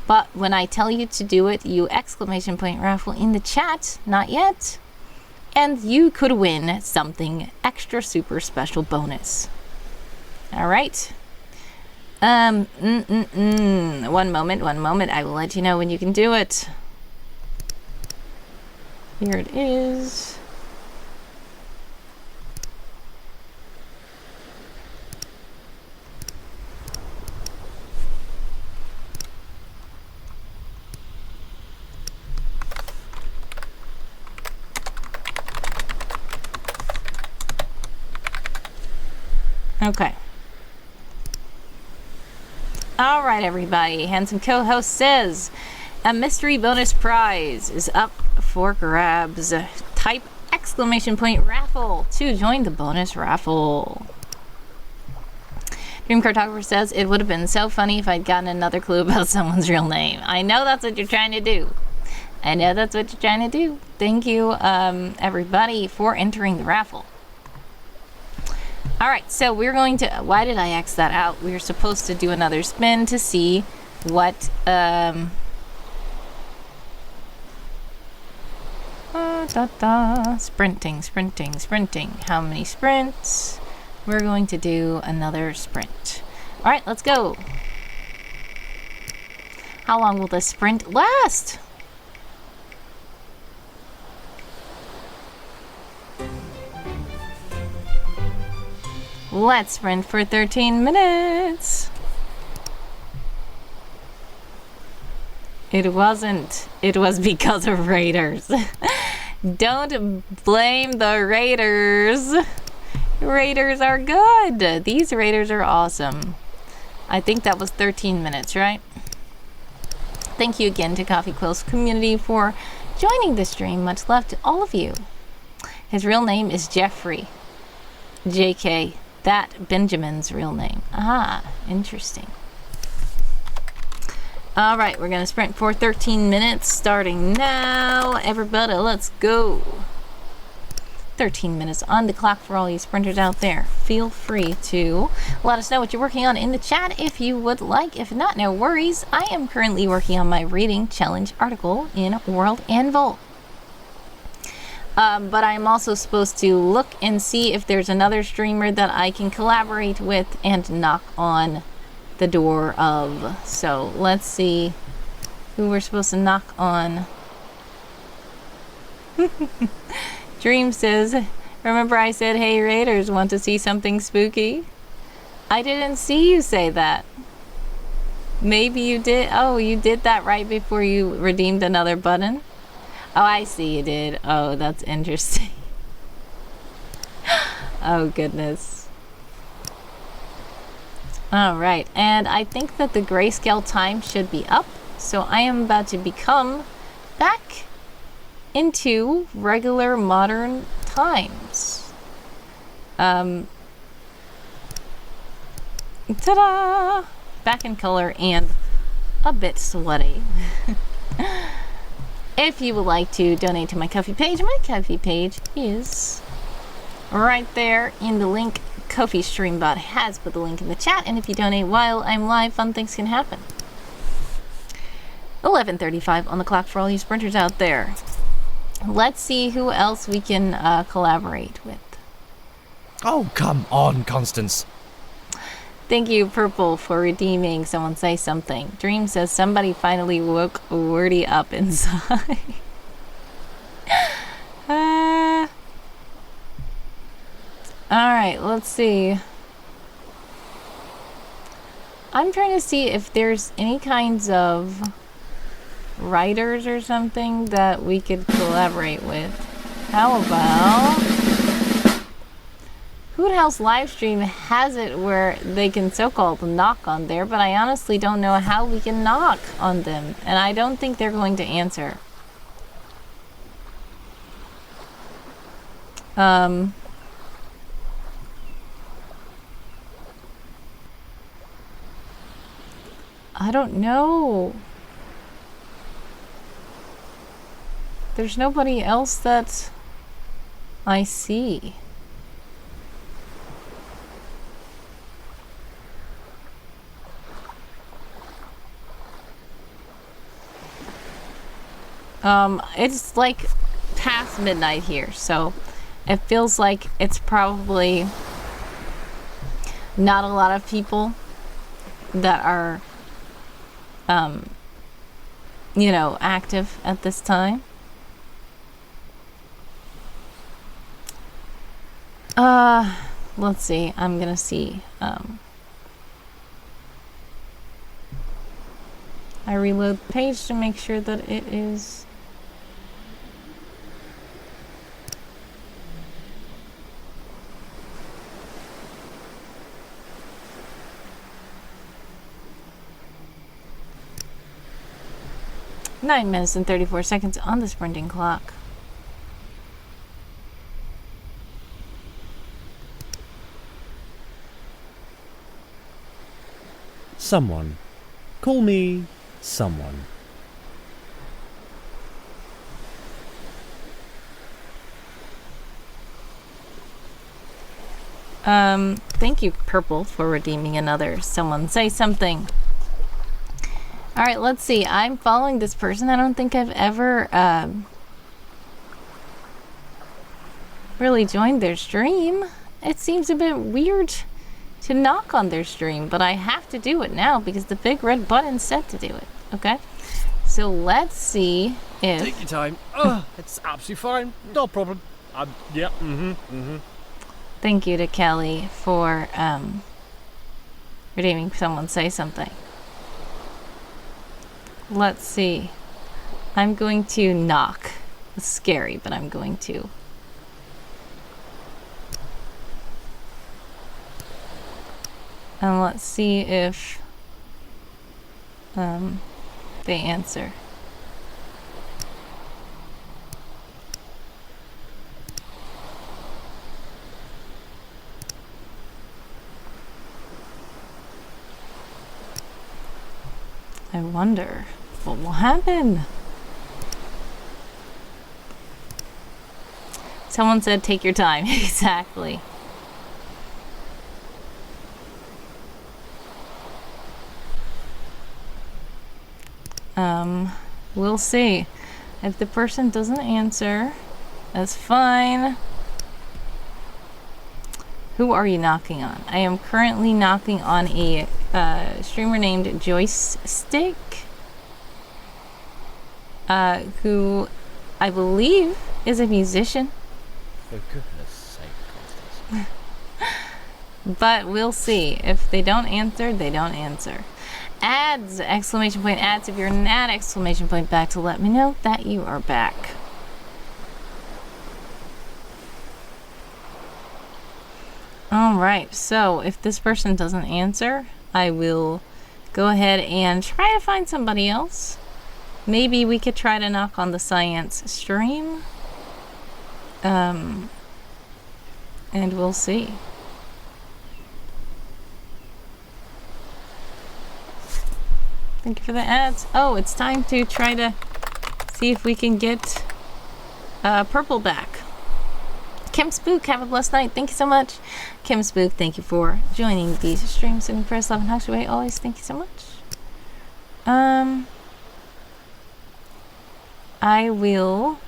But when I tell you to do it, you exclamation point raffle in the chat. Not yet. And you could win something extra super special bonus. All right. One moment. I will let you know when you can do it. Here it is. Okay. All right, everybody. Handsome co-host says a mystery bonus prize is up for grabs. Type exclamation point raffle to join the bonus raffle. Dream Cartographer says it would have been so funny if I'd gotten another clue about someone's real name. I know that's what you're trying to do. Thank you, everybody, for entering the raffle. All right, so we're going to, why did I X that out? We were supposed to do another spin to see what, sprinting. How many sprints? We're going to do another sprint. All right, let's go. How long will this sprint last? Let's sprint for 13 minutes. It wasn't. It was because of raiders. Don't blame the raiders. Raiders are good. These raiders are awesome. I think that was 13 minutes, right? Thank you again to Coffee Quills community for joining the stream. Much love to all of you. His real name is Jeffrey. JK. That Benjamin's real name. Ah, interesting. All right, we're gonna sprint for 13 minutes starting now. Everybody, let's go. 13 minutes on the clock for all you sprinters out there. Feel free to let us know what you're working on in the chat if you would like. If not, no worries. I am currently working on my reading challenge article in World Anvil. But I'm also supposed to look and see if there's another streamer that I can collaborate with and knock on the door of. So let's see who we're supposed to knock on. Dream says, remember I said, hey raiders, want to see something spooky? I didn't see you say that. Maybe you did. Oh, you did that right before you redeemed another button? Oh, I see you did. Oh, that's interesting. Oh, goodness. All right, and I think that the grayscale time should be up. So I am about to become back into regular modern times. Ta-da! Back in color and a bit sweaty. If you would like to donate to my Ko-fi page is right there in the link. Kofi Streambot has put the link in the chat, and if you donate while I'm live, fun things can happen. 11:35 on the clock for all you sprinters out there. Let's see who else we can collaborate with. Oh, come on, Constance. Thank you, Purple, for redeeming Someone Say Something. Dream says somebody finally woke Wordy up inside. Alright, let's see. I'm trying to see if there's any kinds of writers or something that we could collaborate with. How about Hoot House Livestream has it where they can so-called knock on there, but I honestly don't know how we can knock on them, and I don't think they're going to answer. I don't know. There's nobody else that I see. It's like past midnight here, so it feels like it's probably not a lot of people that are you know, active at this time. Let's see. I'm gonna see. I reload the page to make sure that it is. Nine minutes and 34 seconds on the sprinting clock. Someone. Call me someone. Thank you, Purple, for redeeming another Someone Say Something. Alright, let's see. I'm following this person. I don't think I've ever really joined their stream. It seems a bit weird to knock on their stream, but I have to do it now because the big red button said to do it. Okay? So let's see if... Take your time. It's absolutely fine. No problem. Yeah. Thank you to Kelly for redeeming Someone Say Something. Let's see. I'm going to knock. It's scary, but I'm going to. And let's see if they answer. I wonder what will happen. Someone said take your time. Exactly. We'll see. If the person doesn't answer, that's fine. Who are you knocking on? I am currently knocking on a streamer named Joyce Stick, who I believe is a musician. For goodness sake, Constance. But we'll see. If they don't answer, they don't answer. Ads! Exclamation point ads. If you're an ad, exclamation point back to let me know that you are back. Alright, so if this person doesn't answer, I will go ahead and try to find somebody else. Maybe we could try to knock on the science stream. And we'll see. Thank you for the ads. Oh, it's time to try to see if we can get Purple back. Kim Spook, have a blessed night. Thank you so much. Kim Spook, thank you for joining these streams. And Press 11 Huxway, always thank you so much. I will...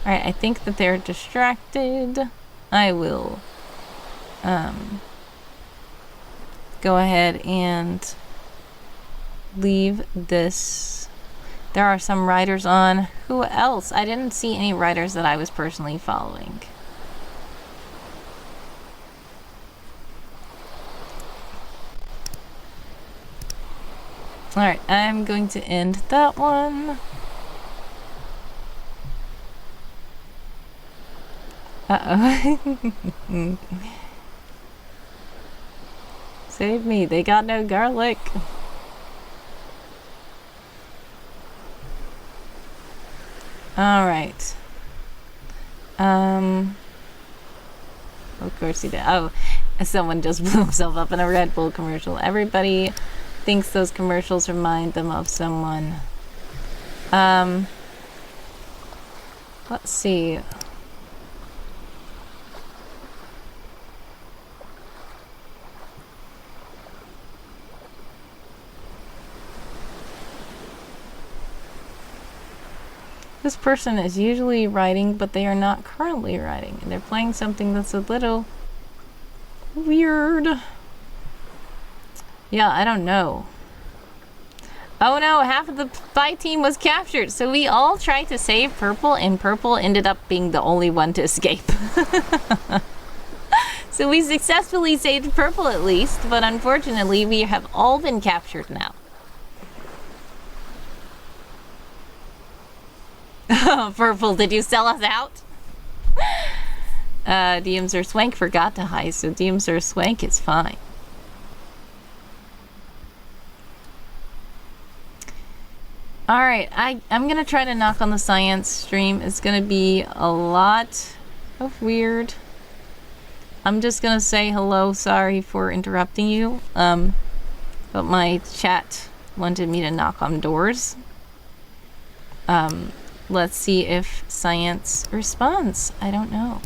Alright, I think that they're distracted. I will go ahead and leave this. There are some riders on. Who else? I didn't see any riders that I was personally following. Alright, I'm going to end that one. Uh-oh. Save me, they got no garlic. Alright. Of course he did. Oh, someone just blew himself up in a Red Bull commercial. Everybody thinks those commercials remind them of someone. Let's see. This person is usually writing, but they are not currently writing. And they're playing something that's a little weird. Yeah, I don't know. Oh no, half of the fight team was captured. So we all tried to save Purple, and Purple ended up being the only one to escape. So we successfully saved Purple at least, but unfortunately we have all been captured now. Purple, did you sell us out? DM Sir Swank forgot to hide, so DM Sir Swank is fine. Alright, I'm gonna try to knock on the science stream. It's gonna be a lot of weird. I'm just gonna say hello, sorry for interrupting you. But my chat wanted me to knock on doors. Let's see if science responds. I don't know.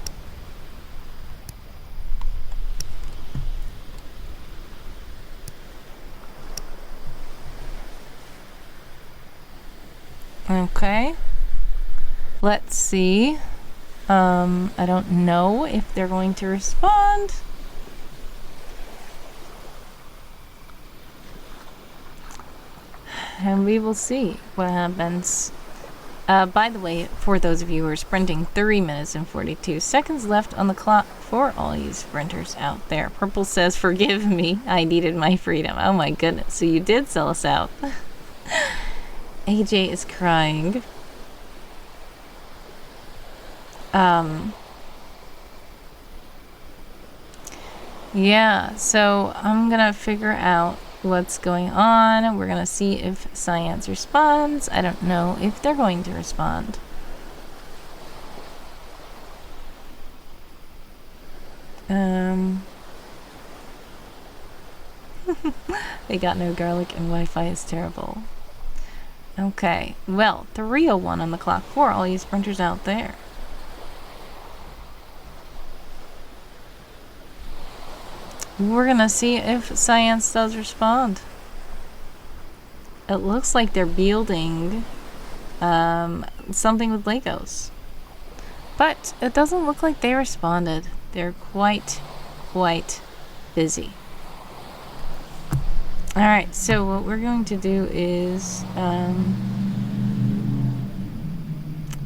Okay. Let's see. I don't know if they're going to respond. And we will see what happens. By the way, for those of you who are sprinting, 3 minutes and 42 seconds left on the clock for all you sprinters out there. Purple says, forgive me, I needed my freedom. Oh my goodness, so you did sell us out. AJ is crying. Yeah, so I'm gonna figure out what's going on. We're gonna see if science responds. I don't know if they're going to respond. They got no garlic and Wi-Fi is terrible. Okay, well, 3:01 on the clock for all you sprinters out there. We're gonna see if science does respond. It looks like they're building something with Legos. But it doesn't look like they responded. They're quite busy. Alright, so what we're going to do is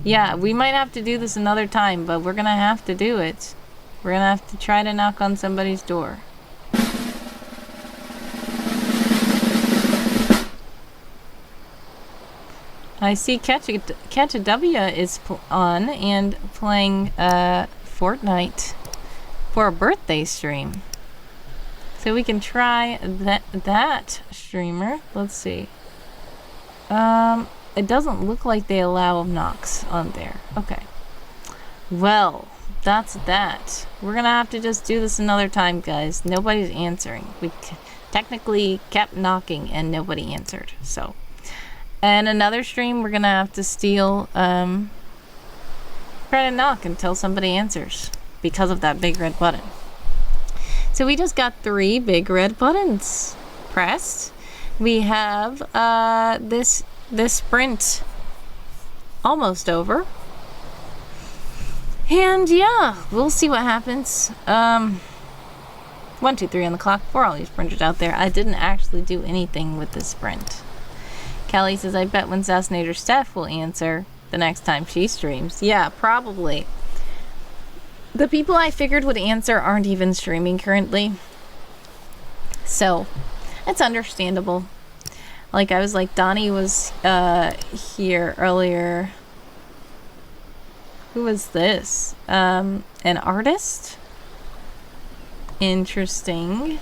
yeah, we might have to do this another time, but we're gonna have to do it. We're gonna have to try to knock on somebody's door. I see Catch a W is on and playing Fortnite for a birthday stream. So we can try that streamer. Let's see. It doesn't look like they allow knocks on there. Okay. Well, that's that. We're gonna have to just do this another time, guys. Nobody's answering. We technically kept knocking and nobody answered. So, And another stream, we're gonna have to steal, try to knock until somebody answers because of that big red button. So we just got 3 big red buttons pressed. We have this sprint almost over. And yeah, we'll see what happens. 1, 2, 3 on the clock for all you sprinters out there. I didn't actually do anything with this sprint. Kelly says, I bet when Assassinator Steph will answer the next time she streams. Yeah, probably. The people I figured would answer aren't even streaming currently. So, it's understandable. Like, I was like, Donnie was here earlier. Who was this? An artist? Interesting.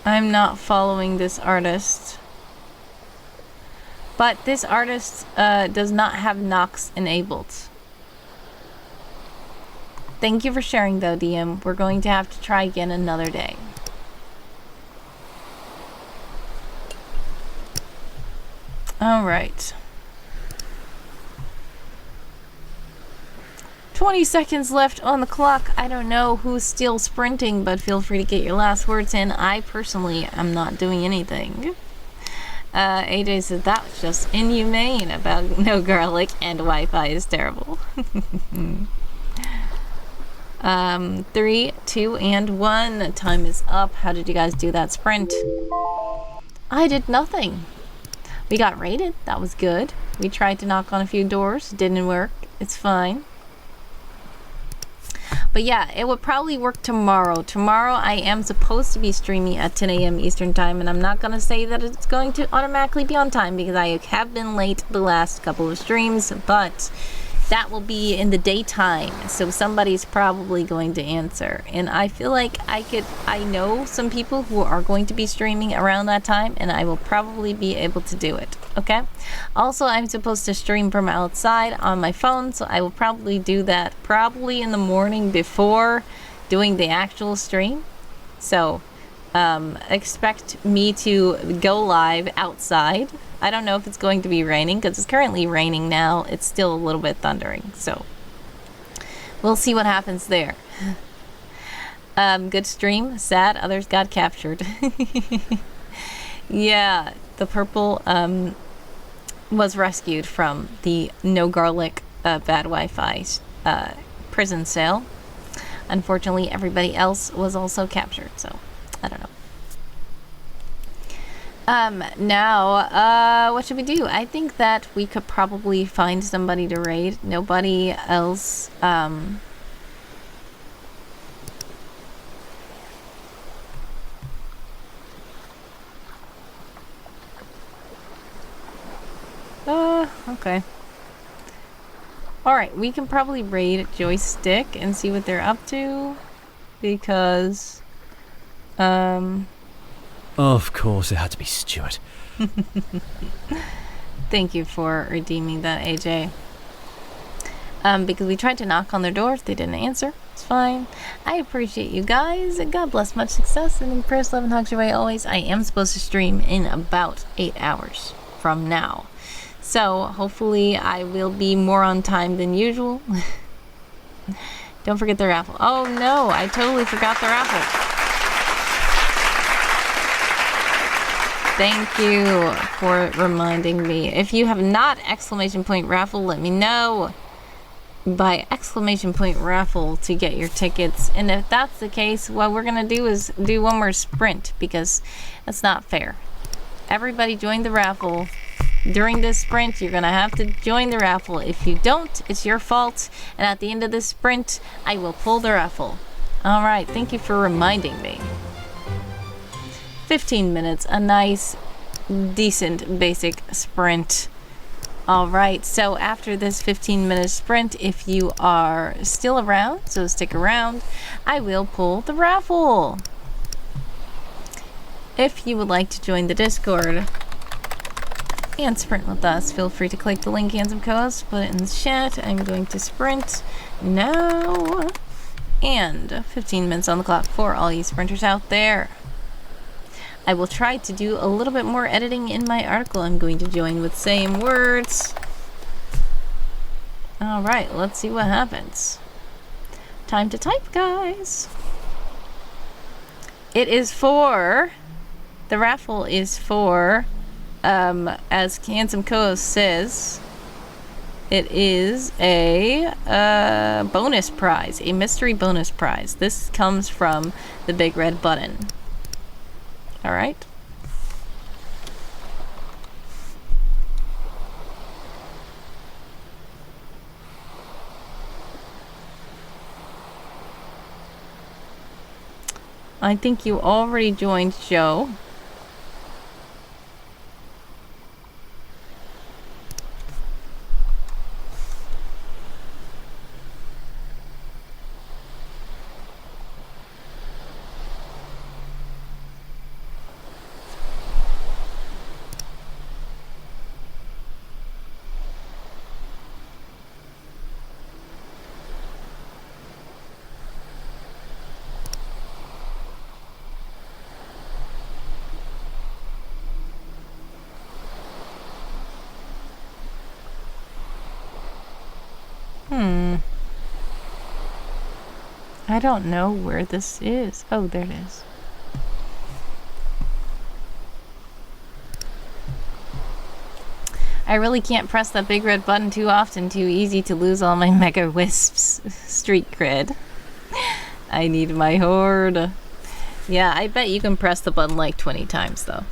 I'm not following this artist. But this artist does not have Nox enabled. Thank you for sharing though, DM. We're going to have to try again another day. Alright. 20 seconds left on the clock. I don't know who's still sprinting, but feel free to get your last words in. I personally am not doing anything. AJ said that was just inhumane about no garlic and Wi-Fi is terrible. 3, 2, and 1. Time is up. How did you guys do that sprint? I did nothing. We got raided. That was good. We tried to knock on a few doors. Didn't work. It's fine. But yeah, it would probably work tomorrow. Tomorrow I am supposed to be streaming at 10 a.m. Eastern time, and I'm not going to say that it's going to automatically be on time because I have been late the last couple of streams, but that will be in the daytime, so somebody's probably going to answer. And I feel like I know some people who are going to be streaming around that time, and I will probably be able to do it. Okay? Also, I'm supposed to stream from outside on my phone, so I will probably do that probably in the morning before doing the actual stream. So, expect me to go live outside. I don't know if it's going to be raining because it's currently raining now. It's still a little bit thundering, so we'll see what happens there. Good stream. Sad others got captured. Yeah, the purple was rescued from the no garlic bad Wi-Fi prison cell. Unfortunately, everybody else was also captured, so I don't know. Now, what should we do? I think that we could probably find somebody to raid. Nobody else, okay. Alright, we can probably raid Joystick and see what they're up to, because, Of course, it had to be Stuart. Thank you for redeeming that, AJ. Because we tried to knock on their doors, they didn't answer. It's fine. I appreciate you guys. God bless, much success, and prayers, love, and hugs your way always. I am supposed to stream in about 8 hours from now. So, hopefully I will be more on time than usual. Don't forget the raffle. Oh no, I totally forgot the raffle. Thank you for reminding me. If you have not exclamation point raffle, let me know by exclamation point raffle to get your tickets. And if that's the case, what we're gonna do is do one more sprint because that's not fair. Everybody join the raffle. During this sprint, you're gonna have to join the raffle. If you don't, it's your fault. And at the end of this sprint, I will pull the raffle. All right, thank you for reminding me. 15 minutes, a nice, decent, basic sprint. All right, so after this 15-minute sprint, if you are still around, so stick around, I will pull the raffle. If you would like to join the Discord and sprint with us, feel free to click the link Handsome Co-host, put it in the chat. I'm going to sprint now. And 15 minutes on the clock for all you sprinters out there. I will try to do a little bit more editing in my article. I'm going to join with same words. Alright, let's see what happens. Time to type, guys. It is for... The raffle is for... as Handsome Co says... It is a bonus prize, a mystery bonus prize. This comes from the Big Red Button. All right. I think you already joined, Joe. I don't know where this is. Oh, there it is. I really can't press that big red button too often. Too easy to lose all my Mega Wisps street cred. I need my horde. Yeah, I bet you can press the button like 20 times though.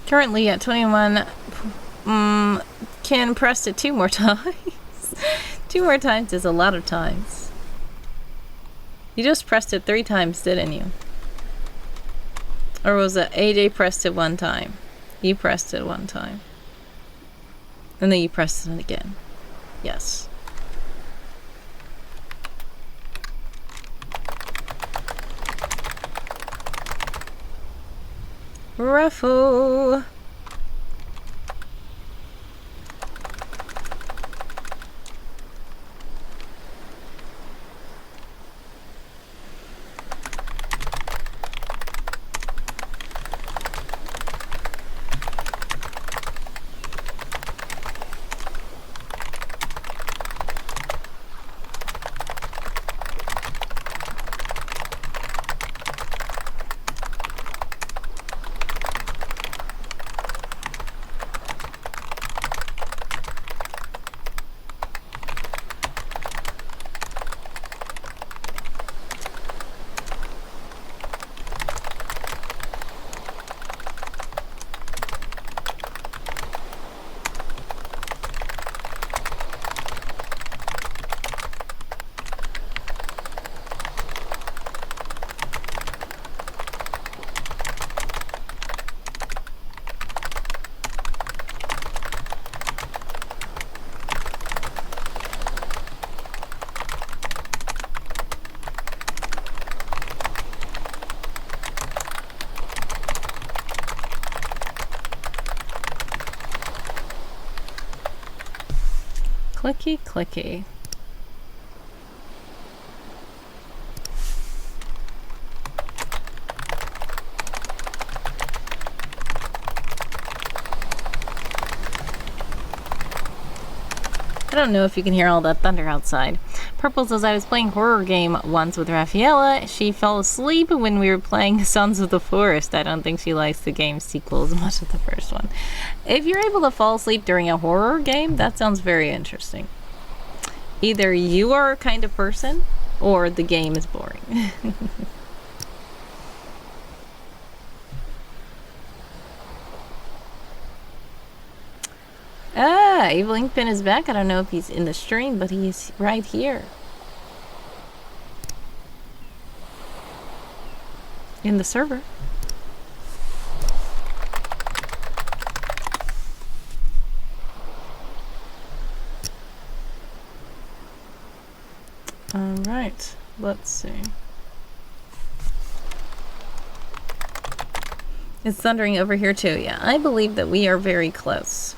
Currently at 21, can press it 2 more times. 2 more times is a lot of times. You just pressed it 3 times, didn't you? Or was it AJ pressed it 1 time? You pressed it 1 time. And then you pressed it again. Yes. Raffle. Clicky, clicky. I don't know if you can hear all that thunder outside. Purple says, I was playing horror game once with Rafaela. She fell asleep when we were playing Sons of the Forest. I don't think she likes the game sequel as much as the first one. If you're able to fall asleep during a horror game, that sounds very interesting. Either you are a kind of person, or the game is boring. Ah, Evil Inkpin is back. I don't know if he's in the stream, but he's right here. In the server. Alright, let's see. It's thundering over here too, yeah. I believe that we are very close.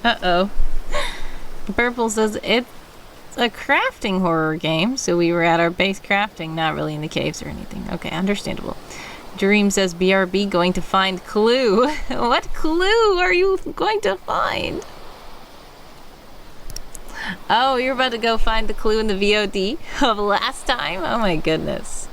Uh-oh. Purple says it's a crafting horror game, so we were at our base crafting, not really in the caves or anything. Okay, understandable. Dream says BRB going to find clue. What clue are you going to find? Oh, you're about to go find the clue in the VOD of last time? Oh my goodness.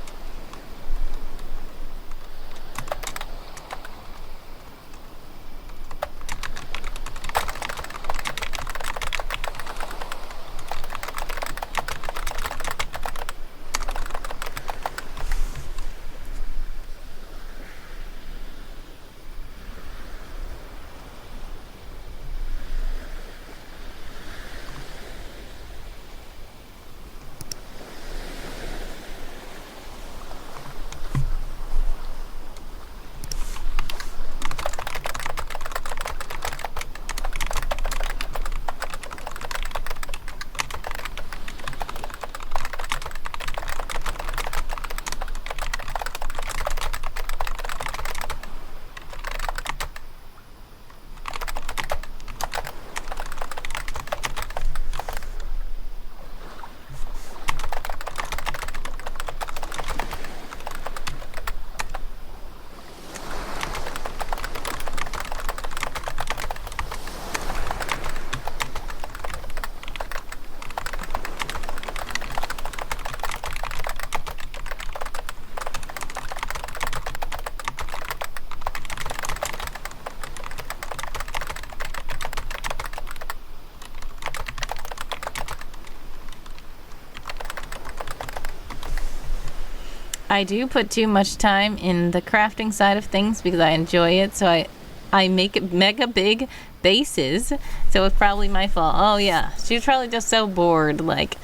I do put too much time in the crafting side of things because I enjoy it, so I make mega big bases, so it's probably my fault. Oh yeah, she's probably just so bored, like,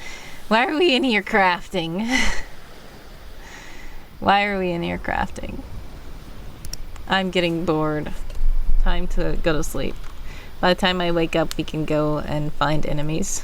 why are we in here crafting? Why are we in here crafting? I'm getting bored. Time to go to sleep. By the time I wake up, we can go and find enemies.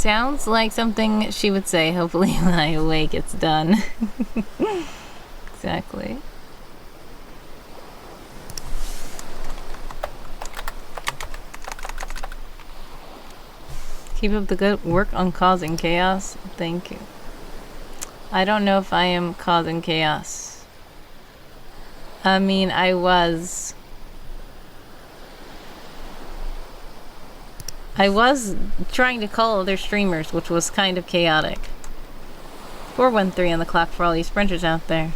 Sounds like something she would say. Hopefully when I awake it's done. Exactly. Keep up the good work on causing chaos. Thank you. I don't know if I am causing chaos. I mean, I was trying to call other streamers, which was kind of chaotic. 413 on the clock for all you sprinters out there.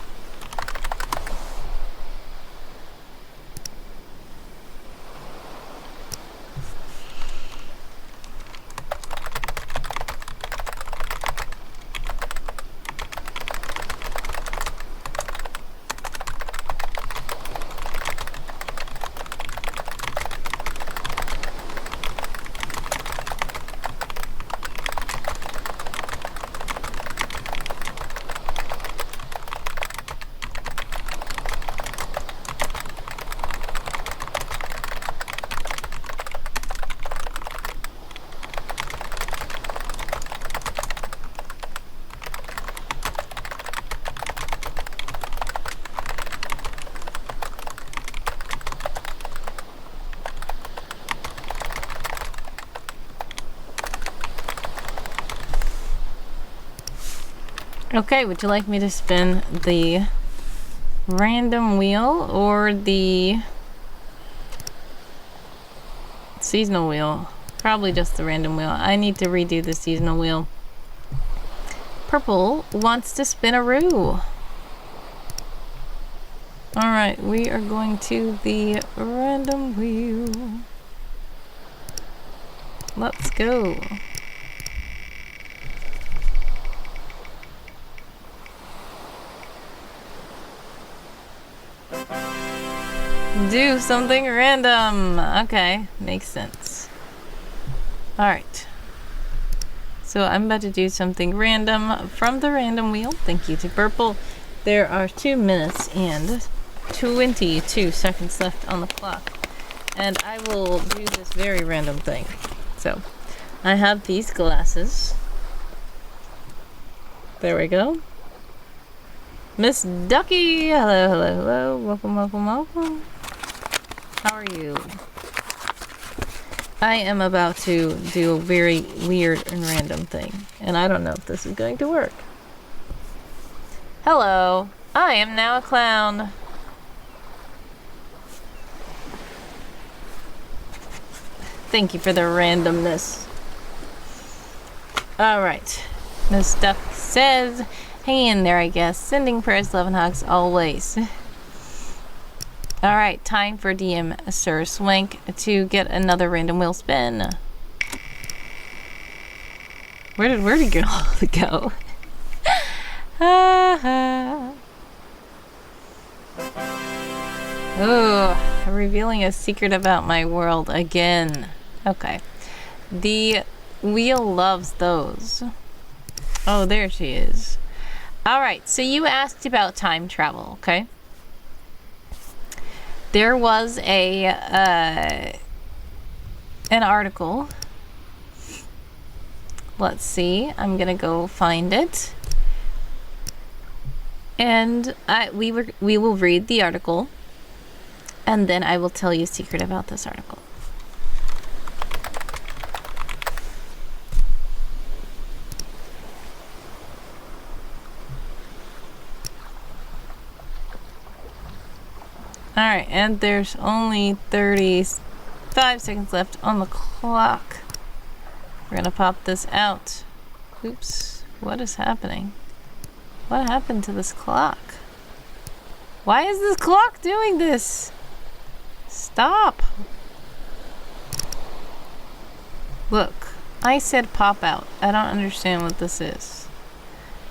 Okay, would you like me to spin the random wheel or the seasonal wheel? Probably just the random wheel. I need to redo the seasonal wheel. Purple wants to spin a roo. Alright, we are going to the random wheel. Let's go. Do something random. Okay, makes sense. Alright. So I'm about to do something random from the random wheel. Thank you to Purple. There are 2 minutes and 22 seconds left on the clock. And I will do this very random thing. So, I have these glasses. There we go. Miss Ducky! Hello, hello, hello. Welcome, welcome, welcome. How are you? I am about to do a very weird and random thing, and I don't know if this is going to work. Hello, I am now a clown. Thank you for the randomness. Alright, Miss Duck says, hang in there, I guess. Sending prayers, love, and hugs always. Alright, time for DM Sir Swank to get another random wheel spin. Where'd he go? Oh, revealing a secret about my world again. Okay. The wheel loves those. Oh, there she is. Alright, so you asked about time travel, okay? There was an article. Let's see. I'm gonna go find it, and we will read the article, and then I will tell you a secret about this article. Alright, and there's only 35 seconds left on the clock. We're gonna pop this out. Oops, what is happening? What happened to this clock? Why is this clock doing this? Stop! Look, I said pop out. I don't understand what this is.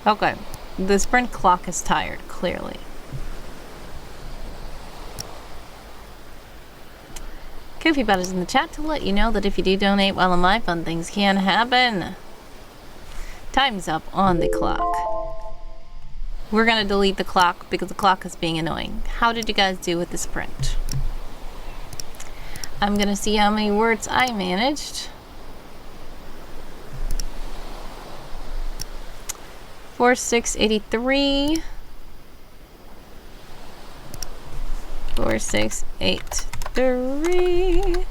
Okay, the sprint clock is tired, clearly. Kofi is in the chat to let you know that if you do donate while I'm live, fun things can happen. Time's up on the clock. We're gonna delete the clock because the clock is being annoying. How did you guys do with the sprint? I'm gonna see how many words I managed. 4683. 4683.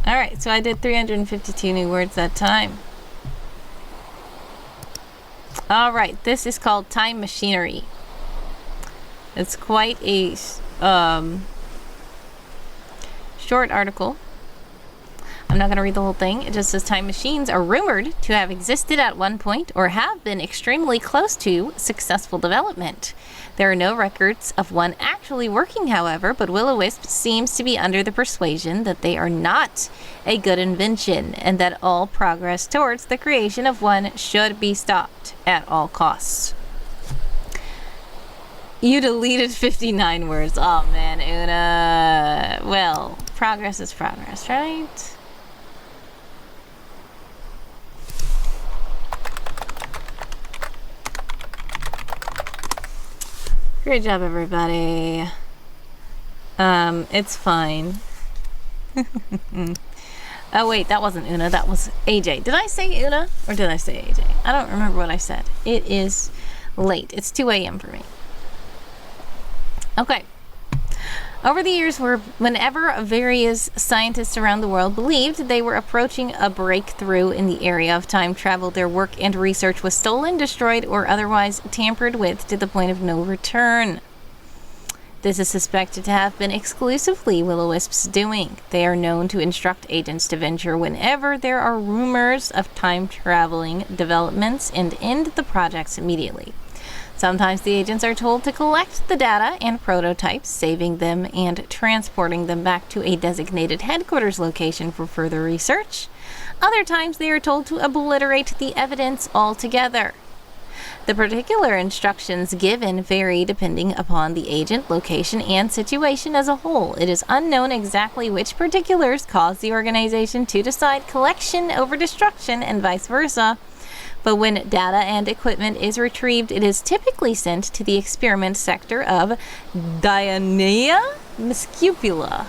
Alright, so I did 352 new words that time. Alright, this is called Time Machinery. It's quite a short article. I'm not going to read the whole thing. It just says time machines are rumored to have existed at one point or have been extremely close to successful development. There are no records of one actually working, however, but Will-O-Wisp seems to be under the persuasion that they are not a good invention and that all progress towards the creation of one should be stopped at all costs. You deleted 59 words. Oh man, Una. Well, progress is progress, right? Great job, everybody. It's fine. Oh wait, that wasn't Una, that was AJ. Did I say Una or did I say AJ? I don't remember what I said. It is late. It's 2 a.m. for me. Okay. Over the years, whenever various scientists around the world believed they were approaching a breakthrough in the area of time travel, their work and research was stolen, destroyed, or otherwise tampered with to the point of no return. This is suspected to have been exclusively Will-O-Wisp's doing. They are known to instruct agents to venture whenever there are rumors of time-traveling developments and end the projects immediately. Sometimes the agents are told to collect the data and prototypes, saving them and transporting them back to a designated headquarters location for further research. Other times they are told to obliterate the evidence altogether. The particular instructions given vary depending upon the agent, location, and situation as a whole. It is unknown exactly which particulars cause the organization to decide collection over destruction and vice versa. But when data and equipment is retrieved, it is typically sent to the experiment sector of Dionea Muscipula,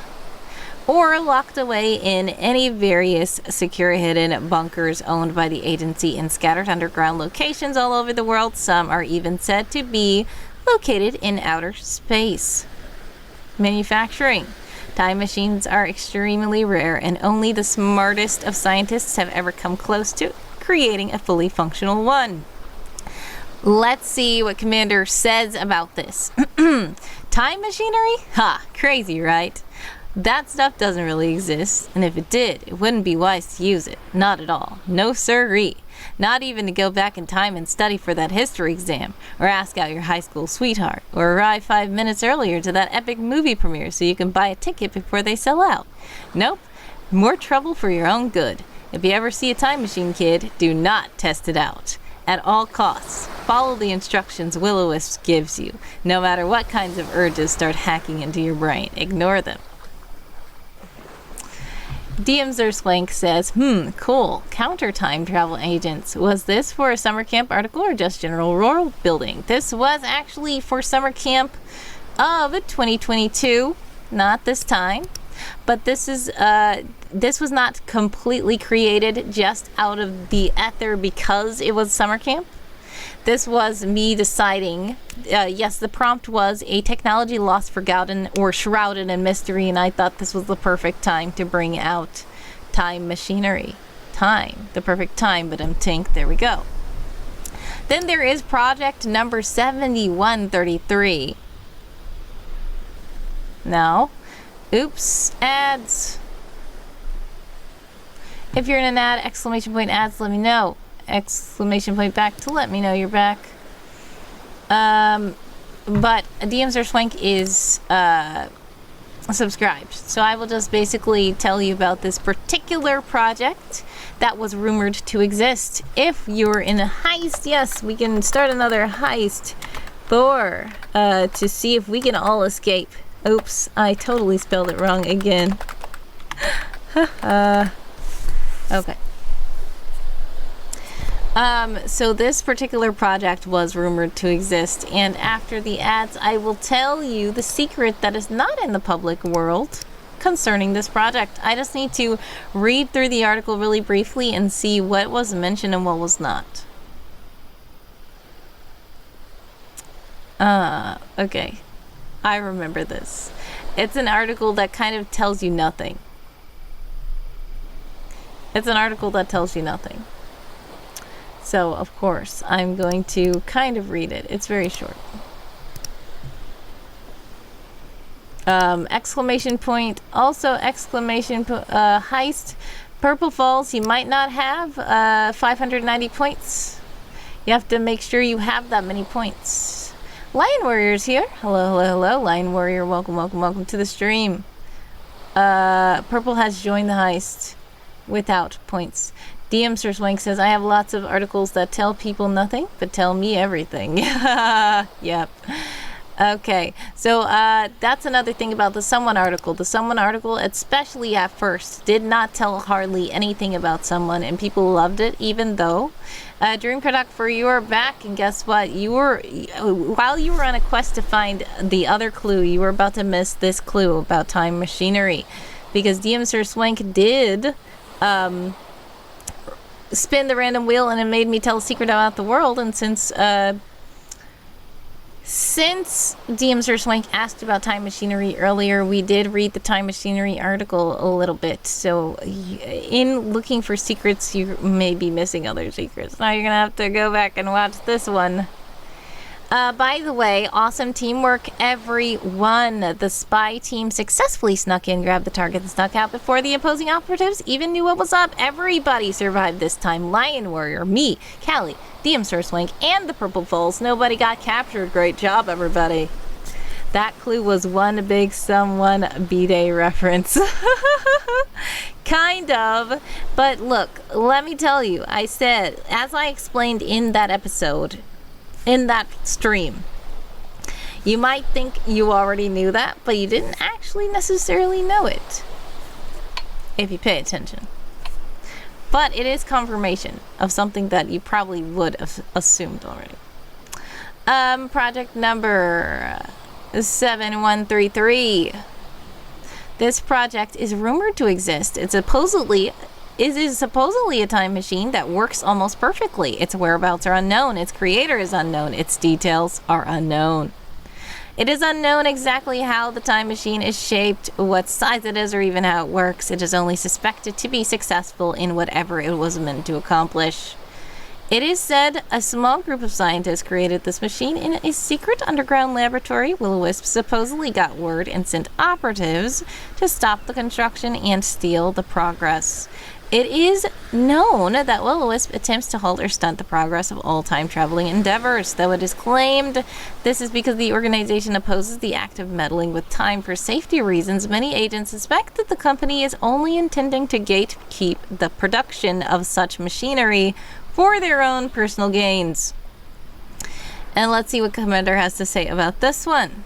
or locked away in any various secure hidden bunkers owned by the agency in scattered underground locations all over the world. Some are even said to be located in outer space. Manufacturing. Time machines are extremely rare, and only the smartest of scientists have ever come close to creating a fully functional one. Let's see what Commander says about this. Time machinery? Ha! Crazy, right? That stuff doesn't really exist, and if it did, it wouldn't be wise to use it. Not at all. No sirree. Not even to go back in time and study for that history exam, or ask out your high school sweetheart, or arrive 5 minutes earlier to that epic movie premiere so you can buy a ticket before they sell out. Nope. More trouble for your own good. If you ever see a time machine, kid, do not test it out. At all costs, follow the instructions Will-O-Wisp gives you. No matter what kinds of urges start hacking into your brain, ignore them. DM Zerswank says, cool. Counter time travel agents. Was this for a summer camp article or just general world building? This was actually for summer camp of 2022. Not this time. But this was not completely created just out of the ether because it was summer camp. This was me deciding, yes, the prompt was a technology lost, forgotten, or shrouded in mystery, and I thought this was the perfect time to bring out time machinery. Time, the perfect time, but tink, there we go. Then there is project number 7133. Now, oops, ads. If you're in an ad, exclamation point ads, let me know. Exclamation point back to let me know you're back. But DM's Swank is subscribed. So I will just basically tell you about this particular project that was rumored to exist. If you're in a heist, yes, we can start another heist to see if we can all escape. Oops, I totally spelled it wrong again. Okay. So this particular project was rumored to exist, and after the ads, I will tell you the secret that is not in the public world concerning this project. I just need to read through the article really briefly and see what was mentioned and what was not. Okay. I remember this. It's an article that kind of tells you nothing. It's an article that tells you nothing. So, of course, I'm going to kind of read it. It's very short. Exclamation point. Also, exclamation heist. Purple Falls, you might not have 590 points. You have to make sure you have that many points. Lion Warrior's here. Hello, hello, hello. Lion Warrior, welcome, welcome, welcome to the stream. Purple has joined the heist without points. DM Sir Swank says, I have lots of articles that tell people nothing, but tell me everything. Yep. Okay, so that's another thing about the Someone article. The Someone article, especially at first, did not tell hardly anything about someone, and people loved it, even though Dream Productor, you are back, and guess what? While you were on a quest to find the other clue, you were about to miss this clue about time machinery, because DM Sir Swank did spin the random wheel, and it made me tell a secret about the world, and since DM Sir Swank asked about time machinery earlier, we did read the time machinery article a little bit. So in looking for secrets, you may be missing other secrets. Now you're going to have to go back and watch this one. By the way, awesome teamwork, everyone. The spy team successfully snuck in, grabbed the target, and snuck out before the opposing operatives even knew what was up. Everybody survived this time. Lion Warrior, me, Callie, DM Sir Swank, and the Purple Falls. Nobody got captured. Great job, everybody. That clue was one big someone B-Day reference. Kind of. But look, let me tell you, I said, as I explained in that episode, in that stream, you might think you already knew that, but you didn't actually necessarily know it, if you pay attention. But it is confirmation of something that you probably would have assumed already. Project number 7133. This project is rumored to exist. It is supposedly a time machine that works almost perfectly. Its whereabouts are unknown. Its creator is unknown. Its details are unknown. It is unknown exactly how the time machine is shaped, what size it is, or even how it works. It is only suspected to be successful in whatever it was meant to accomplish. It is said a small group of scientists created this machine in a secret underground laboratory. Will-O-Wisp supposedly got word and sent operatives to stop the construction and steal the progress. It is known that Will-O-Wisp attempts to halt or stunt the progress of all time-traveling endeavors, though it is claimed this is because the organization opposes the act of meddling with time for safety reasons. Many agents suspect that the company is only intending to gatekeep the production of such machinery for their own personal gains. And let's see what Commander has to say about this one.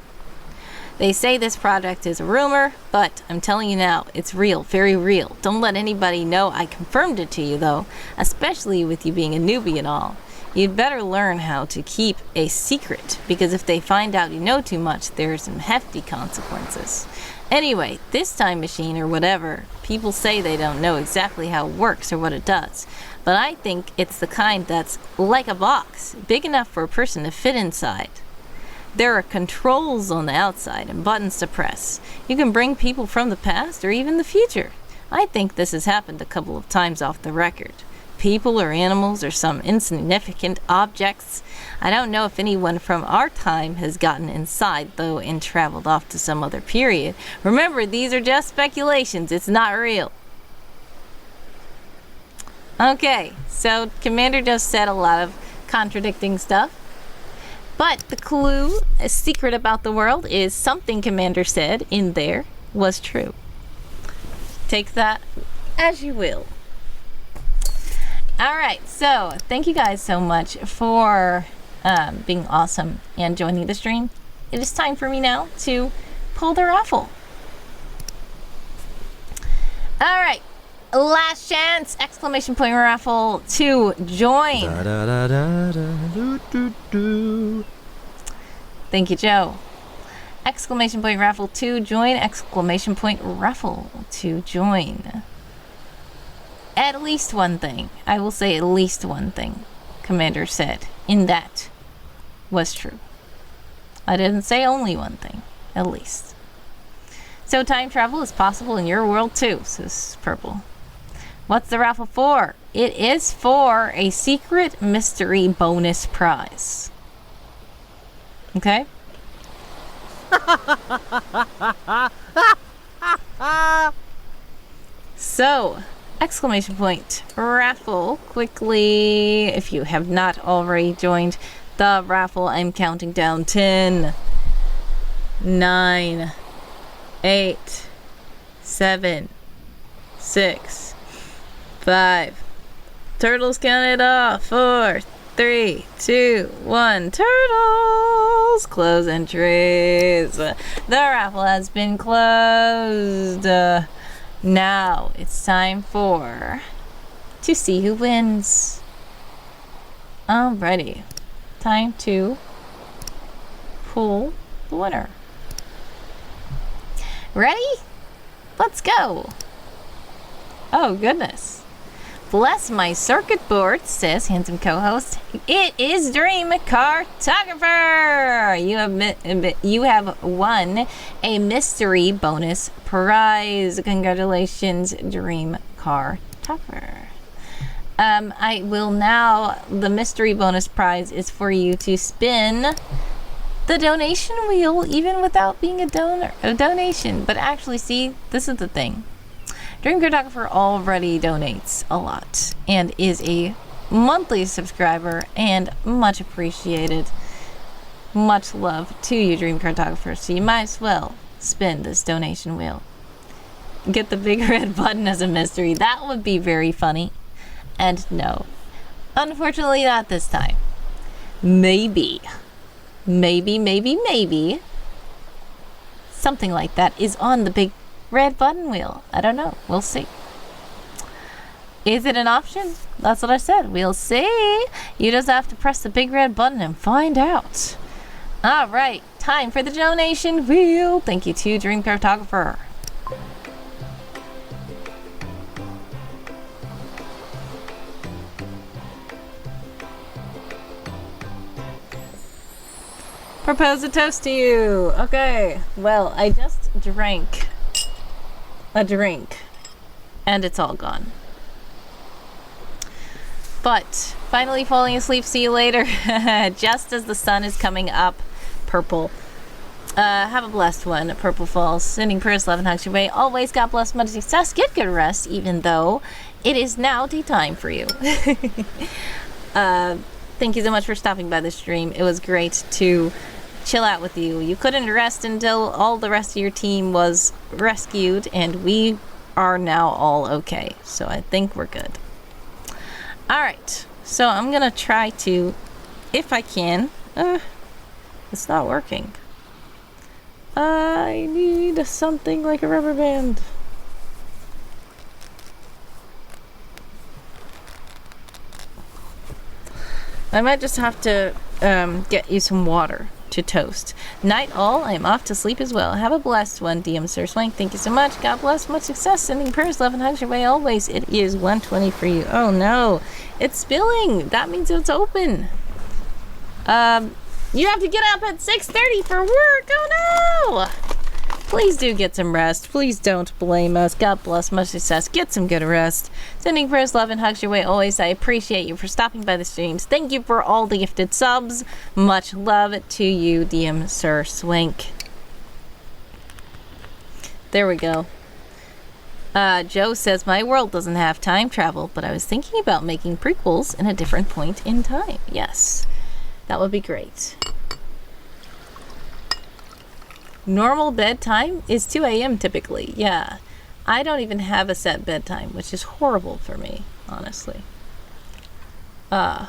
They say this project is a rumor, but I'm telling you now, it's real, very real. Don't let anybody know I confirmed it to you, though, especially with you being a newbie and all. You'd better learn how to keep a secret, because if they find out you know too much, there are some hefty consequences. Anyway, this time machine or whatever, people say they don't know exactly how it works or what it does, but I think it's the kind that's like a box, big enough for a person to fit inside. There are controls on the outside and buttons to press. You can bring people from the past or even the future. I think this has happened a couple of times off the record. People or animals or some insignificant objects. I don't know if anyone from our time has gotten inside, though, and traveled off to some other period. Remember, these are just speculations. It's not real. Okay, so Commander just said a lot of contradicting stuff. But the clue, a secret about the world, is something Commander said in there was true. Take that as you will. Alright, so thank you guys so much for being awesome and joining the stream. It is time for me now to pull the raffle. Alright, last chance! Exclamation point raffle to join. Thank you, Joe. Exclamation point raffle to join. Exclamation point raffle to join. At least one thing. I will say at least one thing Commander said in that was true. I didn't say only one thing, at least. So time travel is possible in your world too, says Purple. What's the raffle for? It is for a secret mystery bonus prize. Okay? So, exclamation point, raffle, quickly, if you have not already joined the raffle, I'm counting down 10, 9, 8, 7, 6, 5. Turtles counted off. 4, 3, 2, 1. Turtles! Close entries. The raffle has been closed. Now it's time to see who wins. Alrighty. Time to pull the winner. Ready? Let's go. Oh, goodness. Bless my circuit board, says handsome co-host. It is Dream Cartographer. You have won a mystery bonus prize. Congratulations, Dream Cartographer. I will now. The mystery bonus prize is for you to spin the donation wheel, even without being a donation. But actually, see, this is the thing. Dream Cartographer already donates a lot and is a monthly subscriber and much appreciated. Much love to you, Dream Cartographer. So you might as well spin this donation wheel. Get the big red button as a mystery. That would be very funny. And no, unfortunately not this time. Maybe something like that is on the big red button wheel. I don't know. We'll see. Is it an option? That's what I said. We'll see. You just have to press the big red button and find out. All right. Time for the donation wheel. Thank you to Dream Cartographer. Propose a toast to you. Okay. Well, I just drank a drink and it's all gone. But finally falling asleep. See you later. Just as the sun is coming up. Purple. Have a blessed one. Purple Falls. Sending prayers, love, and hugs your way. Always God bless, much success. Get good rest, even though it is now daytime for you. Thank you so much for stopping by the stream. It was great to chill out with you. You couldn't rest until all the rest of your team was rescued, and we are now all okay. So I think we're good. Alright, so I'm gonna try to, if I can, it's not working. I need something like a rubber band. I might just have to get you some water to toast. Night all, I am off to sleep as well. Have a blessed one, DM Sir Swank. Thank you so much. God bless, much success. Sending prayers, love, and hugs your way always. It is 1:20 for you. Oh no, it's spilling. That means it's open. You have to get up at 6:30 for work. Oh no! Please do get some rest. Please don't blame us. God bless, much success. Get some good rest. Sending prayers, love, and hugs your way always. I appreciate you for stopping by the streams. Thank you for all the gifted subs. Much love to you, DM Sir Swank. There we go. Joe says, my world doesn't have time travel, but I was thinking about making prequels in a different point in time. Yes, that would be great. Normal bedtime is 2 a.m. typically. Yeah. I don't even have a set bedtime, which is horrible for me, honestly. Alright.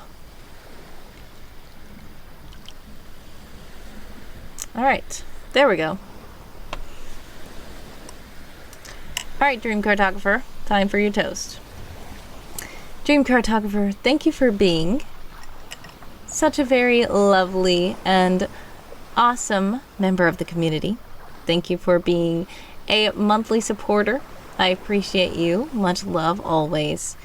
There we go. Alright, Dream Cartographer. Time for your toast. Dream Cartographer, thank you for being such a very lovely and awesome member of the community. Thank you for being a monthly supporter. I appreciate you. Much love always.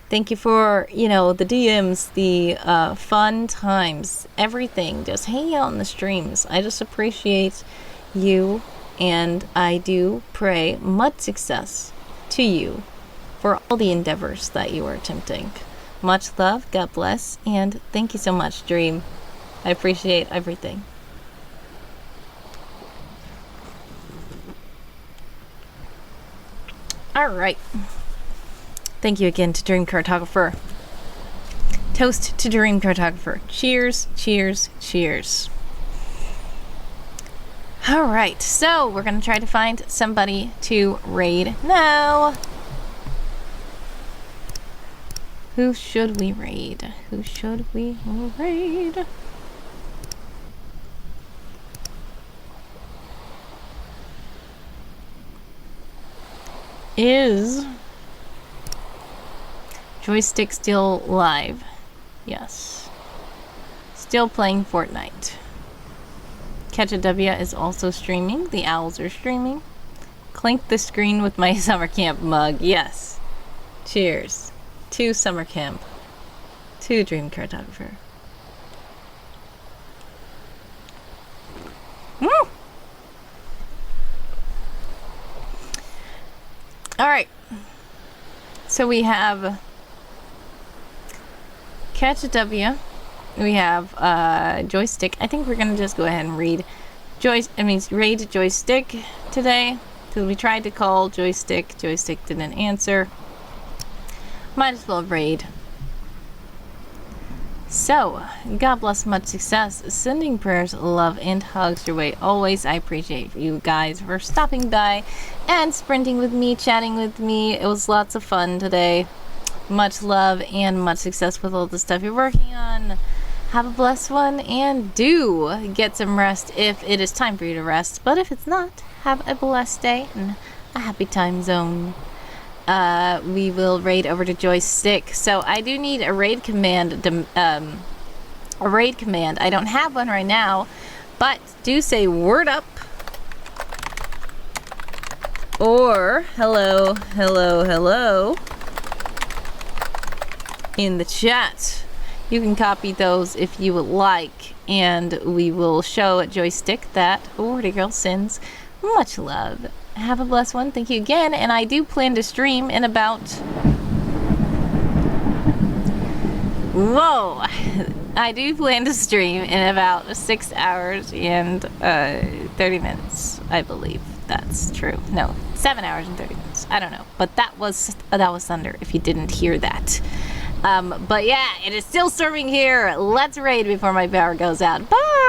Thank you for, you know, the DMs, the fun times, everything. Just hanging out in the streams. I just appreciate you, and I do pray much success to you for all the endeavors that you are attempting. Much love, God bless, and thank you so much, Dream. I appreciate everything. All right. Thank you again to Dream Cartographer. Toast to Dream Cartographer. Cheers, cheers, cheers. All right, so we're going to try to find somebody to raid now. Who should we raid? Who should we raid? Is Joystick still live? Yes. Still playing Fortnite. Catch a W is also streaming. The Owls are streaming. Clink the screen with my summer camp mug. Yes. Cheers. To summer camp. To Dream Cartographer. Woo! Alright. So we have Catch a W. We have Joystick. I think we're gonna just go ahead and raid Joystick today. So we tried to call Joystick. Joystick didn't answer. Might as well raid. So, God bless, much success. Sending prayers, love, and hugs your way always. I appreciate you guys for stopping by and sprinting with me, chatting with me. It was lots of fun today. Much love and much success with all the stuff you're working on. Have a blessed one, and do get some rest if it is time for you to rest. But if it's not, have a blessed day and a happy time zone. We will raid over to Joystick. So I do need a raid command. A raid command. I don't have one right now, but do say word up or hello, hello, hello in the chat. You can copy those if you would like, and we will show at Joystick that Wordy Girl sends much love. Have a blessed one. Thank you again. And I do plan to stream in about... Whoa! I do plan to stream in about 6 hours and 30 minutes. I believe that's true. No, 7 hours and 30 minutes. I don't know. But that was thunder if you didn't hear that. But yeah, it is still storming here. Let's raid before my power goes out. Bye!